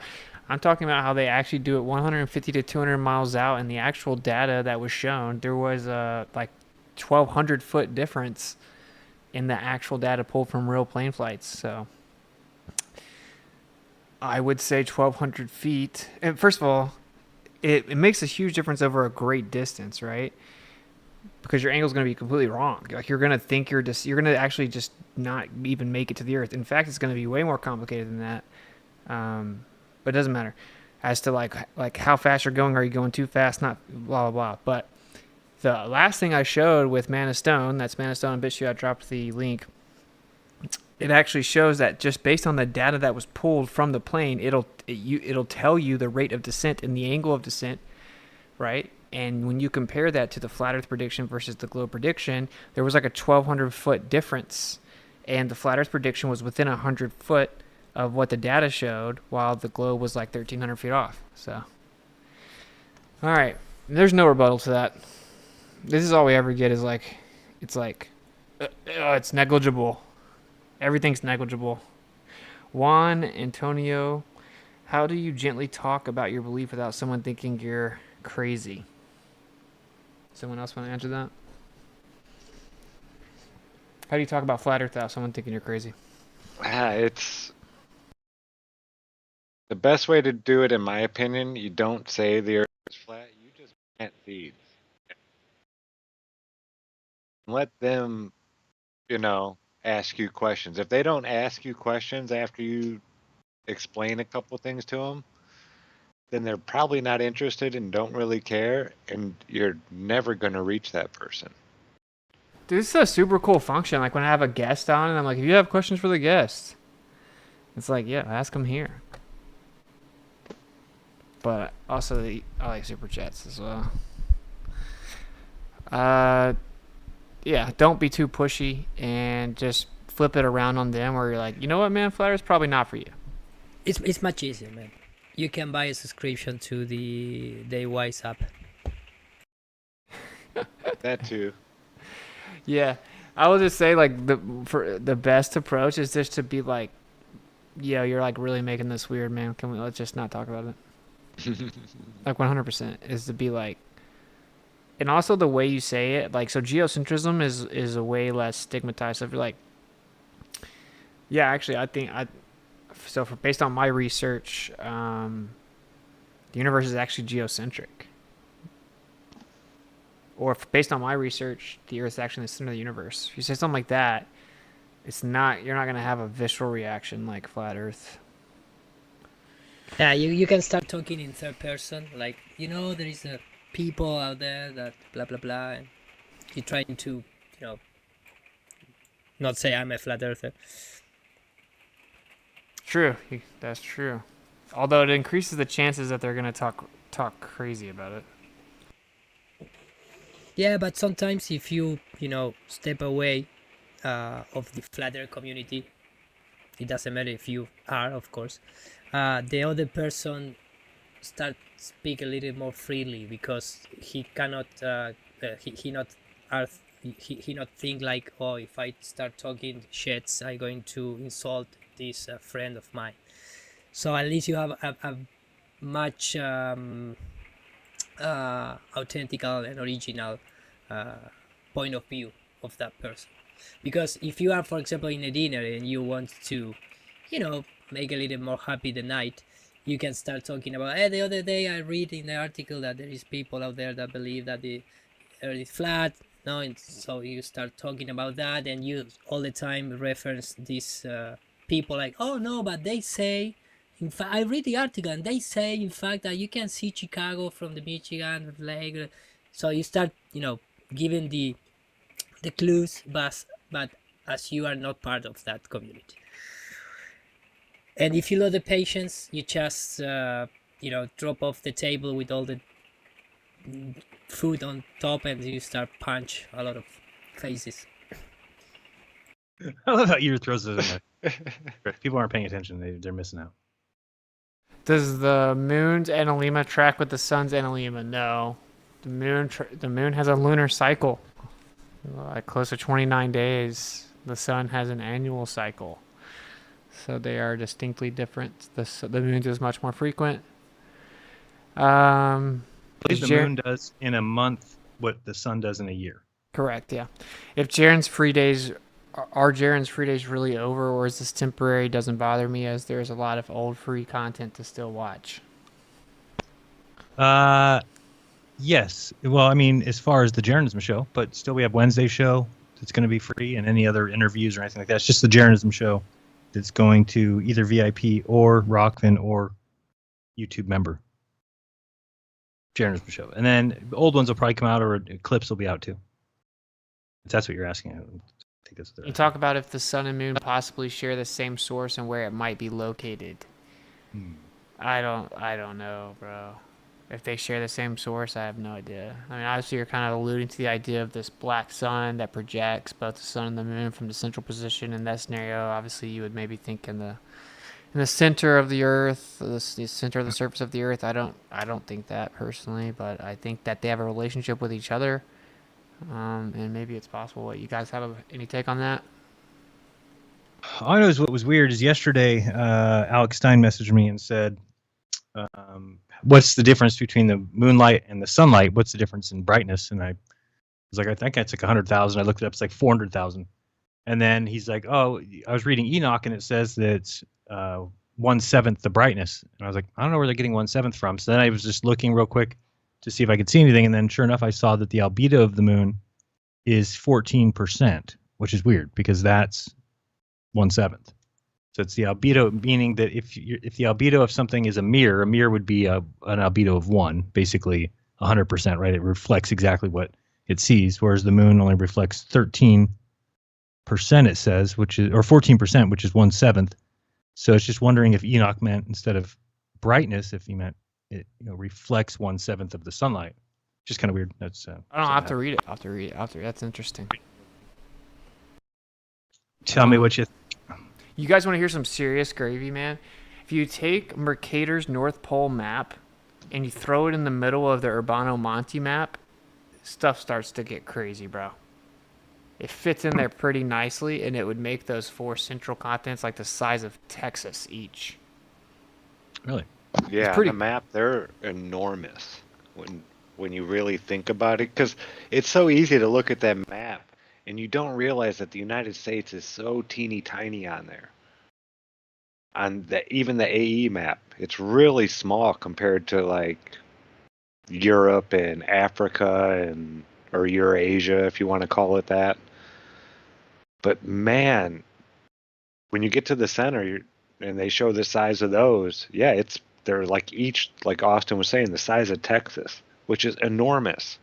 I'm talking about how they actually do it 150 to 200 miles out, and the actual data that was shown, there was like 1,200 foot difference in the actual data pulled from real plane flights. So I would say 1,200 feet. And first of all, it makes a huge difference over a great distance, right? Because your angle is going to be completely wrong. Like you're going to think you're going to actually just not even make it to the Earth. In fact, it's going to be way more complicated than that. But it doesn't matter as to like how fast you're going. Are you going too fast? Not blah, blah, blah. But the last thing I showed with Man of Stone, that's Man of Stone and BitChute, I dropped the link. It actually shows that just based on the data that was pulled from the plane, it'll tell you the rate of descent and the angle of descent, right? And when you compare that to the flat Earth prediction versus the globe prediction, there was like a 1,200 foot difference, and the flat Earth prediction was within 100 foot of what the data showed, while the globe was like 1,300 feet off. So, all right, there's no rebuttal to that. This is all we ever get is it's negligible. Everything's negligible. Juan Antonio, how do you gently talk about your belief without someone thinking you're crazy? Someone else want to answer that? How do you talk about flat Earth without someone thinking you're crazy? It's the best way to do it, in my opinion. You don't say the Earth is flat. You just plant seeds. Let them, ask you questions. If they don't ask you questions after you explain a couple things to them, then they're probably not interested and don't really care, and you're never going to reach that person. Dude, this is a super cool function. Like when I have a guest on and I'm like, if you have questions for the guest, it's like, yeah, ask them here. But also, I like super chats as well. Yeah, don't be too pushy and just flip it around on them where you're like, you know what, man, flat Earth's probably not for you. It's much easier, man. You can buy a subscription to the Daywise app. That too. Yeah, I will just say the best approach is just to be like, yeah, you're like really making this weird, man. Let's just not talk about it. Like 100% is to be like, and also the way you say it, like, so geocentrism is a way less stigmatized. So if you're like, yeah, actually, based on my research, the universe is actually geocentric. Or based on my research, the Earth is actually in the center of the universe. If you say something like that, you're not going to have a visceral reaction like flat Earth. Yeah, you can start talking in third person, like, there is a people out there that blah blah blah, and you're trying to, not say I'm a flat earther. True, that's true. Although it increases the chances that they're gonna talk crazy about it. Yeah, but sometimes if you step away of the flat earth community, it doesn't matter if you are, of course, the other person start speak a little more freely, because he cannot he not think like, oh, if I start talking shits, I'm going to insult this friend of mine. So at least you have a much authentic and original point of view of that person. Because if you are, for example, in a dinner and you want to, make a little more happy the night, you can start talking about, hey, the other day I read in the article that there is people out there that believe that the Earth is flat. No, and so you start talking about that, and you all the time reference these people like, oh no, but they say, in fact, I read the article and they say, in fact, that you can see Chicago from the Michigan lake. So you start, giving the clues, but as you are not part of that community. And if you lose the patience, you just, drop off the table with all the food on top, and you start punch a lot of faces. I love how you throws it in there. People aren't paying attention; they're missing out. Does the moon's analemma track with the sun's analemma? No, the moon has a lunar cycle, like close to 29 days. The sun has an annual cycle, so they are distinctly different. The moon's is much more frequent. I believe the moon does in a month what the sun does in a year. Correct. Yeah. If Jeran's free days are Jeran's free days really over, or is this temporary? Doesn't bother me as there's a lot of old free content to still watch. Yes. Well, I mean, as far as the Jeranism show, but still we have Wednesday show that's going to be free, and any other interviews or anything like that. It's just the Jeranism show that's going to either VIP or Rockfin or YouTube member. Jeranism show. And then the old ones will probably come out, or clips will be out too. If that's what you're asking. I think that's what they're You talk about if the sun and moon possibly share the same source and where it might be located. I don't know, bro. If they share the same source, I have no idea. I mean, obviously, you're kind of alluding to the idea of this black sun that projects both the sun and the moon from the central position. In that scenario, obviously, you would maybe think in the center of the Earth, the center of the surface of the Earth. I don't think that personally, but I think that they have a relationship with each other, and maybe it's possible. What, you guys have any take on that? All I know is what was weird is yesterday, Alex Stein messaged me and said, what's the difference between the moonlight and the sunlight? What's the difference in brightness? And I was like, I think it's like 100,000. I looked it up. It's like 400,000. And then he's like, oh, I was reading Enoch and it says that it's 1/7 the brightness. And I was like, I don't know where they're getting 1/7 from. So then I was just looking real quick to see if I could see anything. And then sure enough, I saw that the albedo of the moon is 14%, which is weird because that's 1/7. So it's the albedo, meaning that if the albedo of something is a mirror would be an albedo of 1, basically 100%, right? It reflects exactly what it sees, whereas the moon only reflects 13%, it says, or 14%, which is 1/7. So it's just wondering if Enoch meant, instead of brightness, if he meant it reflects 1/7 of the sunlight. Just kind of weird. That's I don't have to read it. I'll have to read it. That's interesting. Tell me what you think. You guys want to hear some serious gravy, man? If you take Mercator's North Pole map and you throw it in the middle of the Urbano Monte map, stuff starts to get crazy, bro. It fits in there pretty nicely, and it would make those 4 central continents like the size of Texas each. Really? Yeah, the map, they're enormous when you really think about it, because it's so easy to look at that map and you don't realize that the United States is so teeny tiny on there. On even the AE map, it's really small compared to like Europe and Africa or Eurasia, if you want to call it that. But man, when you get to the center and they show the size of those, yeah, they're like each, like Austin was saying, the size of Texas, which is enormous.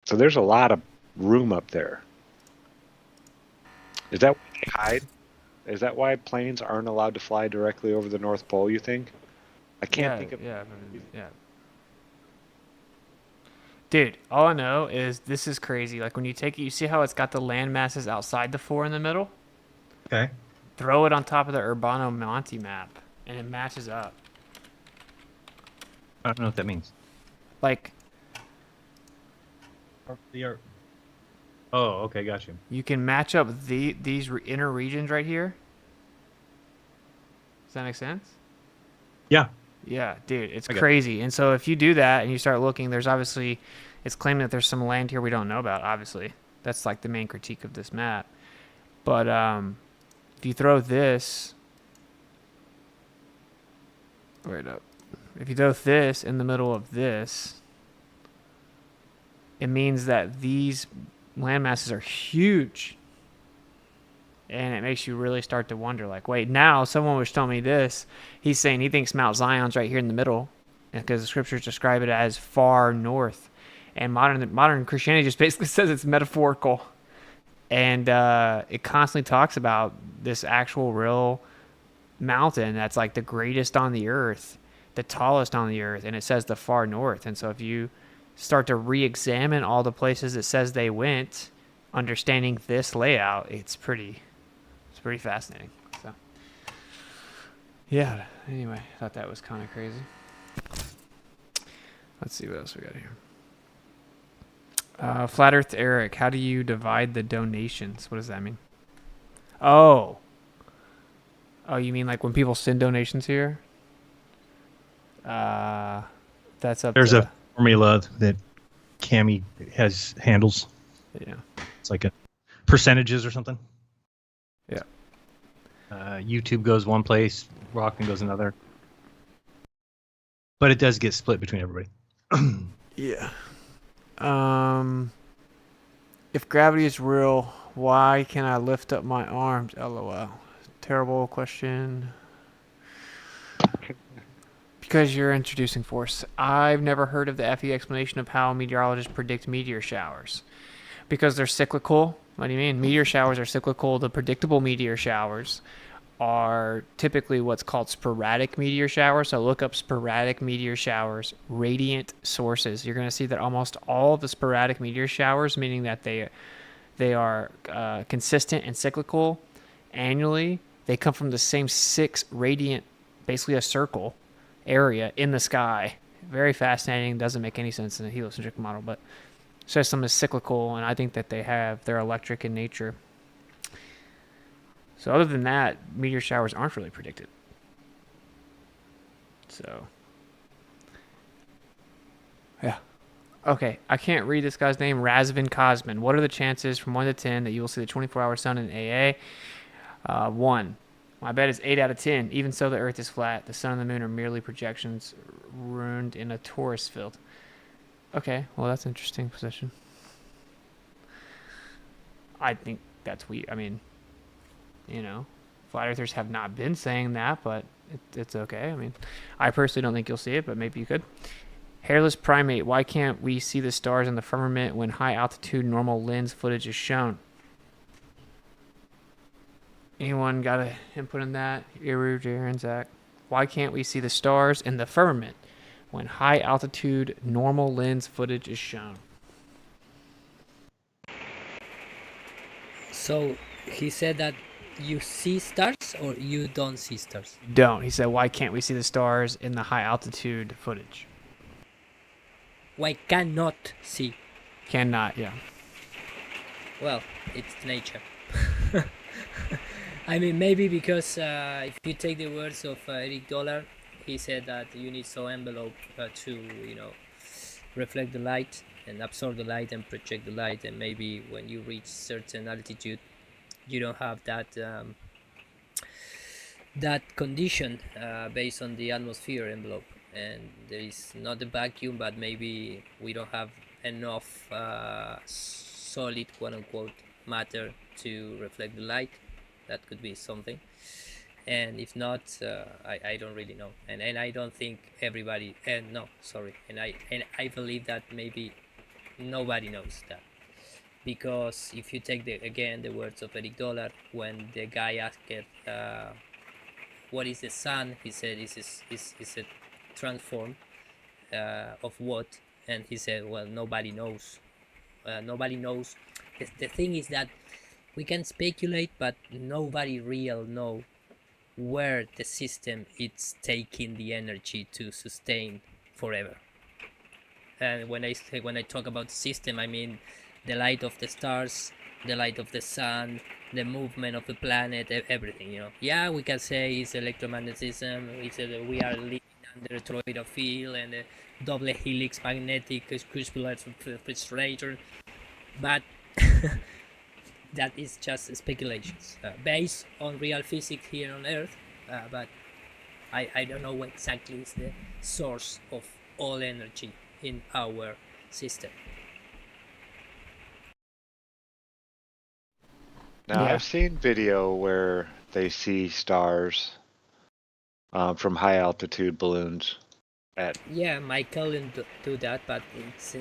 So there's a lot of room up there. Is that why they hide? Is that why planes aren't allowed to fly directly over the North Pole, you think? I can't think of... Yeah. Dude, all I know is this is crazy. Like when you take it, you see how it's got the land masses outside the 4 in the middle? Okay. Throw it on top of the Urbano Monte map, and it matches up. I don't know what that means. Like... Oh, okay, got you. You can match up these inner regions right here. Does that make sense? Yeah. Yeah, dude, it's crazy. And so if you do that and you start looking, there's obviously, it's claiming that there's some land here we don't know about, obviously. That's like the main critique of this map. But if you throw this, wait up. If you throw this in the middle of this, it means that these land masses are huge. And it makes you really start to wonder, like, wait, now someone was telling me this. He's saying he thinks Mount Zion's right here in the middle because the scriptures describe it as far north. And modern Christianity just basically says it's metaphorical. And it constantly talks about this actual real mountain that's like the greatest on the earth, the tallest on the earth. And it says the far north. And so if you start to re-examine all the places it says they went, understanding this layout, it's pretty fascinating. So yeah, anyway, I thought that was kind of crazy. Let's see what else we got here. Flat Earth Eric, how do you divide the donations? What does that mean? Oh, you mean like when people send donations here? That's up There's to... a formula that Cami has handles. Yeah. It's like a percentages or something. Yeah. YouTube goes one place, Rockfin goes another. But it does get split between everybody. Yeah. If gravity is real, why can I lift up my arms? LOL. Terrible question. Because you're introducing force. I've never heard of the FE explanation of how meteorologists predict meteor showers. Because they're cyclical. What do you mean? Meteor showers are cyclical. The predictable meteor showers are typically what's called sporadic meteor showers. So look up sporadic meteor showers, radiant sources. You're going to see that almost all of the sporadic meteor showers, meaning that they are consistent and cyclical annually, they come from the same 6 radiant, basically a circle area in the sky. Very fascinating. Doesn't make any sense in a heliocentric model, but system is cyclical, and I think that they're electric in nature. So other than that, meteor showers aren't really predicted. So, yeah. Okay, I can't read this guy's name. Razvan Cosman. What are the chances from 1 to 10 that you will see the 24-hour sun in AA? 1. My bet is 8 out of 10. Even so, the Earth is flat. The sun and the moon are merely projections ruined in a torus field. Okay, well, that's an interesting position. I think that's weird. I mean, you know, flat earthers have not been saying that, but it's okay. I mean, I personally don't think you'll see it, but maybe you could. Hairless primate, why can't we see the stars in the firmament when high altitude normal lens footage is shown? Anyone got an input in that? Iru, Jeran, Zack. Why can't we see the stars in the firmament when high altitude normal lens footage is shown? So he said that you see stars or you don't see stars? Don't. He said, why can't we see the stars in the high altitude footage? Why cannot see? Cannot, yeah. Well, it's nature. I mean, maybe because if you take the words of Eric Dollar, he said that you need some envelope to, you know, reflect the light and absorb the light and project the light, and maybe when you reach certain altitude, you don't have that that condition based on the atmosphere envelope, and there is not a vacuum, but maybe we don't have enough solid quote-unquote matter to reflect the light. That could be something, and if not, I don't really know, and I don't think everybody, and I believe that maybe nobody knows that. Because if you take the words of Eric Dollar, when the guy asked what is the sun, he said is a transform of what, and he said, well, nobody knows. Nobody knows. The thing is that we can speculate, but nobody real know where the system is taking the energy to sustain forever. And when I talk about system, I mean the light of the stars, the light of the sun, the movement of the planet, everything, you know. Yeah, we can say it's electromagnetism, we are living under a toroidal field and a double helix magnetic crucible frustrator, but that is just speculations based on real physics here on Earth, but I don't know what exactly is the source of all energy in our system. Now, I've seen video where they see stars from high altitude balloons at... Yeah, Michael didn't do that, but it's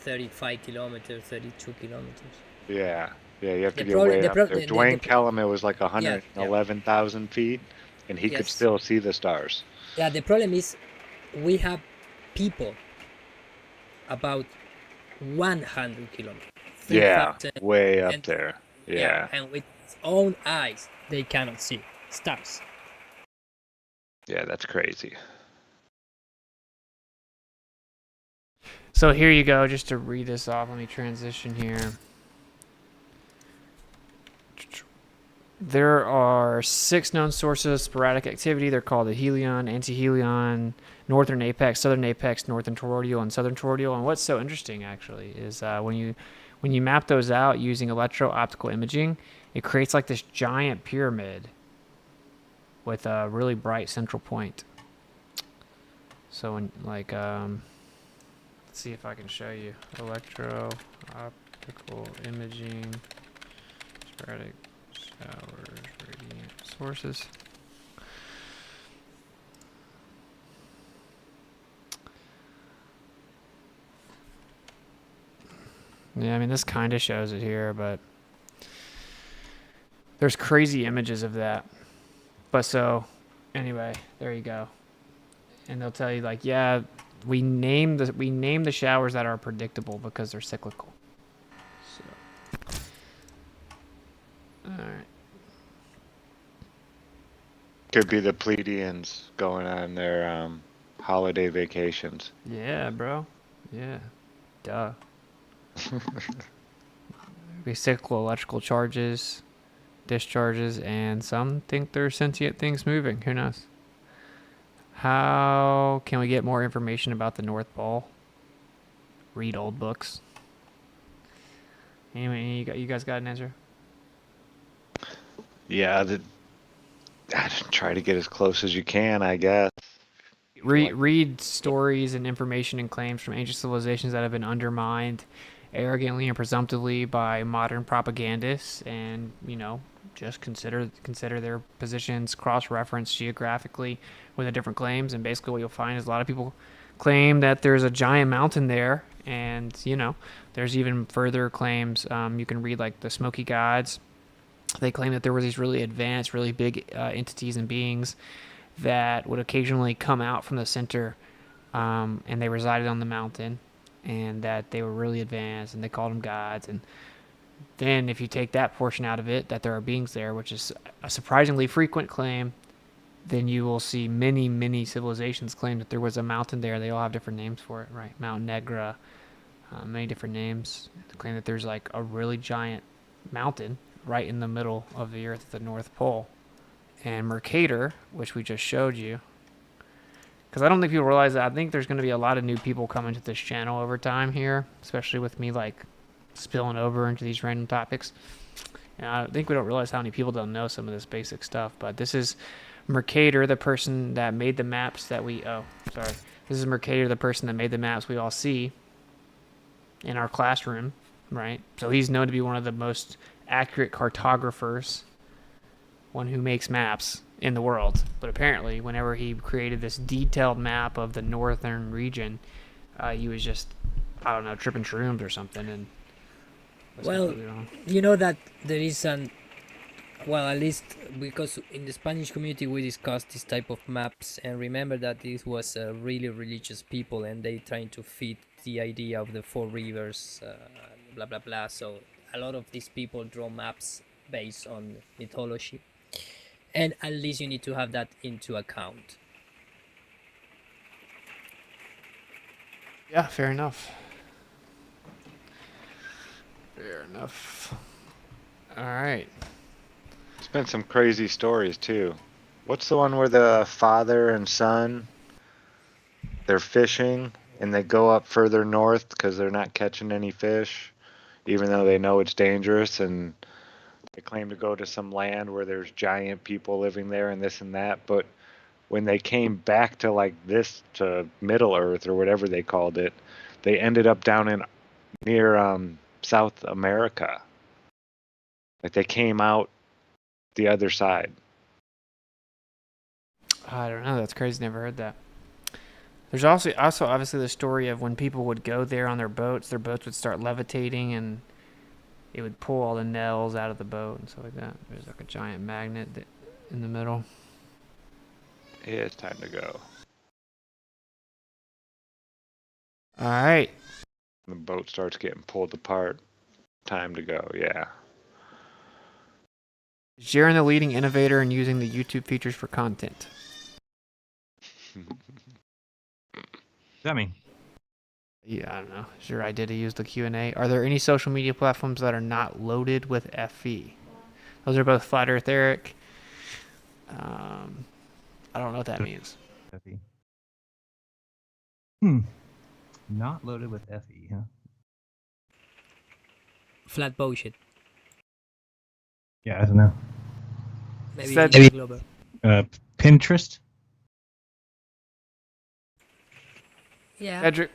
35 kilometers, 32 kilometers. Yeah, you have to get way up there. Dwayne Calumet was like 111,000 feet, and he could still see the stars. Yeah, the problem is we have people about 100 kilometers. Yeah, way up there. Yeah, and with his own eyes, they cannot see stars. Yeah, that's crazy. So here you go, just to read this off, let me transition here. There are 6 known sources of sporadic activity. They're called the helion, antihelion, northern apex, southern apex, northern toroidal, and southern toroidal. And what's so interesting, actually, is when you map those out using electro-optical imaging, it creates like this giant pyramid with a really bright central point. So, when, like, let's see if I can show you. Electro-optical imaging, sporadic showers, radiant sources. Yeah, I mean, this kind of shows it here, but there's crazy images of that. But so, anyway, there you go. And they'll tell you, like, yeah, we name the showers that are predictable because they're cyclical. So, all right. Could be the Pleiadians going on their holiday vacations. Yeah, bro. Yeah. Duh. Be cyclical electrical charges, discharges, and some think they're sentient things moving. Who knows? How can we get more information about the North Pole? Read old books. Anyway, you guys got an answer? Yeah, try to get as close as you can, I guess. Read stories and information and claims from ancient civilizations that have been undermined arrogantly and presumptively by modern propagandists, and just consider their positions cross-reference geographically with the different claims. And basically what you'll find is a lot of people claim that there's a giant mountain there, and there's even further claims. You can read like the Smoky Gods. They claim that there were these really advanced, really big entities and beings that would occasionally come out from the center, and they resided on the mountain, and that they were really advanced, and they called them gods. And then if you take that portion out of it, that there are beings there, which is a surprisingly frequent claim, then you will see many, many civilizations claim that there was a mountain there. They all have different names for it, right? Mount Negra, many different names. They claim that there's like a really giant mountain right in the middle of the Earth at the North Pole. And Mercator, which we just showed you, because I don't think people realize that. I think there's going to be a lot of new people coming to this channel over time here, especially with me like spilling over into these random topics. And I think we don't realize how many people don't know some of this basic stuff. But this is Mercator, the person that made the maps that we... Oh, sorry. This is Mercator, the person that made the maps we all see in our classroom, right? So he's known to be one of the most accurate cartographers, one who makes maps in the world. But apparently, whenever he created this detailed map of the northern region, he was just, I don't know, tripping shrooms or something. And well, you know that there is well, at least because in the Spanish community we discussed this type of maps, and remember that this was really religious people, and they trying to fit the idea of the 4 rivers, blah blah blah. So a lot of these people draw maps based on mythology, and at least you need to have that into account. Yeah, fair enough. Fair enough. All right. It's been some crazy stories too. What's the one where the father and son, they're fishing and they go up further north because they're not catching any fish, even though they know it's dangerous, and they claim to go to some land where there's giant people living there and this and that, but when they came back to like this, to Middle Earth or whatever they called it, they ended up down in near South America. Like they came out the other side. I don't know. That's crazy. Never heard that. There's also obviously the story of when people would go there on their boats would start levitating, and it would pull all the nails out of the boat and stuff like that. There's like a giant magnet in the middle. Yeah, it's time to go. All right. The boat starts getting pulled apart. Time to go, yeah. Is Jeran the leading innovator in using the YouTube features for content? That mean? Yeah, I don't know. Is your idea to use the Q&A? Are there any social media platforms that are not loaded with FE? Those are both flat Earth, Eric. I don't know what that means. FE. Not loaded with FE, huh? Flat bullshit. Yeah, I don't know. Maybe global. Pinterest. Yeah. Pedrick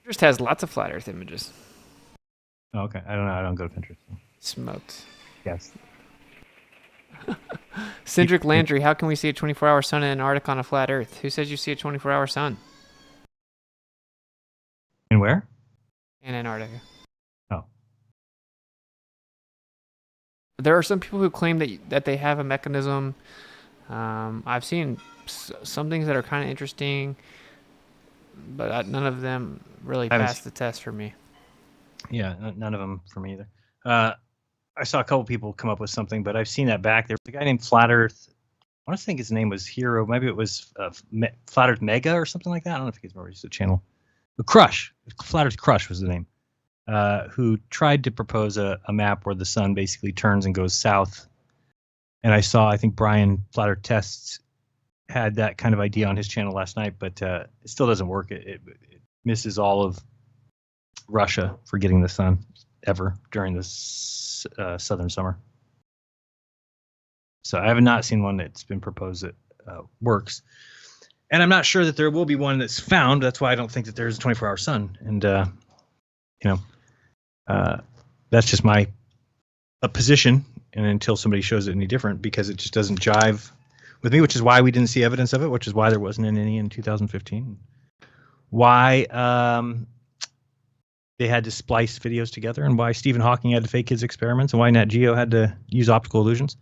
just has lots of flat Earth images. Oh, okay. I don't know. I don't go to Pinterest. Smoked. Yes. Cindric Landry, how can we see a 24-hour sun in Antarctica on a flat Earth? Who says you see a 24-hour sun? And where? In Antarctica. Oh. There are some people who claim that they have a mechanism. I've seen some things that are kind of interesting, but none of them really passed the test for me. Yeah, none of them for me either. I saw a couple people come up with something, but I've seen that back. There was a guy named Flat Earth. I want to think his name was Hero. Maybe it was Flat Earth Mega or something like that. I don't know if you guys remember. He's a channel. Crush. Flat Earth Crush was the name. Who tried to propose a map where the sun basically turns and goes south. And I think Brian Flat Earth Tests had that kind of idea on his channel last night, but it still doesn't work. It misses all of Russia for getting the sun ever during this southern summer. So I have not seen one that's been proposed that works. And I'm not sure that there will be one that's found. That's why I don't think that there's a 24-hour sun. And, that's just my position. And until somebody shows it any different, because it just doesn't jive with me, which is why we didn't see evidence of it, which is why there wasn't any in 2015. Why they had to splice videos together, and why Stephen Hawking had to fake his experiments, and why Nat Geo had to use optical illusions.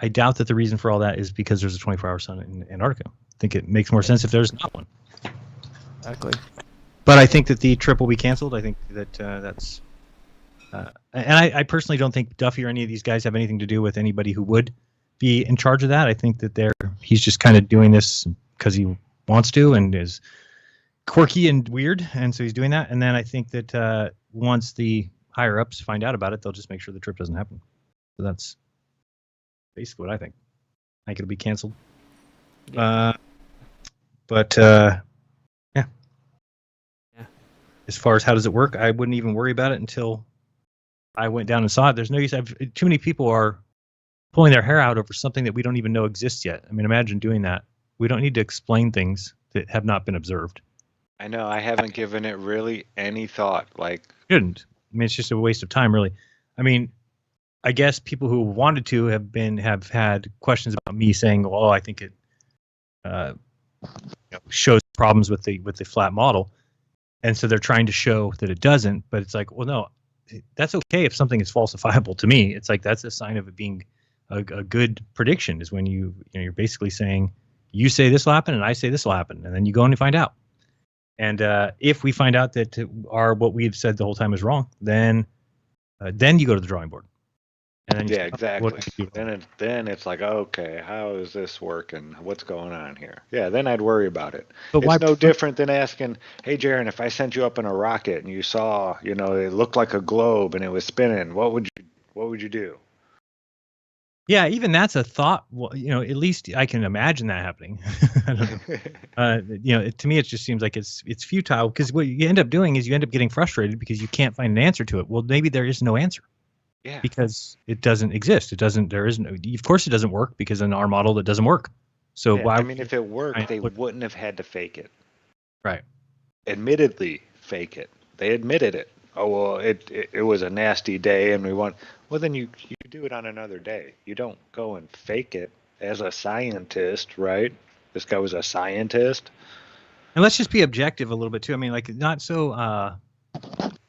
I doubt that the reason for all that is because there's a 24-hour sun in Antarctica. I think it makes more sense if there's not one. Exactly. But I think that the trip will be canceled. I think that that's... and I personally don't think Duffy or any of these guys have anything to do with anybody who would be in charge of that. I think that he's just kind of doing this because he wants to and is quirky and weird, and so he's doing that. And then I think that once the higher ups find out about it, they'll just make sure the trip doesn't happen. So that's basically what I think. I think it'll be canceled. Yeah. Yeah. As far as how does it work, I wouldn't even worry about it until I went down and saw it. There's no use. Too many people are pulling their hair out over something that we don't even know exists yet. I mean, imagine doing that. We don't need to explain things that have not been observed. I know. I haven't given it really any thought. Shouldn't. I mean, it's just a waste of time, really. I mean, I guess people who wanted to have had questions about me saying, "Well, I think it shows problems with the flat model," and so they're trying to show that it doesn't. But it's like, well, no, that's okay if something is falsifiable. To me, it's like that's a sign of it being a good prediction. Is when you're basically saying, you say this will happen and I say this will happen, and then you go and you find out. And if we find out that what we've said the whole time is wrong, then you go to the drawing board. And then exactly. Then it's like, okay, how is this working? What's going on here? Yeah, then I'd worry about it. But it's no different than asking, hey, Jeran, if I sent you up in a rocket and you saw, it looked like a globe and it was spinning, what would you do? Yeah, even that's a thought. Well, at least I can imagine that happening. I don't know. To me, it just seems like it's futile, because what you end up doing is you end up getting frustrated because you can't find an answer to it. Well, maybe there is no answer. Yeah. Because it doesn't exist. Of course it doesn't work, because in our model it doesn't work. So why? I mean, if it worked, they wouldn't have had to fake it. Right. Admittedly, fake it. They admitted it. Oh, well, it was a nasty day and we want. Well, then you do it on another day. You don't go and fake it as a scientist, right? This guy was a scientist. And let's just be objective a little bit too. I mean, not so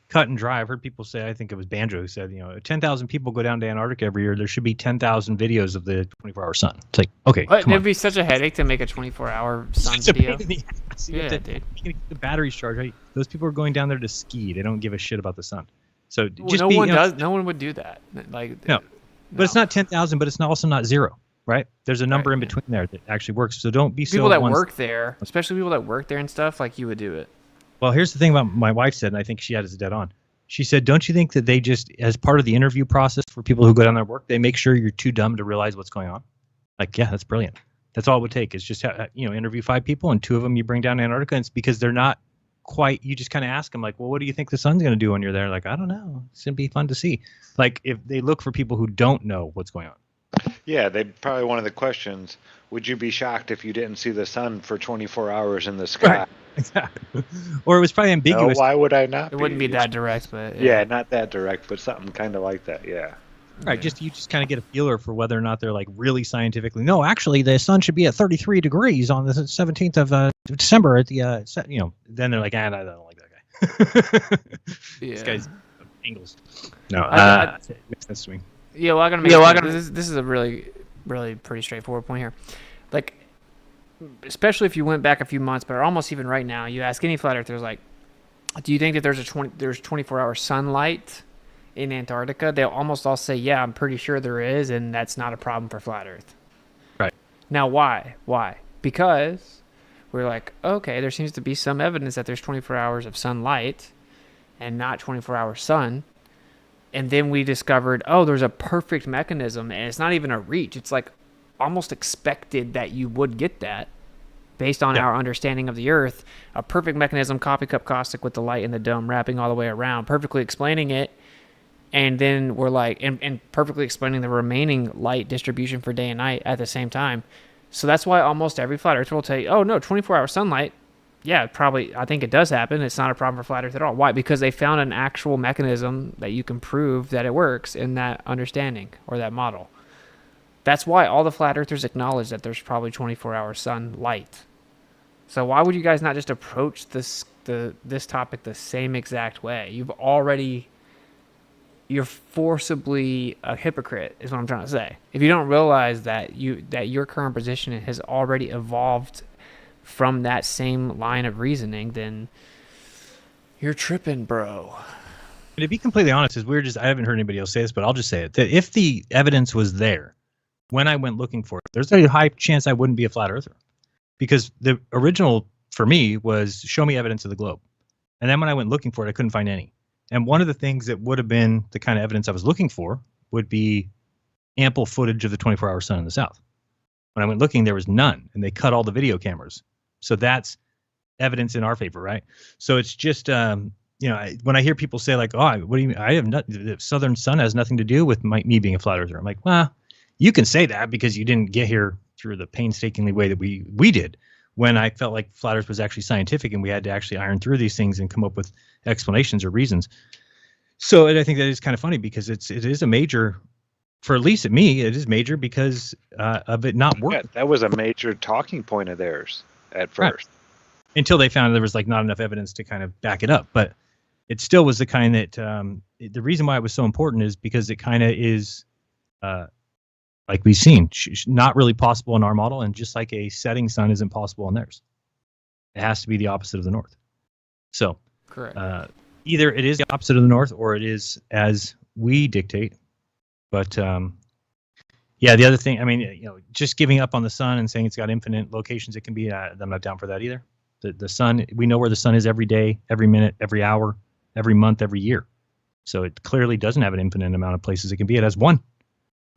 cut and dry. I've heard people say, I think it was Banjo who said, 10,000 people go down to Antarctica every year. There should be 10,000 videos of the 24-hour sun. It's like, okay, it'd be such a headache to make a 24-hour sun video. Yeah, dude. The batteries charged. Right? Those people are going down there to ski. They don't give a shit about the sun. So no one would do that. No. But it's not 10,000, but it's also not zero, right? There's a number in between there that actually works. So don't be people that work there, especially people that work there and stuff, like you would do it. Well, here's the thing about my wife said, and I think she had it dead on. She said, don't you think that they just, as part of the interview process for people who go down there and work, they make sure you're too dumb to realize what's going on? Like, yeah, that's brilliant. That's all it would take is just, interview 5 people and 2 of them you bring down to Antarctica. And it's because they're not quite, you just kind of ask them like, well, what do you think the sun's going to do when you're there? Like, I don't know. It's going to be fun to see. Like, if they look for people who don't know what's going on. Yeah, they probably, one of the questions, would you be shocked if you didn't see the sun for 24 hours in the sky? Right. Exactly. Or it was probably ambiguous. No, why would I not? It wouldn't be that direct, but yeah, not that direct, but something kind of like that. Yeah. Right. You just kind of get a feeler for whether or not they're like really scientifically. No, actually, the sun should be at 33 degrees on the 17th of December at the Then they're like, I don't like that guy. This guy's angles. No, it makes sense to me. Yeah, well, this is a really, really pretty straightforward point here. Like, especially if you went back a few months, but almost even right now, you ask any flat earthers, like, do you think that there's 24-hour sunlight in Antarctica? They'll almost all say, yeah, I'm pretty sure there is, and that's not a problem for flat Earth. Right. Now, why? Because we're like, okay, there seems to be some evidence that there's 24 hours of sunlight and not 24-hour sun. And then we discovered, oh, there's a perfect mechanism, and it's not even a reach. It's like almost expected that you would get that based on our understanding of the Earth. A perfect mechanism, coffee cup caustic with the light in the dome wrapping all the way around, perfectly explaining it. And then we're like, and perfectly explaining the remaining light distribution for day and night at the same time. So that's why almost every flat earther will tell you, oh, no, 24-hour sunlight. Yeah, probably, I think it does happen. It's not a problem for flat earth at all. Why? Because they found an actual mechanism that you can prove that it works in that understanding or that model. That's why all the flat earthers acknowledge that there's probably 24-hour sunlight. So why would you guys not just approach this topic the same exact way? You're forcibly a hypocrite, is what I'm trying to say. If you don't realize that your current position has already evolved from that same line of reasoning, then you're tripping, bro. And to be completely honest, as weird as I haven't heard anybody else say this, but I'll just say it, that if the evidence was there when I went looking for it, there's a high chance I wouldn't be a flat earther. Because the original, for me, was show me evidence of the globe. And then when I went looking for it, I couldn't find any. And one of the things that would have been the kind of evidence I was looking for would be ample footage of the 24-hour sun in the south. When I went looking, there was none, and they cut all the video cameras. So that's evidence in our favor, right? So it's just, when I hear people say like, oh, what do you mean? The southern sun has nothing to do with me being a flat earther. I'm like, well, you can say that because you didn't get here through the painstakingly way that we did. When I felt like flat earth was actually scientific and we had to actually iron through these things and come up with explanations or reasons. So I think that is kind of funny because it is a major, for at least me, it is major because of it not working. Yeah, that was a major talking point of theirs at first. Right. Until they found there was like not enough evidence to kind of back it up. But it still was the kind that, the reason why it was so important is because it kind of is, like we've seen, not really possible in our model, and just like a setting sun isn't possible in theirs. It has to be the opposite of the north. So, correct. Either it is the opposite of the north, or it is as we dictate. But yeah, the other thing, I mean, just giving up on the sun and saying it's got infinite locations it can be, I'm not down for that either. The sun, we know where the sun is every day, every minute, every hour, every month, every year. So it clearly doesn't have an infinite amount of places it can be. It has one.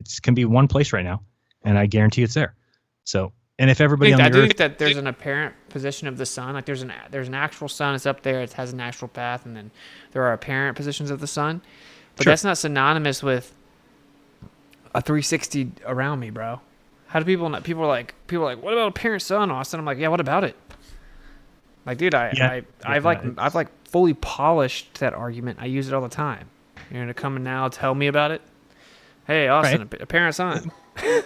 It can be one place right now, and I guarantee it's there. So, and if everybody I on the do Earth, think that there's an apparent position of the sun. Like there's an actual sun. It's up there. It has an actual path, and then there are apparent positions of the sun. But that's not synonymous with a 360 around me, bro. How do people not? People are like, what about apparent sun, Austin? I'm like, yeah, what about it? Like, dude, I've fully polished that argument. I use it all the time. You're gonna come and now tell me about it? Hey, Austin, apparent sun.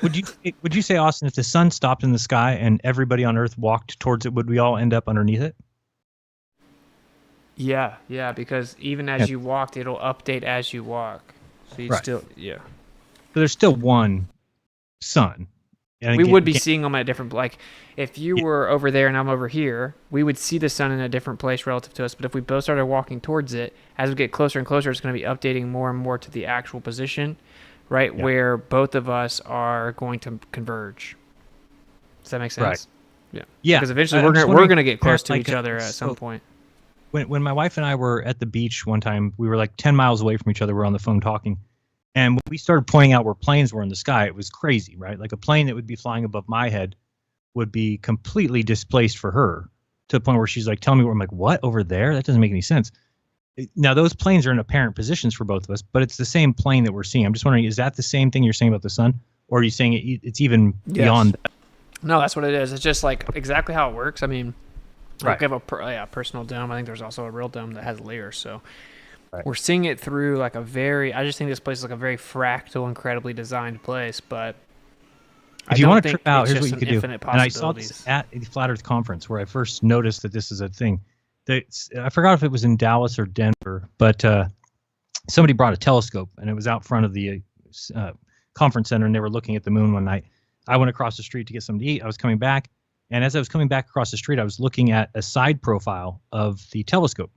Would you say, Austin, if the sun stopped in the sky and everybody on Earth walked towards it, would we all end up underneath it? Yeah, because even as you walked, it'll update as you walk. So you still, So there's still one sun. And we would be seeing them at a different, like, if you were over there and I'm over here, we would see the sun in a different place relative to us. But if we both started walking towards it, as we get closer and closer, it's going to be updating more and more to the actual position, right, where both of us are going to converge. Does that make sense? Right. Yeah. Because eventually we're going to get close to each other at some point. when my wife and I were at the beach one time, we were like 10 miles away from each other. We're on the phone talking. And when we started pointing out where planes were in the sky, it was crazy, right? Like a plane that would be flying above my head would be completely displaced for her to the point where she's like, telling me where I'm like, what, over there? That doesn't make any sense. Now, those planes are in apparent positions for both of us, but it's the same plane that we're seeing. I'm just wondering, is that the same thing you're saying about the sun? Or are you saying it's even beyond that? No, that's what it is. It's just like exactly how it works. I mean, Right. like we have a personal dome. I think there's also a real dome that has layers. So we're seeing it through like I just think this place is like a very fractal, incredibly designed place. But If you want to trip out, it's here's what just you an could do. infinite And I saw this at the Flat Earth Conference where I first noticed that this is a thing. I forgot if it was in Dallas or Denver, but somebody brought a telescope and it was out front of the conference center and they were looking at the moon one night. I went across the street to get something to eat. I was coming back. And as I was coming back across the street, I was looking at a side profile of the telescope.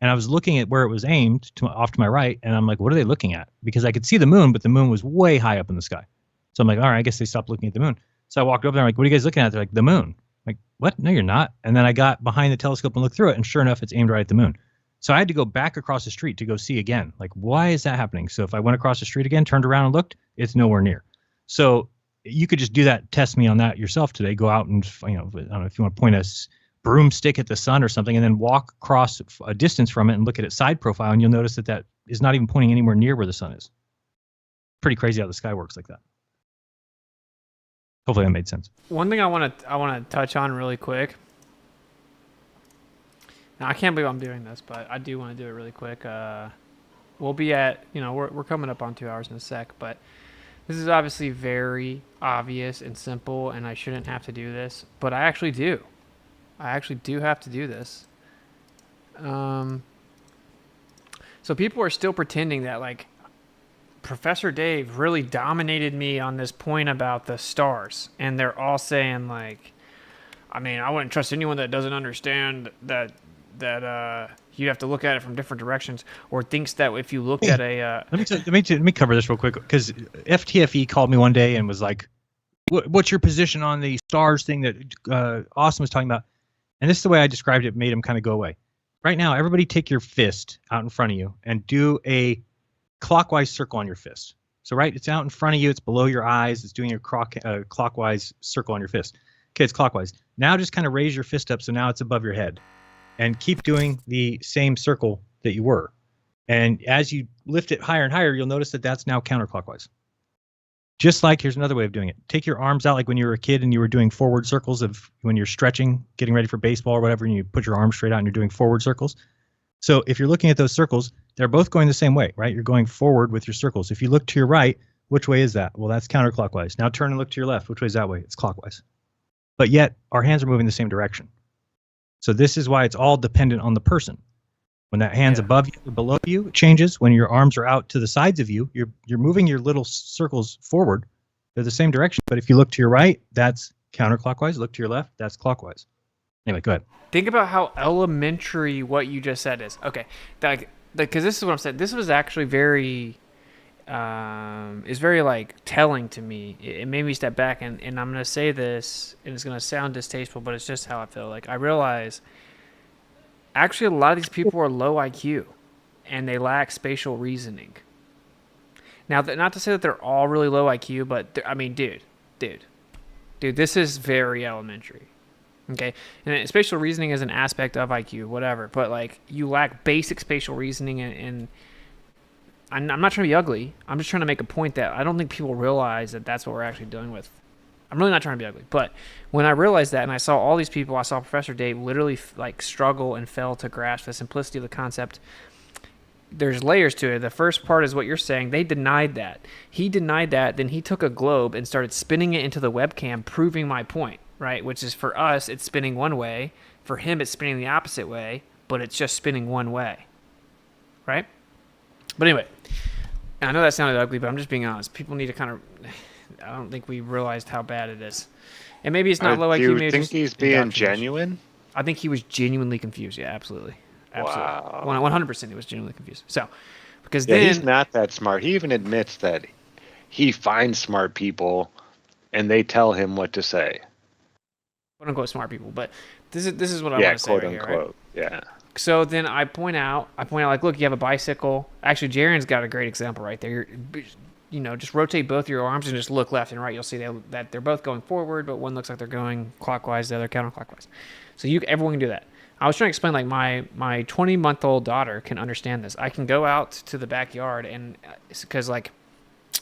And I was looking at where it was aimed off to my right. And I'm like, what are they looking at? Because I could see the moon, but the moon was way high up in the sky. So I'm like, all right, I guess they stopped looking at the moon. So I walked over there. I'm like, what are you guys looking at? They're like, the moon. I'm like, what? No, you're not. And then I got behind the telescope and looked through it. And sure enough, it's aimed right at the moon. So I had to go back across the street to go see again. Like, why is that happening? So if I went across the street again, turned around and looked, it's nowhere near. So you could just do that, test me on that yourself today. Go out and, I don't know if you want to point a broomstick at the sun or something and then walk across a distance from it and look at its side profile. And you'll notice that is not even pointing anywhere near where the sun is. Pretty crazy how the sky works like that. Hopefully that made sense. One thing I want to touch on really quick. Now, I can't believe I'm doing this, but I do want to do it really quick. We'll be at, we're coming up on 2 hours in a sec, but this is obviously very obvious and simple, and I shouldn't have to do this, but I actually do. I actually do have to do this. So people are still pretending that, like, Professor Dave really dominated me on this point about the stars, and they're all saying, like, I mean, I wouldn't trust anyone that doesn't understand that you have to look at it from different directions, or thinks that if you looked at a let me cover this real quick, because FTFE called me one day and was like, what's your position on the stars thing that Austin was talking about? And this is the way I described it, made him kind of go away. Right now, everybody take your fist out in front of you and do a clockwise circle on your fist. So right, it's out in front of you, it's below your eyes, it's doing your clockwise circle on your fist. Okay, it's clockwise. Now just kind of raise your fist up so now it's above your head. And keep doing the same circle that you were. And as you lift it higher and higher, you'll notice that that's now counterclockwise. Just like, here's another way of doing it. Take your arms out like when you were a kid and you were doing forward circles of when you're stretching, getting ready for baseball or whatever, and you put your arms straight out and you're doing forward circles. So if you're looking at those circles, they're both going the same way, right? You're going forward with your circles. If you look to your right, which way is that? Well, that's counterclockwise. Now turn and look to your left. Which way is that way? It's clockwise. But yet our hands are moving the same direction. So this is why it's all dependent on the person. When that hand's above you or below you, it changes. When your arms are out to the sides of you, you're moving your little circles forward. They're the same direction. But if you look to your right, that's counterclockwise. Look to your left, that's clockwise. Anyway, go ahead. Think about how elementary what you just said is. Okay, because this is what I'm saying. This was actually very, is very like telling to me. It made me step back, and I'm gonna say this, and it's gonna sound distasteful, but it's just how I feel. Like I realize, actually, a lot of these people are low IQ, and they lack spatial reasoning. Now, not to say that they're all really low IQ, but I mean, dude, this is very elementary. Okay, and spatial reasoning is an aspect of IQ, whatever. But like, you lack basic spatial reasoning, and I'm not trying to be ugly. I'm just trying to make a point that I don't think people realize that that's what we're actually dealing with. I'm really not trying to be ugly, but when I realized that, and I saw all these people, I saw Professor Dave literally like struggle and fail to grasp the simplicity of the concept. There's layers to it. The first part is what you're saying. They denied that. He denied that. Then he took a globe and started spinning it into the webcam, proving my point, right? Which is, for us, it's spinning one way. For him, it's spinning the opposite way, but it's just spinning one way, right? But anyway, I know that sounded ugly, but I'm just being honest. People need to kind of... I don't think we realized how bad it is. And maybe it's not low IQ. Do you think he's being genuine? I think he was genuinely confused. Yeah, absolutely. Absolutely. Wow. 100% he was genuinely confused. So, because then... he's not that smart. He even admits that he finds smart people and they tell him what to say. Quote unquote smart people. But this is what I want to say right here. Quote unquote, yeah. So then I point out like, look, you have a bicycle. Actually, Jeran's got a great example right there. Just rotate both your arms and just look left and right. You'll see that they're both going forward, but one looks like they're going clockwise, the other counterclockwise. So everyone can do that. I was trying to explain, like, my 20-month-old daughter can understand this. I can go out to the backyard, and because, like,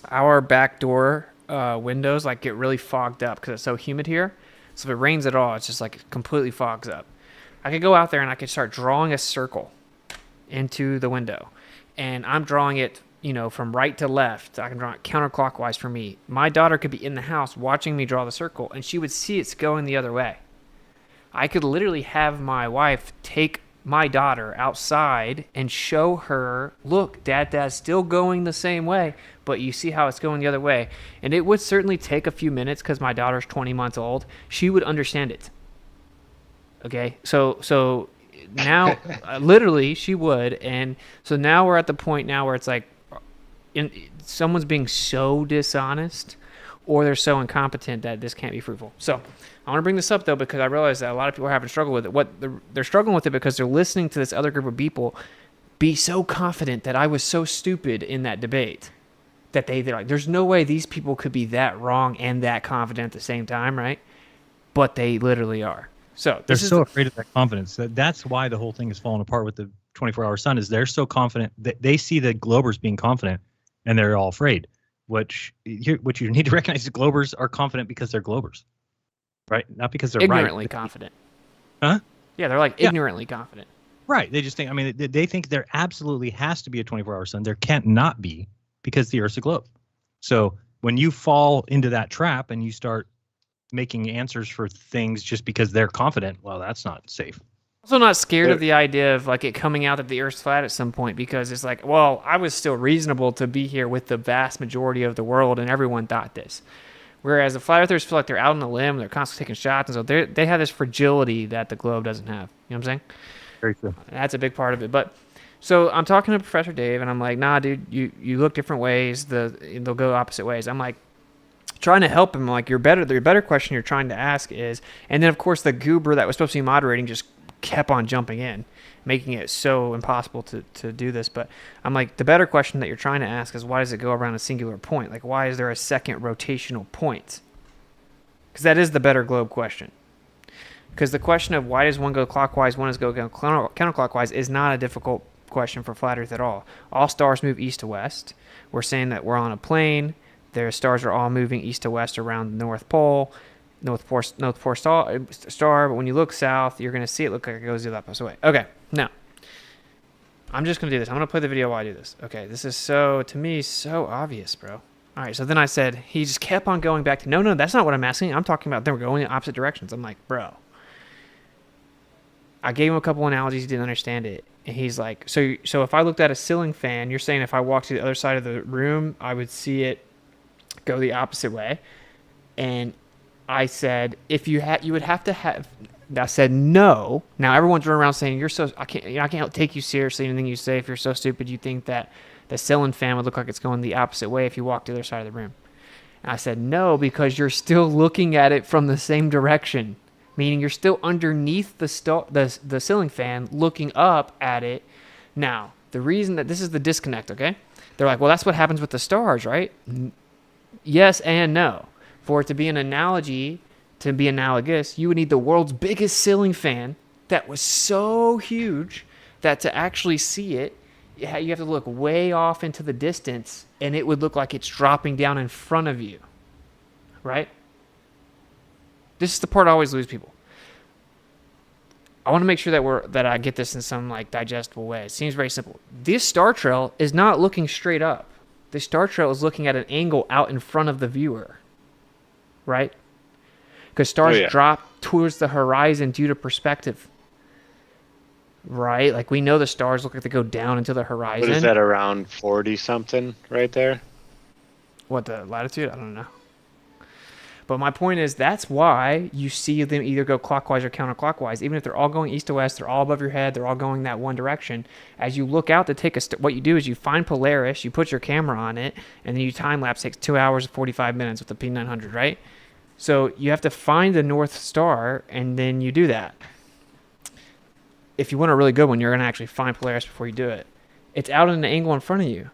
our back door windows, like, get really fogged up because it's so humid here. So if it rains at all, it's just, like, completely fogs up. I could go out there and I could start drawing a circle into the window. And I'm drawing it, from right to left. I can draw it counterclockwise for me. My daughter could be in the house watching me draw the circle, and she would see it's going the other way. I could literally have my wife take my daughter outside and show her, look, Dad's still going the same way, but you see how it's going the other way. And it would certainly take a few minutes because my daughter's 20 months old. She would understand it. Okay, so now, literally, she would. And so now we're at the point now where it's like someone's being so dishonest or they're so incompetent that this can't be fruitful. So I want to bring this up, though, because I realize that a lot of people are having struggle with it. They're struggling with it because they're listening to this other group of people be so confident that I was so stupid in that debate that they're like, there's no way these people could be that wrong and that confident at the same time, right? But they literally are. So they're so afraid of that confidence. That's why the whole thing is falling apart with the 24-hour sun. Is they're so confident that they see the Globers being confident, and they're all afraid. What you need to recognize is Globers are confident because they're Globers, right? Not because they're ignorantly right. confident. Huh? Yeah, they're like ignorantly confident. Right. They just think. I mean, they think there absolutely has to be a 24-hour sun. There can't not be because the Earth's a globe. So when you fall into that trap and you start making answers for things just because they're confident, well, that's not safe. Also not scared of the idea of like it coming out that the Earth's flat at some point, because it's like, well, I was still reasonable to be here with the vast majority of the world and everyone thought this. Whereas the flat earthers feel like they're out on the limb, they're constantly taking shots, and so they have this fragility that the globe doesn't have. You know what I'm saying? Very true. That's a big part of it. But so I'm talking to Professor Dave and I'm like, nah, dude, you look different ways, they'll go opposite ways. I'm like, trying to help him, like, your better question you're trying to ask is, and then of course the goober that was supposed to be moderating just kept on jumping in, making it so impossible to do this. But I'm like, the better question that you're trying to ask is, why does it go around a singular point? Like, why is there a second rotational point? Because that is the better globe question. Because the question of why does one go clockwise, one does go counterclockwise is not a difficult question for flat earth at all. All stars move east to west. We're saying that we're on a plane. Their stars are all moving east to west around the North Pole, North Pole star. But when you look south, you're going to see it look like it goes the opposite way. Okay, now, I'm just going to do this. I'm going to play the video while I do this. Okay, this is to me, so obvious, bro. All right, so then I said, he just kept on going back to, no, that's not what I'm asking. I'm talking about, they were going in opposite directions. I'm like, bro. I gave him a couple analogies, he didn't understand it. And he's like, so if I looked at a ceiling fan, you're saying if I walked to the other side of the room, I would see it go the opposite way. And I said, if you would have to have. I said no. Now everyone's running around saying I can't take you seriously. Anything you say, if you're so stupid, you think that the ceiling fan would look like it's going the opposite way if you walk to the other side of the room. And I said no, because you're still looking at it from the same direction, meaning you're still underneath the ceiling fan, looking up at it. Now the reason that this is the disconnect, okay? They're like, well, that's what happens with the stars, right? Yes and no. For it to be an analogy, to be analogous, you would need the world's biggest ceiling fan that was so huge that to actually see it, you have to look way off into the distance, and it would look like it's dropping down in front of you, right? This is the part I always lose people. I want to make sure that I get this in some like digestible way. It seems very simple. This star trail is not looking straight up. The star trail is looking at an angle out in front of the viewer, right? Because stars drop towards the horizon due to perspective, right? Like we know the stars look like they go down into the horizon. What is that, around 40-something right there? What, the latitude? I don't know. But my point is, that's why you see them either go clockwise or counterclockwise. Even if they're all going east to west, they're all above your head, they're all going that one direction. As you look out to take what you do is you find Polaris, you put your camera on it, and then you time-lapse. Takes 2 hours and 45 minutes with the P900, right? So you have to find the North Star, and then you do that. if you want a really good one, you're going to actually find Polaris before you do it. It's out at an angle in front of you.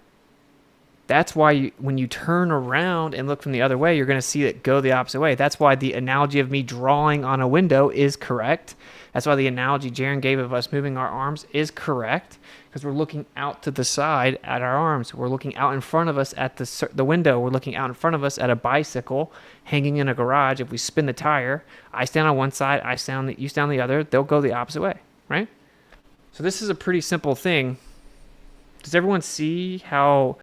That's why when you turn around and look from the other way, you're going to see it go the opposite way. That's why the analogy of me drawing on a window is correct. That's why the analogy Jeran gave of us moving our arms is correct, because we're looking out to the side at our arms. We're looking out in front of us at the window. We're looking out in front of us at a bicycle hanging in a garage. If we spin the tire, I stand on one side, you stand on the other. They'll go the opposite way, right? So this is a pretty simple thing. Does everyone see how